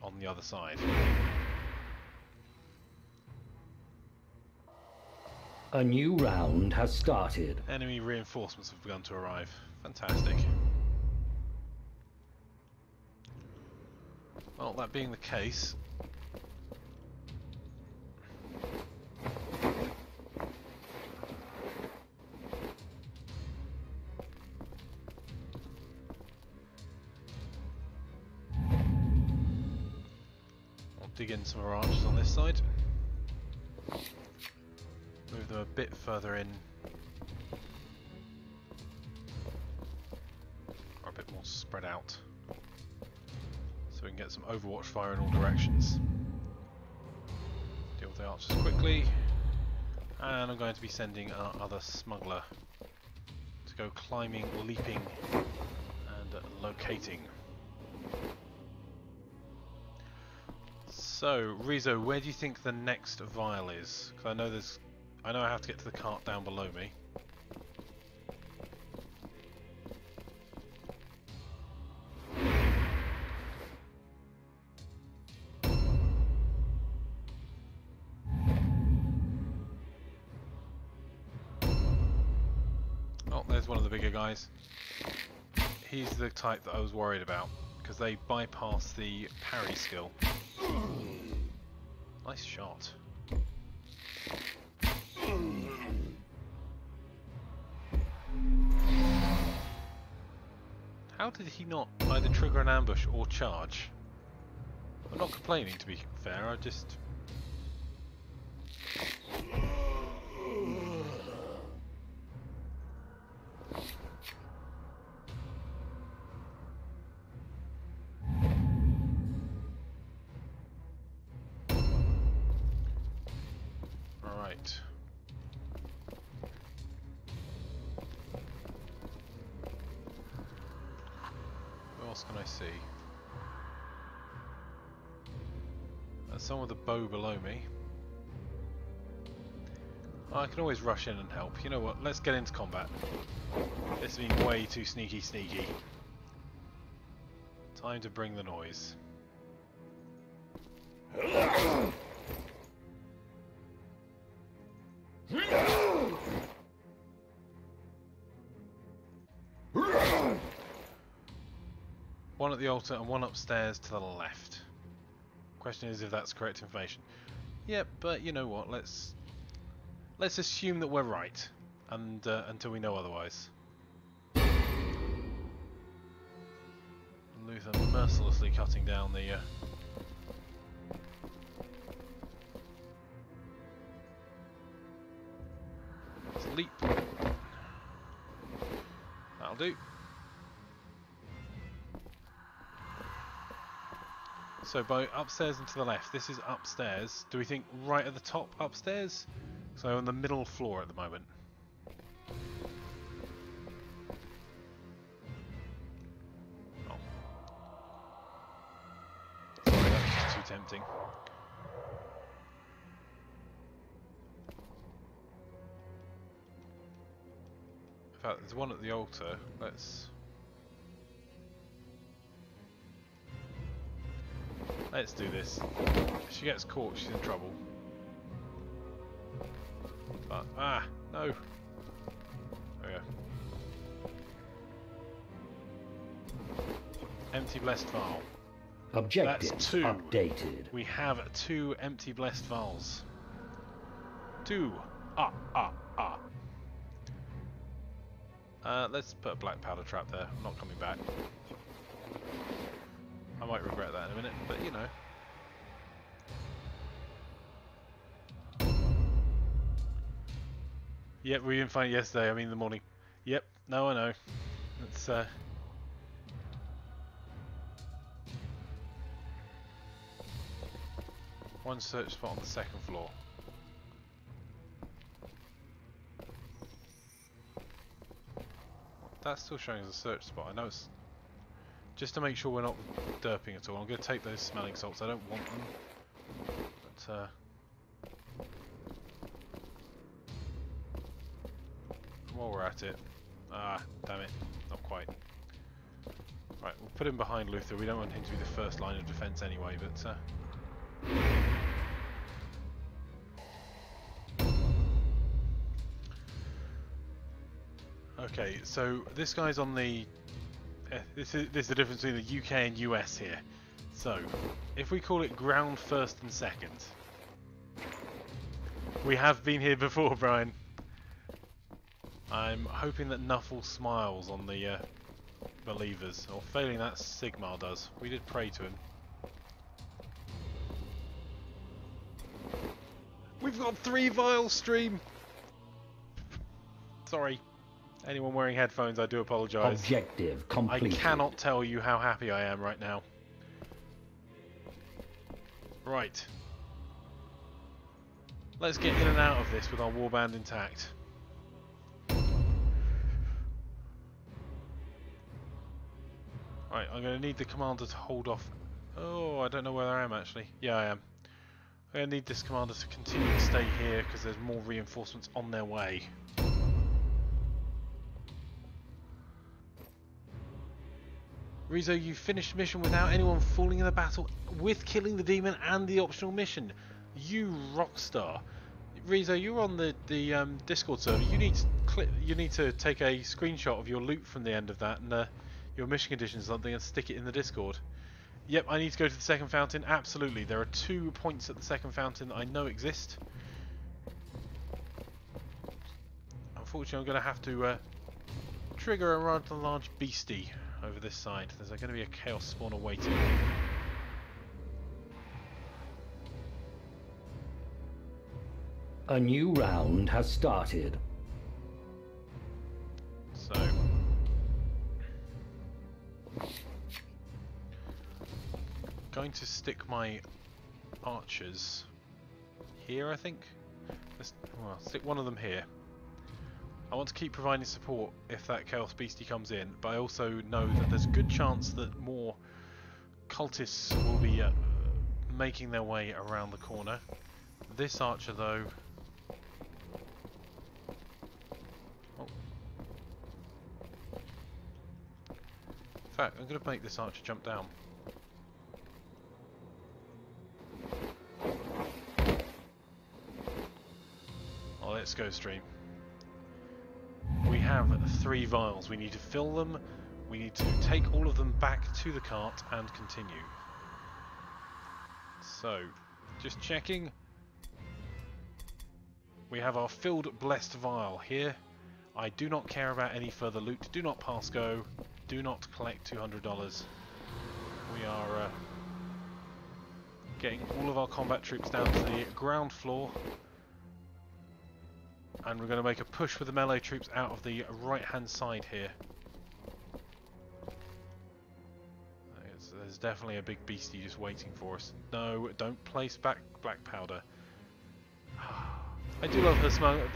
on the other side. A new round has started. Enemy reinforcements have begun to arrive. Fantastic. Well, that being the case, I'll dig in some of our archers on this side. Move them a bit further in. Or a bit more spread out. So we can get some overwatch fire in all directions. Deal with the archers quickly. And I'm going to be sending our other smuggler to go climbing, leaping and locating. So, Rizo, where do you think the next vial is? Because I know I have to get to the cart down below me. Oh, there's one of the bigger guys. He's the type that I was worried about, because they bypass the parry skill. Nice shot. How did he not either trigger an ambush or charge? I'm not complaining, to be fair, I just... Alright. What else can I see? There's someone with a bow below me. Oh, I can always rush in and help. You know what? Let's get into combat. This has been way too sneaky. Time to bring the noise. One at the altar and one upstairs to the left. Question is if that's correct information. Yep, but you know what? Let's assume that we're right, and until we know otherwise. Luther mercilessly cutting down the. Let's leap. That'll do. So by upstairs and to the left, this is upstairs. Do we think right at the top upstairs? So on the middle floor at the moment. Oh. Sorry, that's just too tempting. In fact, there's one at the altar. Let's do this. If she gets caught, she's in trouble. But, no! There we go. Empty blessed vial. Objectives That's 2. updated. We have 2 empty blessed vials. 2. Let's put a black powder trap there. I'm not coming back. I might regret that in a minute, but you know. Yep, we didn't find it yesterday, I mean in the morning. Yep, no I know. It's one search spot on the 2nd floor. That's still showing as a search spot. I know it's just to make sure we're not derping at all. I'm going to take those smelling salts. I don't want them. But while we're at it, damn it, not quite. Right, we'll put him behind Luther. We don't want him to be the first line of defence anyway. But okay, so this guy's on the. This is the difference between the UK and US here. So, if we call it ground first and second. We have been here before, Brian. I'm hoping that Nuffle smiles on the believers, or failing that Sigmar does. We did pray to him. We've got 3 vials, stream! Sorry. Anyone wearing headphones, I do apologise. Objective complete. I cannot tell you how happy I am right now. Right. Let's get in and out of this with our warband intact. Right, I'm going to need the commander to hold off. Oh, I don't know where I am actually. Yeah, I am. I'm going to need this commander to continue to stay here because there's more reinforcements on their way. Rizzo, you finished mission without anyone falling in the battle with killing the demon and the optional mission. You rock star. Rizzo, you're on the Discord server. You need to take a screenshot of your loot from the end of that and your mission conditions or something and stick it in the Discord. Yep, I need to go to the second fountain. Absolutely. There are 2 points at the second fountain that I know exist. Unfortunately, I'm going to have to trigger a rather large beastie over this side. There's going to be a chaos spawner waiting. A new round has started. So going to stick my archers here, I think. Well, stick one of them here. I want to keep providing support if that Chaos Beastie comes in, but I also know that there's a good chance that more cultists will be making their way around the corner. This archer, though... Oh. In fact, I'm going to make this archer jump down. Oh, let's go, stream. We have 3 vials. We need to fill them. We need to take all of them back to the cart and continue. So, just checking. We have our filled blessed vial here. I do not care about any further loot. Do not pass go. Do not collect $200. We are getting all of our combat troops down to the ground floor. And we're going to make a push with the melee troops out of the right-hand side here. There's definitely a big beastie just waiting for us. No, don't place back black powder. I do love the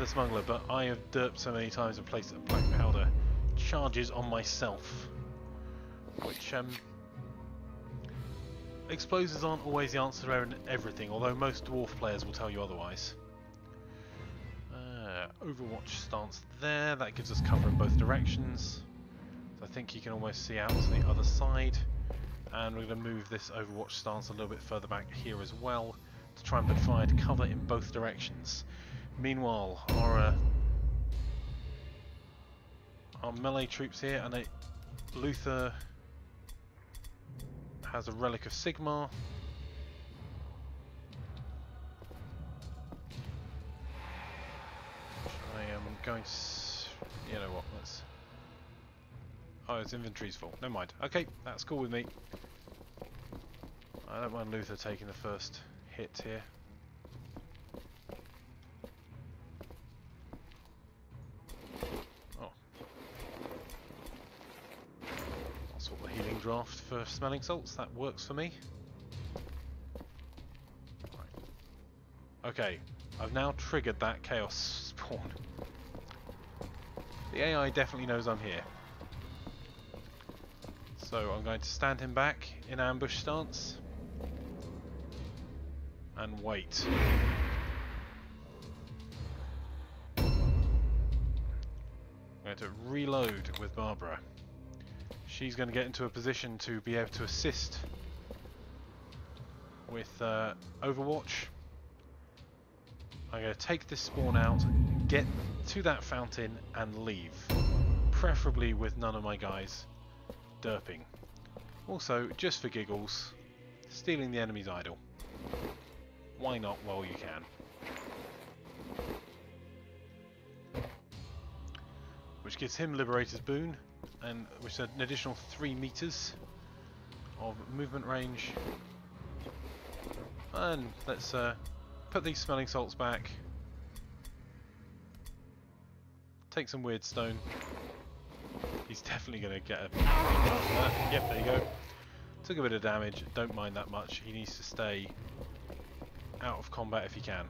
smuggler, but I have derped so many times and placed black powder charges on myself. Which, explosives aren't always the answer to everything, although most dwarf players will tell you otherwise. Overwatch stance there, that gives us cover in both directions. So I think you can almost see out to the other side. And we're going to move this Overwatch stance a little bit further back here as well to try and provide cover in both directions. Meanwhile, our melee troops here, and Luther has a relic of Sigmar. I am going to... You know what, let's... Oh, his inventory's full. Never mind. Okay, that's cool with me. I don't mind Luther taking the first hit here. Oh. I'll swap the healing draft for smelling salts. That works for me. Right. Okay, I've now triggered that chaos spawn. The AI definitely knows I'm here. So I'm going to stand him back in ambush stance and wait. I'm going to reload with Barbara. She's going to get into a position to be able to assist with Overwatch. I'm going to take this spawn out, get to that fountain and leave. Preferably with none of my guys derping. Also, just for giggles, stealing the enemy's idol. Why not while you can? Which gives him Liberator's Boon, and which is an additional 3 meters of movement range. And let's put these smelling salts back. Take some weird stone. He's definitely going to get a... Yep, there you go. Took a bit of damage, don't mind that much. He needs to stay out of combat if he can.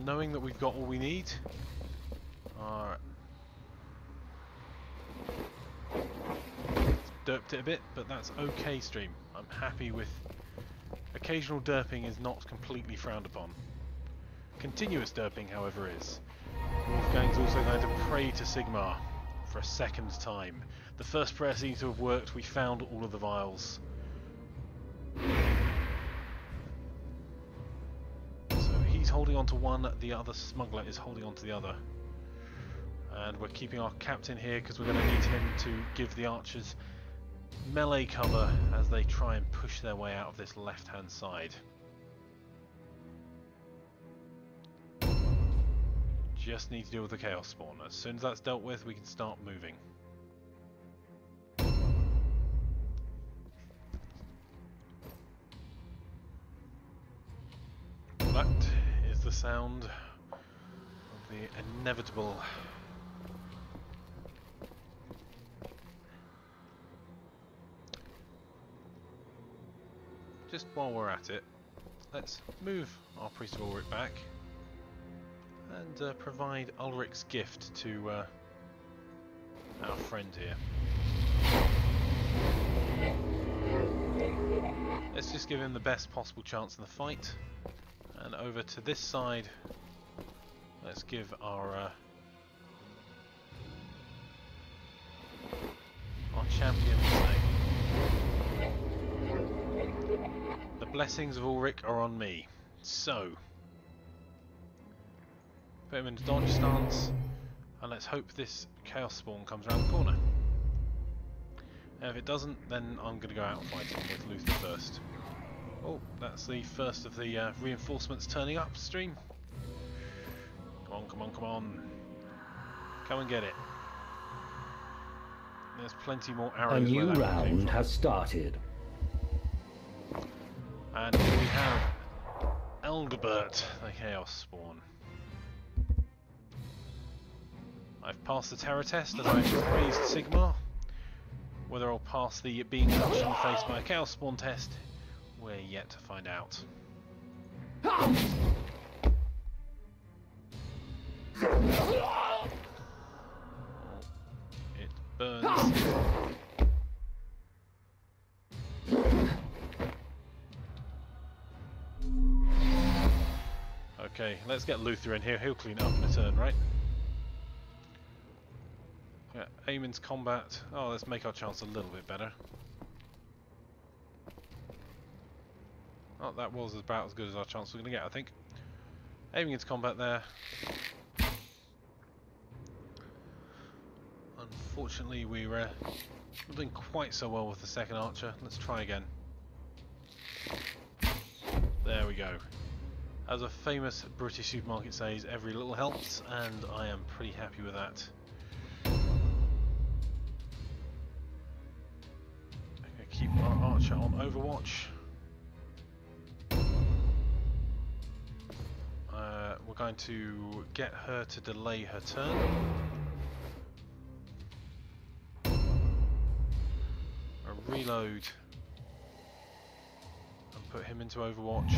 Knowing that we've got all we need. Alright. Derped it a bit, but that's okay, stream. I'm happy with... Occasional derping is not completely frowned upon. Continuous derping, however, is. Wolfgang's also going to pray to Sigmar for a second time. The first prayer seems to have worked. We found all of the vials. So he's holding on to one, the other smuggler is holding on to the other. And we're keeping our captain here because we're going to need him to give the archers melee cover as they try and push their way out of this left-hand side. Just need to deal with the chaos spawn. As soon as that's dealt with, we can start moving. That is the sound of the inevitable just while we're at it, let's move our Priest of Ulrich back and provide Ulrich's gift to our friend here. Let's just give him the best possible chance in the fight. And over to this side, let's give our champion the same. The blessings of Ulrich are on me. So, put him into dodge stance, and let's hope this chaos spawn comes around the corner. And if it doesn't, then I'm going to go out and fight him with Luther first. Oh, that's the first of the reinforcements turning up stream. Come on, come on, come on. Come and get it. There's plenty more arrows. A new round has started. And here we have Eldebert, the Chaos Spawn. I've passed the terror test as I praised Sigmar. Whether I'll pass the being punched in the face by a Chaos Spawn test, we're yet to find out. It burns. Okay, let's get Luther in here. He'll clean it up in a turn, right? Yeah, Eamon's combat. Oh, let's make our chance a little bit better. Oh, that was about as good as our chance we're going to get, I think. Aiming into combat there. Unfortunately, we were not doing quite so well with the second archer. Let's try again. There we go. As a famous British supermarket says, every little helps, and I am pretty happy with that. I'm going to keep our archer on Overwatch. We're going to get her to delay her turn. A reload and put him into Overwatch.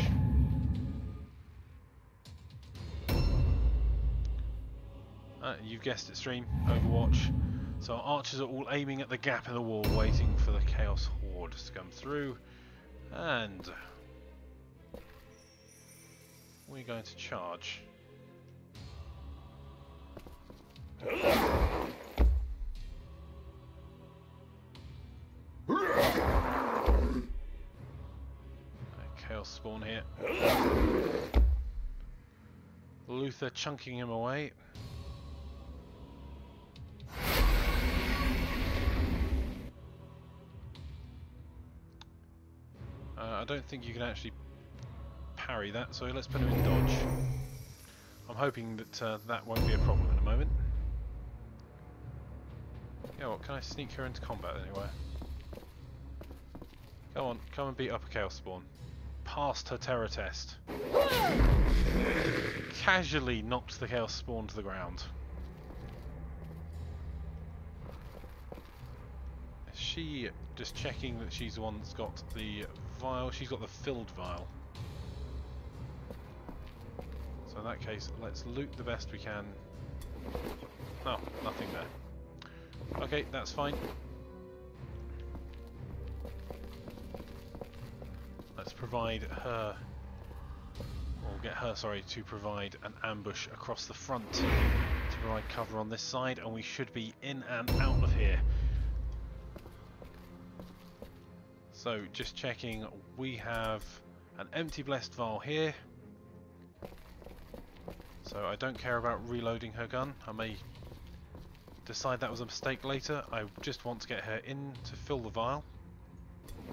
You've guessed it, stream, Overwatch. So our archers are all aiming at the gap in the wall, waiting for the Chaos Horde to come through. And we're going to charge. Chaos spawn here. Luther chunking him away. I don't think you can actually parry that, so let's put him in dodge. I'm hoping that that won't be a problem in a moment. Yeah, what, can I sneak her into combat anywhere? Come on, come and beat up a Chaos Spawn. Passed her terror test. Casually knocked the Chaos Spawn to the ground. Is she just checking that she's the one that's got the vial? She's got the filled vial. So in that case, let's loot the best we can. Oh, nothing there. Okay, that's fine. Let's provide her, or get her, sorry, to provide an ambush across the front to provide cover on this side, and we should be in and out of here. So, just checking, we have an empty blessed vial here. So I don't care about reloading her gun. I may decide that was a mistake later. I just want to get her in to fill the vial.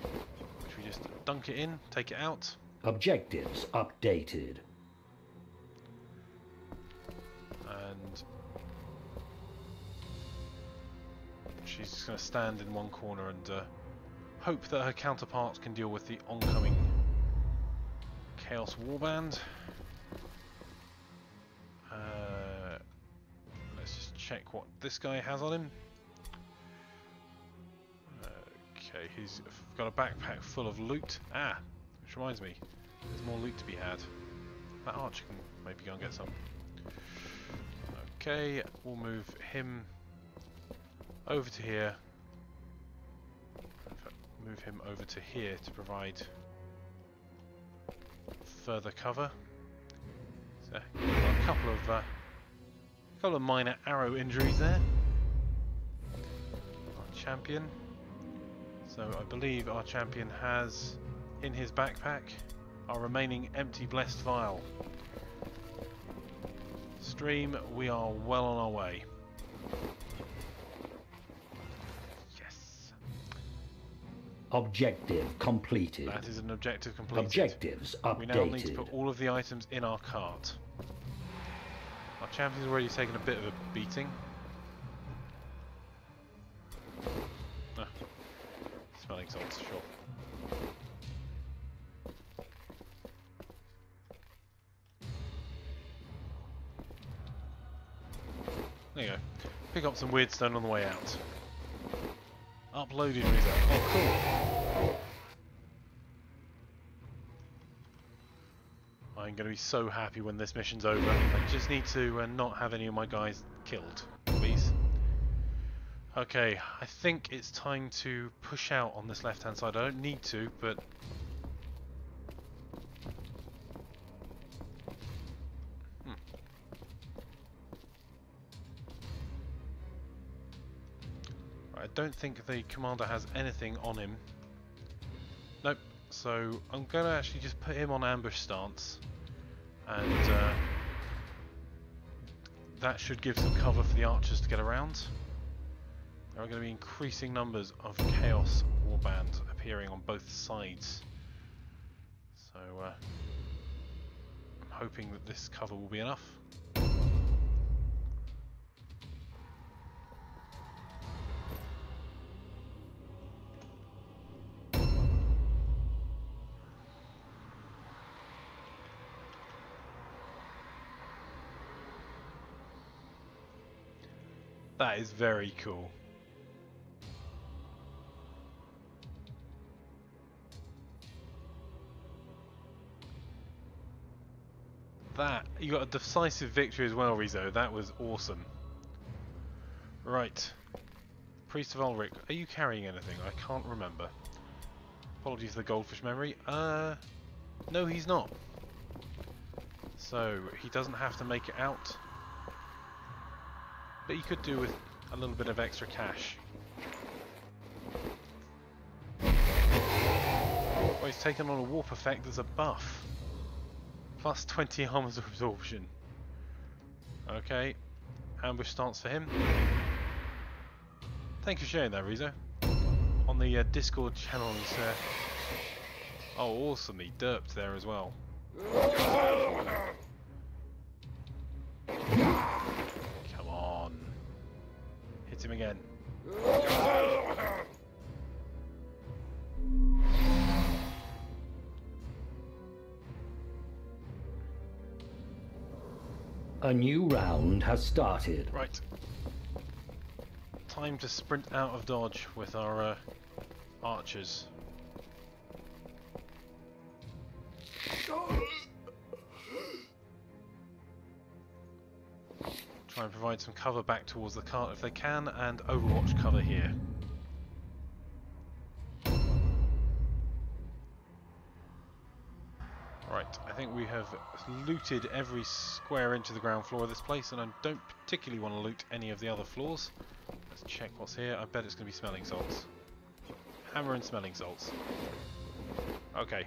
Which we just dunk it in, take it out. Objectives updated. And she's just going to stand in one corner and hope that her counterparts can deal with the oncoming Chaos Warband. Let's just check what this guy has on him. Okay, he's got a backpack full of loot. Ah, which reminds me, there's more loot to be had. That archer can maybe go and get some. Okay, we'll move him over to here. In fact, move him over to here to provide further cover. So, got a couple of minor arrow injuries there. Our champion. So I believe our champion has in his backpack our remaining empty blessed vial. Stream, we are well on our way. Yes. Objective completed. That is an objective completed. Objectives updated. We now need to put all of the items in our cart. Our champion's already taken a bit of a beating. Ah, smelling salts, sure. There you go. Pick up some weird stone on the way out. Uploaded result. Oh, cool. I'm going to be so happy when this mission's over. I just need to not have any of my guys killed, please. Okay, I think it's time to push out on this left-hand side. I don't need to, but... I don't think the commander has anything on him. Nope. So I'm going to actually just put him on ambush stance. And that should give some cover for the archers to get around. There are going to be increasing numbers of Chaos Warband appearing on both sides. So I'm hoping that this cover will be enough. That is very cool. That, you got a decisive victory as well, Rizzo. That was awesome. Right. Priest of Ulrich, are you carrying anything? I can't remember. Apologies for the goldfish memory. No, he's not. So, he doesn't have to make it out. But you could do with a little bit of extra cash. Well, he's taken on a warp effect as a buff. Plus 20 armor absorption. Okay. Ambush stance for him. Thank you for sharing that, Rizzo. On the Discord channel, he's Oh, awesome! He derped there as well. Come on. Hit him again. A new round has started. Right. Time to sprint out of dodge with our archers. Try and provide some cover back towards the cart if they can, and overwatch cover here. Right, I think we have looted every square inch of the ground floor of this place, and I don't particularly want to loot any of the other floors. Let's check what's here. I bet it's going to be smelling salts. Hammer and smelling salts. Okay.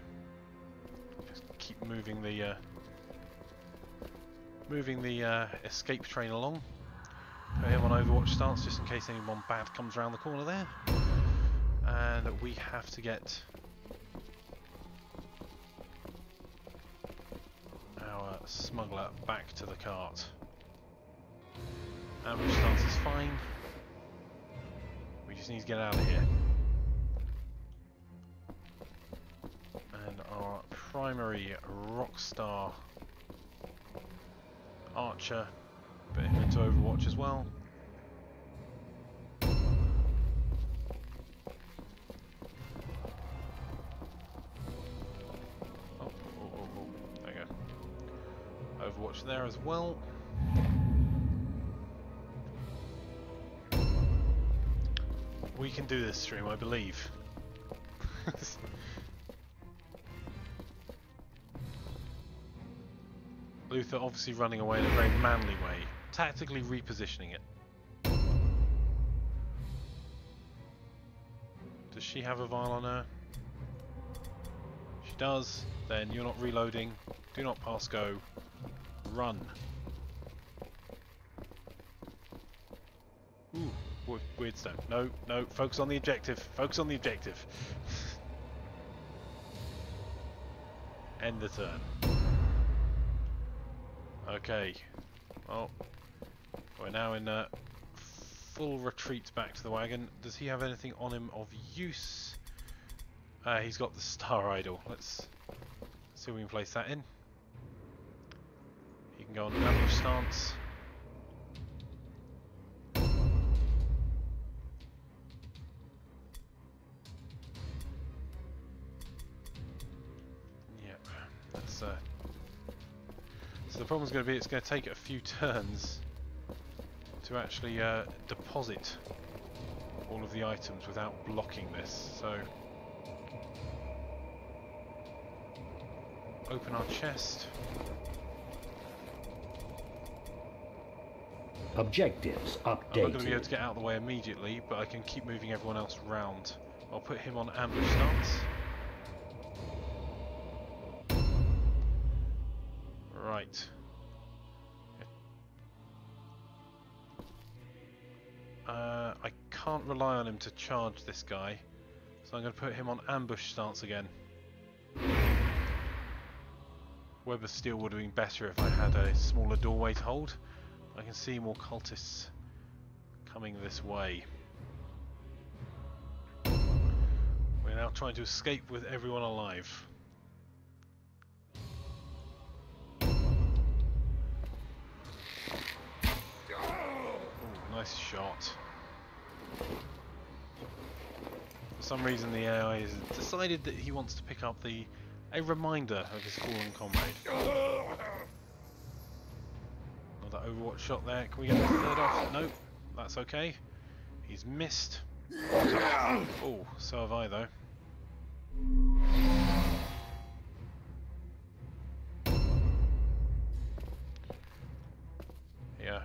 Just keep moving the escape train along. Put him on overwatch stance just in case anyone bad comes around the corner there. And we have to get our smuggler back to the cart. Ambush stance is fine. We just need to get out of here. And our primary rockstar archer, put him into overwatch as well. There you go. Overwatch there as well. We can do this stream, I believe. Luther obviously running away in a very manly way, tactically repositioning it. Does she have a vial on her? She does. Then you're not reloading. Do not pass go. Run. Ooh, weird stone. No, no, focus on the objective. Focus on the objective. End the turn. Okay. Well, we're now in full retreat back to the wagon. Does he have anything on him of use? He's got the Star Idol. Let's see if we can place that in. He can go on ambush stance. Yep. That's so the problem's going to be it's going to take a few turns to actually deposit all of the items without blocking this. So open our chest. Objectives updated. I'm not going to be able to get out of the way immediately, but I can keep moving everyone else round. I'll put him on ambush stance. Right. I can't rely on him to charge this guy, so I'm going to put him on ambush stance again. Web of Steel would have been better if I had a smaller doorway to hold. I can see more cultists coming this way. We're now trying to escape with everyone alive. Ooh, nice shot. For some reason the AI has decided that he wants to pick up a reminder of his fallen comrade. Another overwatch shot there. Can we get the third off? Nope, that's okay. He's missed. Oh, so have I though. Yeah.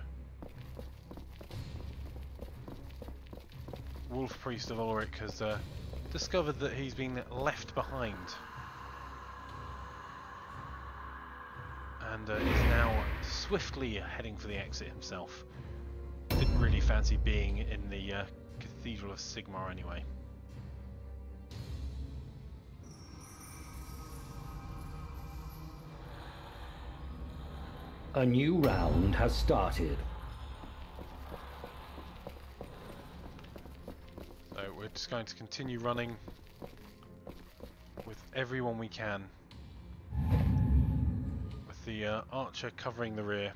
Wolf Priest of Ulrich has discovered that he's been left behind. And is now swiftly heading for the exit himself. Didn't really fancy being in the Cathedral of Sigmar anyway. A new round has started. So we're just going to continue running with everyone we can. With the archer covering the rear.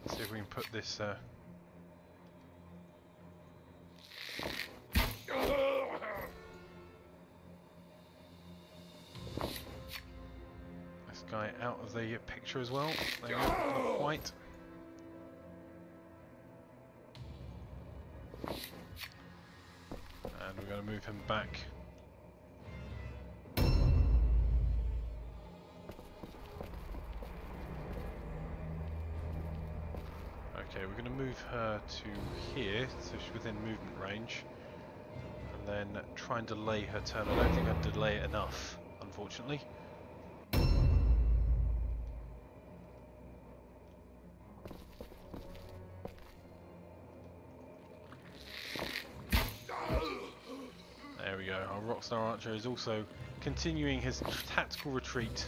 Let's see if we can put this... this guy out of the picture as well. There we go, not quite. And we're going to move him back. Okay, we're going to move her to here, so she's within movement range. And then try and delay her turn. I don't think I can delay it enough, unfortunately. There we go. Our Rockstar Archer is also continuing his tactical retreat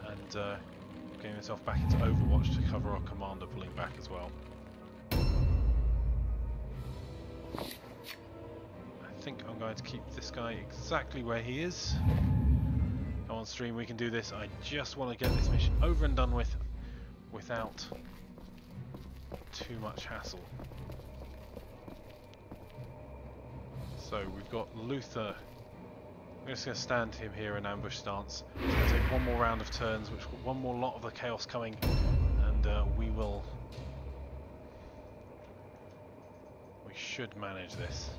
and getting himself back into Overwatch to cover our commander pulling back as well. I think I'm going to keep this guy exactly where he is. Come on stream, we can do this. I just want to get this mission over and done with without too much hassle. So we've got Luther. I'm just going to stand him here in ambush stance. It's going to take one more round of turns, which one more lot of the chaos coming, and we should manage this.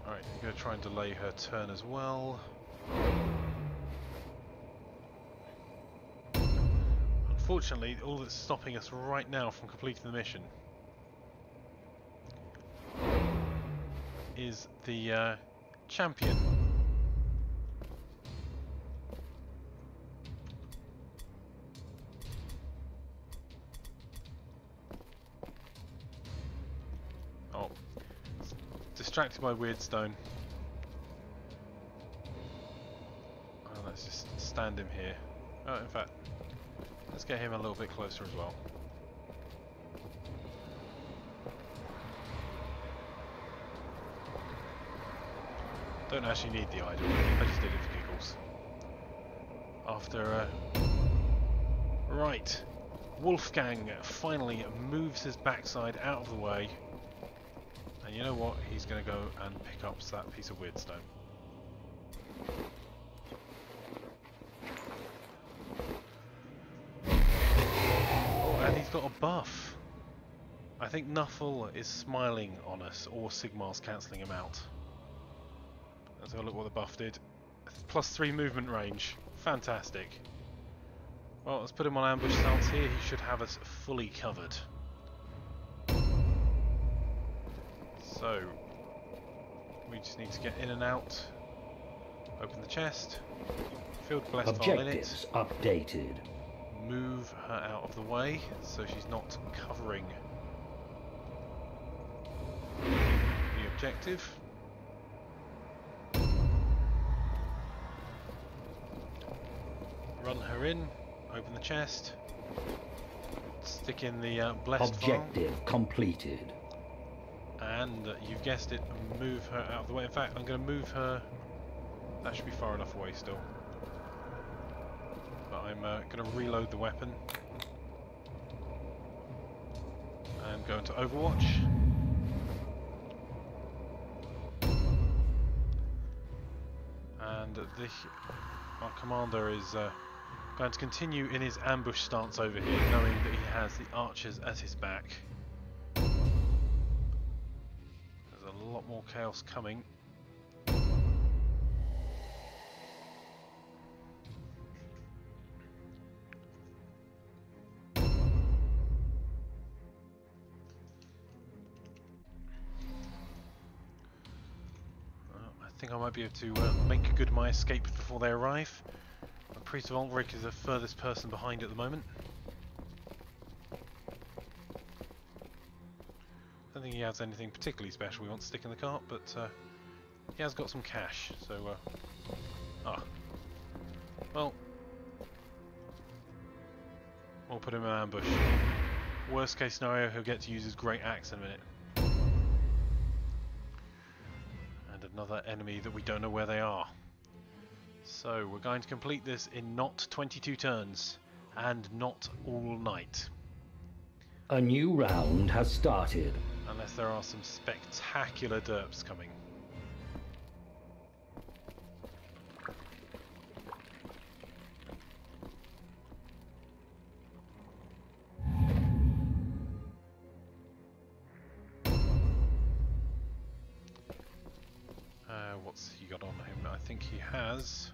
Alright, I'm going to try and delay her turn as well. Unfortunately, all that's stopping us right now from completing the mission is the champion. Oh, distracted by Weirdstone. Oh, let's just stand him here. Oh, in fact, let's get him a little bit closer as well. Don't actually need the idol, I just did it for giggles. After, right, Wolfgang finally moves his backside out of the way. And you know what? He's going to go and pick up that piece of Weirdstone. Oh, and he's got a buff. I think Nuffle is smiling on us, or Sigmar's cancelling him out. Let's have a look what the buff did. +3 movement range. Fantastic. Well, let's put him on ambush stance here. He should have us fully covered. So, we just need to get in and out. Open the chest. Field blessed file in it. Objectives updated. Move her out of the way so she's not covering the objective. Run her in, open the chest, stick in the blessed Objective file, completed. and you've guessed it, move her out of the way. In fact, I'm going to move her. That should be far enough away still. But I'm going to reload the weapon and go into Overwatch. And our commander is going to continue in his ambush stance over here, knowing that he has the archers at his back. There's a lot more chaos coming. I think I might be able to make good my escape before they arrive. The Priest of Ulrich is the furthest person behind at the moment. don't think he has anything particularly special we want to stick in the cart, but he has got some cash, so... Well... We'll put him in ambush. Worst case scenario, he'll get to use his great axe in a minute. And another enemy that we don't know where they are. So, we're going to complete this in not 22 turns, and not all night. A new round has started. Unless there are some spectacular derps coming. What's he got on him? I think he has...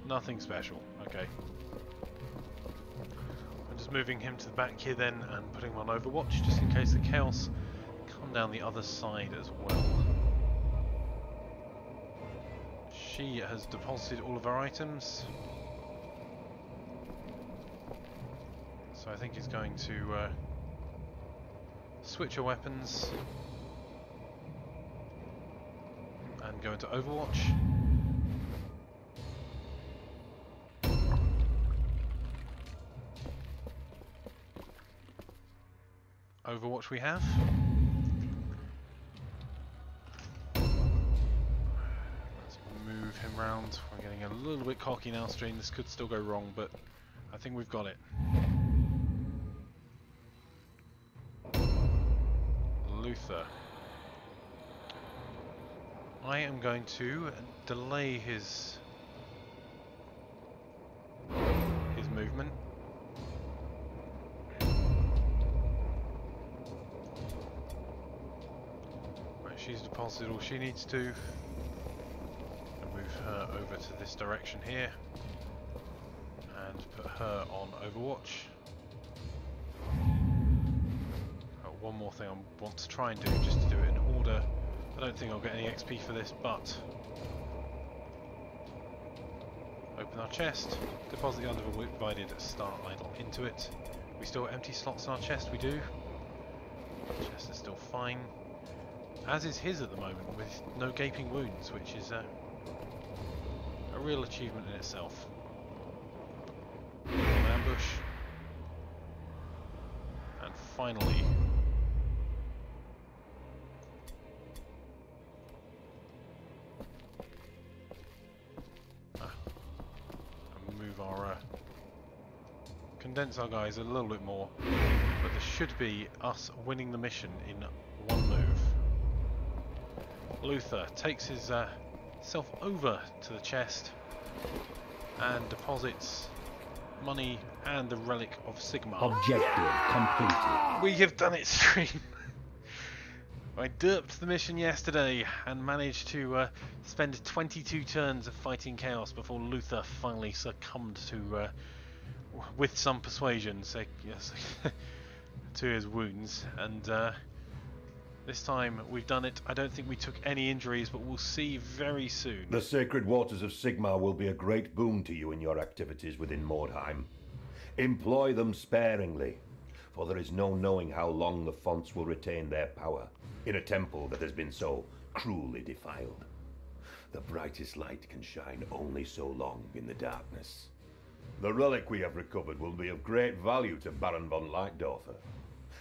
nothing special. Okay. I'm just moving him to the back here then and putting him on Overwatch just in case the Chaos come down the other side as well. She has deposited all of her items. So I think he's going to switch her weapons and go into Overwatch. Overwatch we have. Let's move him round. We're getting a little bit cocky now, Stream. This could still go wrong, but I think we've got it. Luther. I am going to delay his movement. Right, she's deposited all she needs to. I'll move her over to this direction here and put her on Overwatch. One more thing I want to try and do, just to do it in order. I don't think I'll get any XP for this, but open our chest, deposit the undivided star idol into it. We still have empty slots in our chest, we do. The chest is still fine, as is his at the moment, with no gaping wounds, which is a real achievement in itself. Ambush. And finally, condense our guys a little bit more, but this should be us winning the mission in one move. Luther takes his self over to the chest and deposits money and the relic of Sigmar. Objective completed. We have done it, Stream! I derped the mission yesterday and managed to spend 22 turns of fighting Chaos before Luther finally succumbed to with some persuasion, yes, to his wounds, and this time we've done it. I don't think we took any injuries, but we'll see very soon. The sacred waters of Sigmar will be a great boon to you in your activities within Mordheim. Employ them sparingly, for there is no knowing how long the fonts will retain their power in a temple that has been so cruelly defiled. The brightest light can shine only so long in the darkness. The relic we have recovered will be of great value to Baron von Leitdorfer.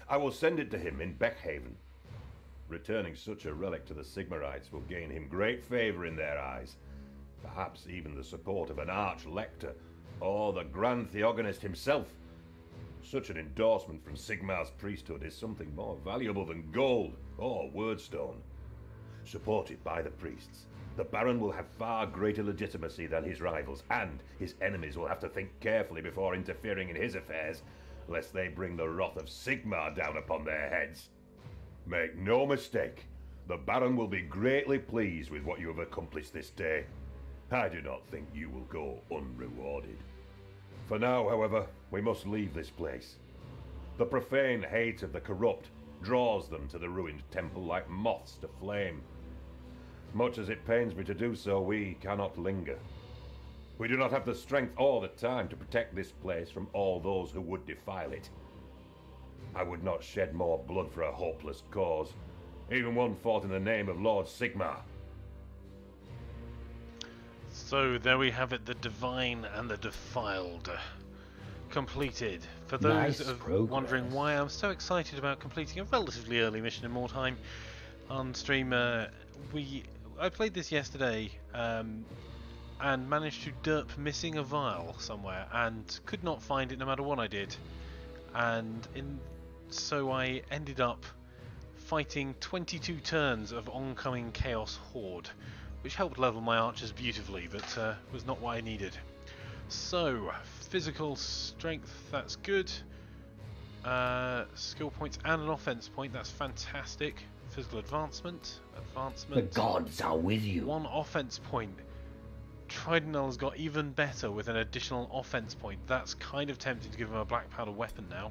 I will send it to him in Beckhaven. Returning such a relic to the Sigmarites will gain him great favour in their eyes. Perhaps even the support of an Arch-Lector or the Grand Theogonist himself. Such an endorsement from Sigmar's priesthood is something more valuable than gold or wordstone. Supported by the priests, the Baron will have far greater legitimacy than his rivals, and his enemies will have to think carefully before interfering in his affairs, lest they bring the wrath of Sigmar down upon their heads. Make no mistake, the Baron will be greatly pleased with what you have accomplished this day. I do not think you will go unrewarded. For now, however, we must leave this place. The profane hate of the corrupt draws them to the ruined temple like moths to flame. Much as it pains me to do so, we cannot linger. We do not have the strength or the time to protect this place from all those who would defile it. I would not shed more blood for a hopeless cause, even one fought in the name of Lord Sigmar. So there we have it, the Divine and the Defiled. Completed. For those wondering why I'm so excited about completing a relatively early mission in Mordheim on stream, I played this yesterday and managed to derp missing a vial somewhere and could not find it no matter what I did. And so I ended up fighting 22 turns of oncoming Chaos Horde, which helped level my archers beautifully, but was not what I needed. So, physical strength, that's good. Skill points and an offense point, that's fantastic. Physical advancement. The gods are with you. 1 offense point. Tridentell's got even better with an additional offense point. That's kind of tempting to give him a black powder weapon now.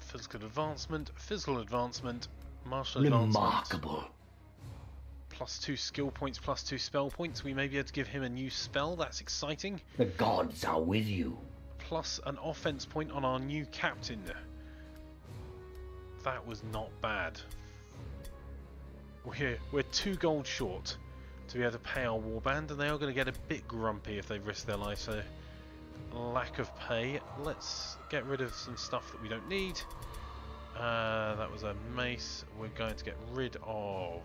Physical advancement, martial advancement. Remarkable. +2 skill points, +2 spell points. We may be able to give him a new spell. That's exciting. The gods are with you. Plus an offense point on our new captain. That was not bad. We're 2 gold short to be able to pay our warband, and they are going to get a bit grumpy if they risk their life. So lack of pay. Let's get rid of some stuff that we don't need. That was a mace. We're going to get rid of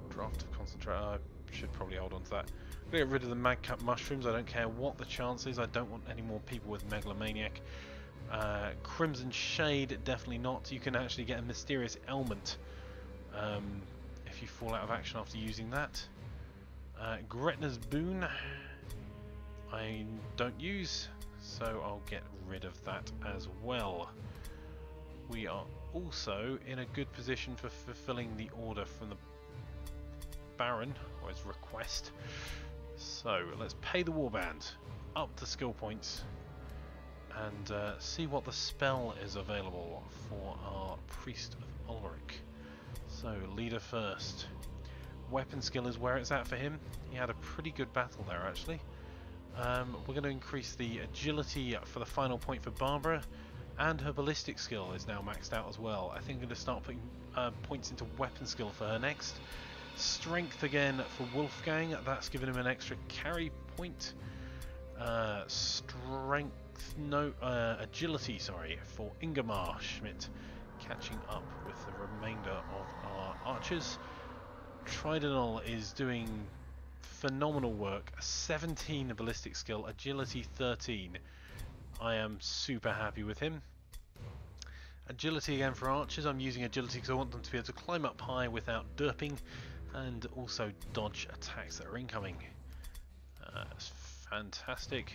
draft of concentrate. I should probably hold on to that. Get rid of the madcap mushrooms. I don't care what the chance is. I don't want any more people with megalomaniac. Crimson Shade, definitely not. You can actually get a mysterious ailment if you fall out of action after using that. Gretna's Boon I don't use, so I'll get rid of that as well. We are also in a good position for fulfilling the order from the Baron, or his request. So let's pay the warband, up the skill points, and see what the spell is available for our Priest of Ulrich. So leader first. Weapon skill is where it's at for him. He had a pretty good battle there actually. We're going to increase the agility for the final point for Barbara, and her ballistic skill is now maxed out as well. I think I'm going to start putting points into weapon skill for her next. Strength again for Wolfgang, that's given him an extra carry point. Agility, sorry, for Ingemar Schmidt, catching up with the remainder of our archers. Tridentell is doing phenomenal work. 17 ballistic skill, agility 13. I am super happy with him. Agility again for archers. I'm using agility because I want them to be able to climb up high without derping, and also dodge attacks that are incoming. That's fantastic.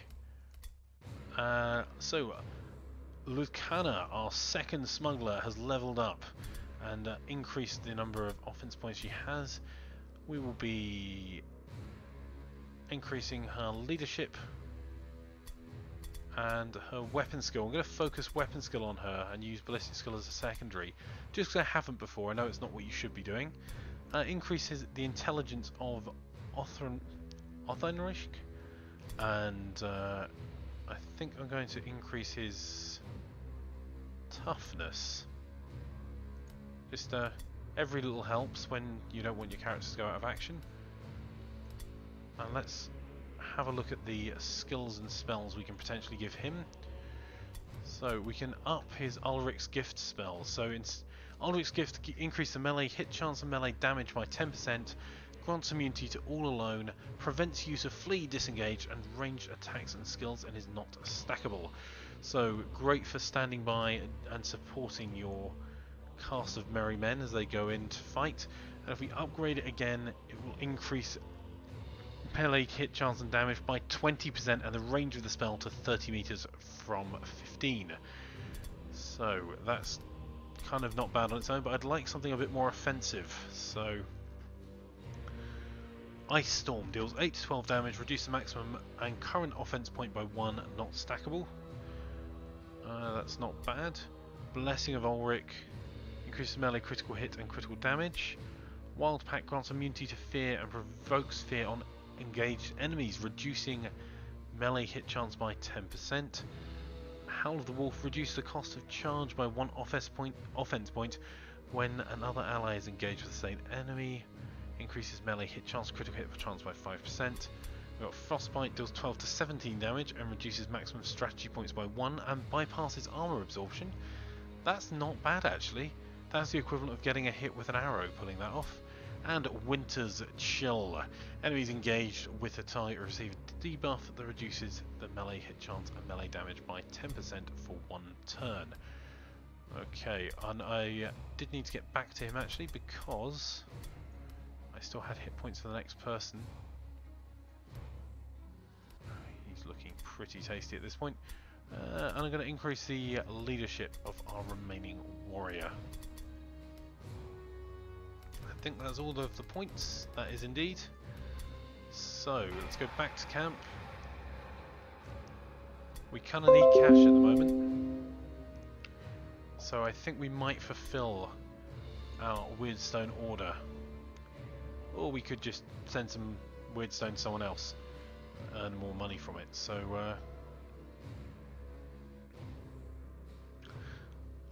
So Lucana, our second smuggler, has leveled up and increased the number of offense points she has. We will be increasing her leadership and her weapon skill. I'm going to focus weapon skill on her and use ballistic skill as a secondary, just because I haven't before. I know it's not what you should be doing. Increases the intelligence of Othenrich, and I think I'm going to increase his toughness. Just every little helps when you don't want your characters to go out of action. And let's have a look at the skills and spells we can potentially give him. So we can up his Ulrich's Gift spell. So Ulrich's Gift increases the melee hit chance and melee damage by 10%, grants immunity to all alone, prevents use of flee, disengage, and ranged attacks and skills, and is not stackable. So great for standing by and supporting your cast of merry men as they go in to fight. And if we upgrade it again, it will increase melee hit chance and damage by 20% and the range of the spell to 30 meters from 15. So that's kind of not bad on its own, but I'd like something a bit more offensive. So Ice Storm deals 8 to 12 damage, reduce the maximum and current offense point by 1, not stackable. That's not bad. Blessing of Ulrich, increases melee critical hit and critical damage. Wild Pack grants immunity to fear and provokes fear on engaged enemies, reducing melee hit chance by 10%. Howl of the Wolf reduces the cost of charge by 1 offense point when another ally is engaged with the same enemy. Increases melee hit chance, critical hit chance by 5%. We've got Frostbite, deals 12 to 17 damage and reduces maximum strategy points by 1 and bypasses armor absorption. That's not bad actually. That's the equivalent of getting a hit with an arrow, pulling that off. And Winter's Chill. Enemies engaged with a target receive a debuff that reduces the melee hit chance and melee damage by 10% for 1 turn. Okay, and I did need to get back to him actually because I still had hit points for the next person. He's looking pretty tasty at this point. And I'm going to increase the leadership of our remaining warrior. I think that's all of the points. That is indeed. So let's go back to camp. We kind of need cash at the moment, so I think we might fulfill our Weirdstone order, or we could just send some Weirdstone to someone else, earn more money from it. So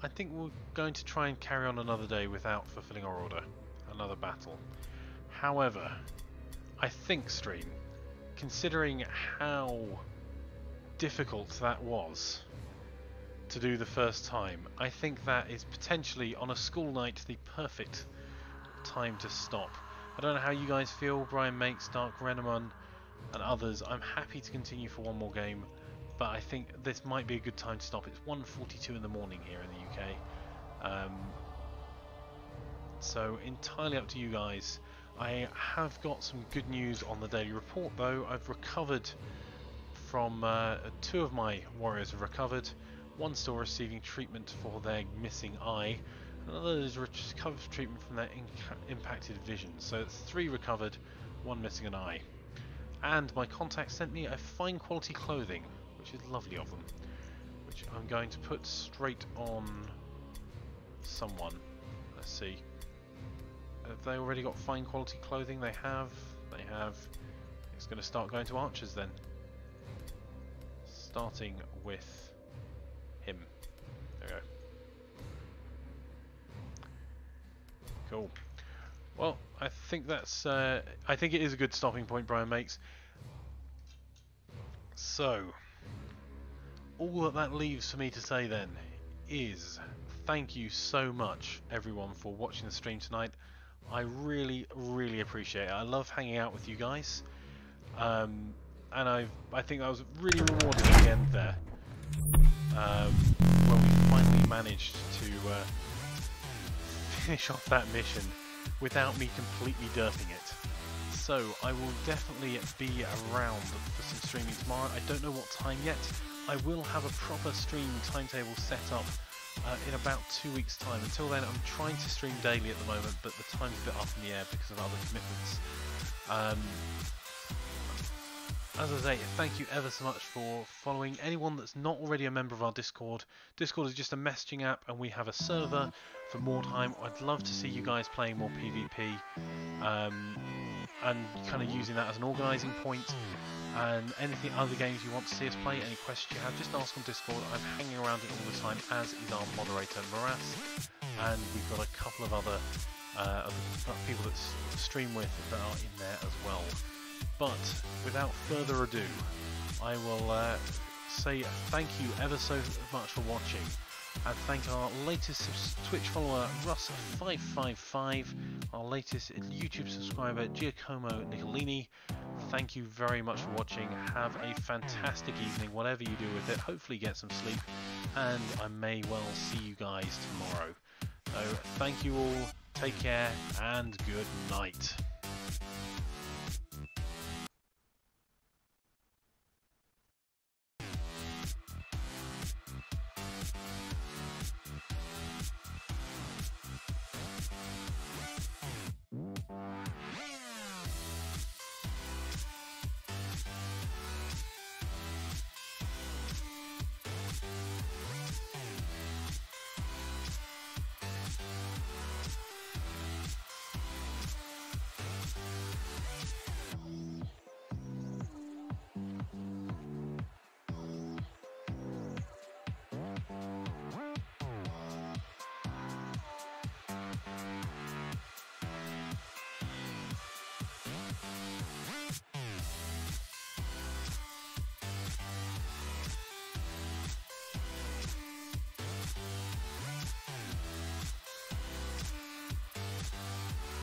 I think we're going to try and carry on another day without fulfilling our order. Another battle. However, I think, stream, considering how difficult that was to do the first time, I think that is potentially on a school night the perfect time to stop. I don't know how you guys feel, Brian Makes, Dark Renamon and others. I'm happy to continue for one more game, but I think this might be a good time to stop. It's 1:42 in the morning here in the UK. So entirely up to you guys. I have got some good news on the daily report though. I've recovered from 2 of my warriors have recovered. One still receiving treatment for their missing eye. Another is recovered treatment from their impacted vision. So it's 3 recovered, 1 missing an eye. And my contact sent me a fine quality clothing, which is lovely of them, which I'm going to put straight on someone. Let's see. Have they already got fine quality clothing? They have. They have. It's going to start going to archers then. Starting with him. There we go. Cool. Well, I think that's. I think it is a good stopping point, Brian Makes. So, all that leaves for me to say then is thank you so much, everyone, for watching the stream tonight. I really, really appreciate it. I love hanging out with you guys, and I think that was really rewarding at the end there, where we finally managed to finish off that mission without me completely derping it. So I will definitely be around for some streaming tomorrow. I don't know what time yet. I will have a proper stream timetable set up in about 2 weeks' time. Until then, I'm trying to stream daily at the moment, but the time's a bit up in the air because of other commitments. As I say, thank you ever so much for following. Anyone that's not already a member of our Discord, Discord is just a messaging app, and we have a server for Mordheim. I'd love to see you guys playing more PvP, and kind of using that as an organising point. And anything other games you want to see us play, any questions you have, just ask on Discord. I'm hanging around it all the time, as is our moderator Moras, and we've got a couple of other people that stream with that are in there as well. But without further ado, I will say thank you ever so much for watching, and thank our latest Twitch follower Russ555, our latest YouTube subscriber Giacomo Nicolini. Thank you very much for watching. Have a fantastic evening, whatever you do with it. Hopefully get some sleep, and I may well see you guys tomorrow. So thank you all, take care, and good night.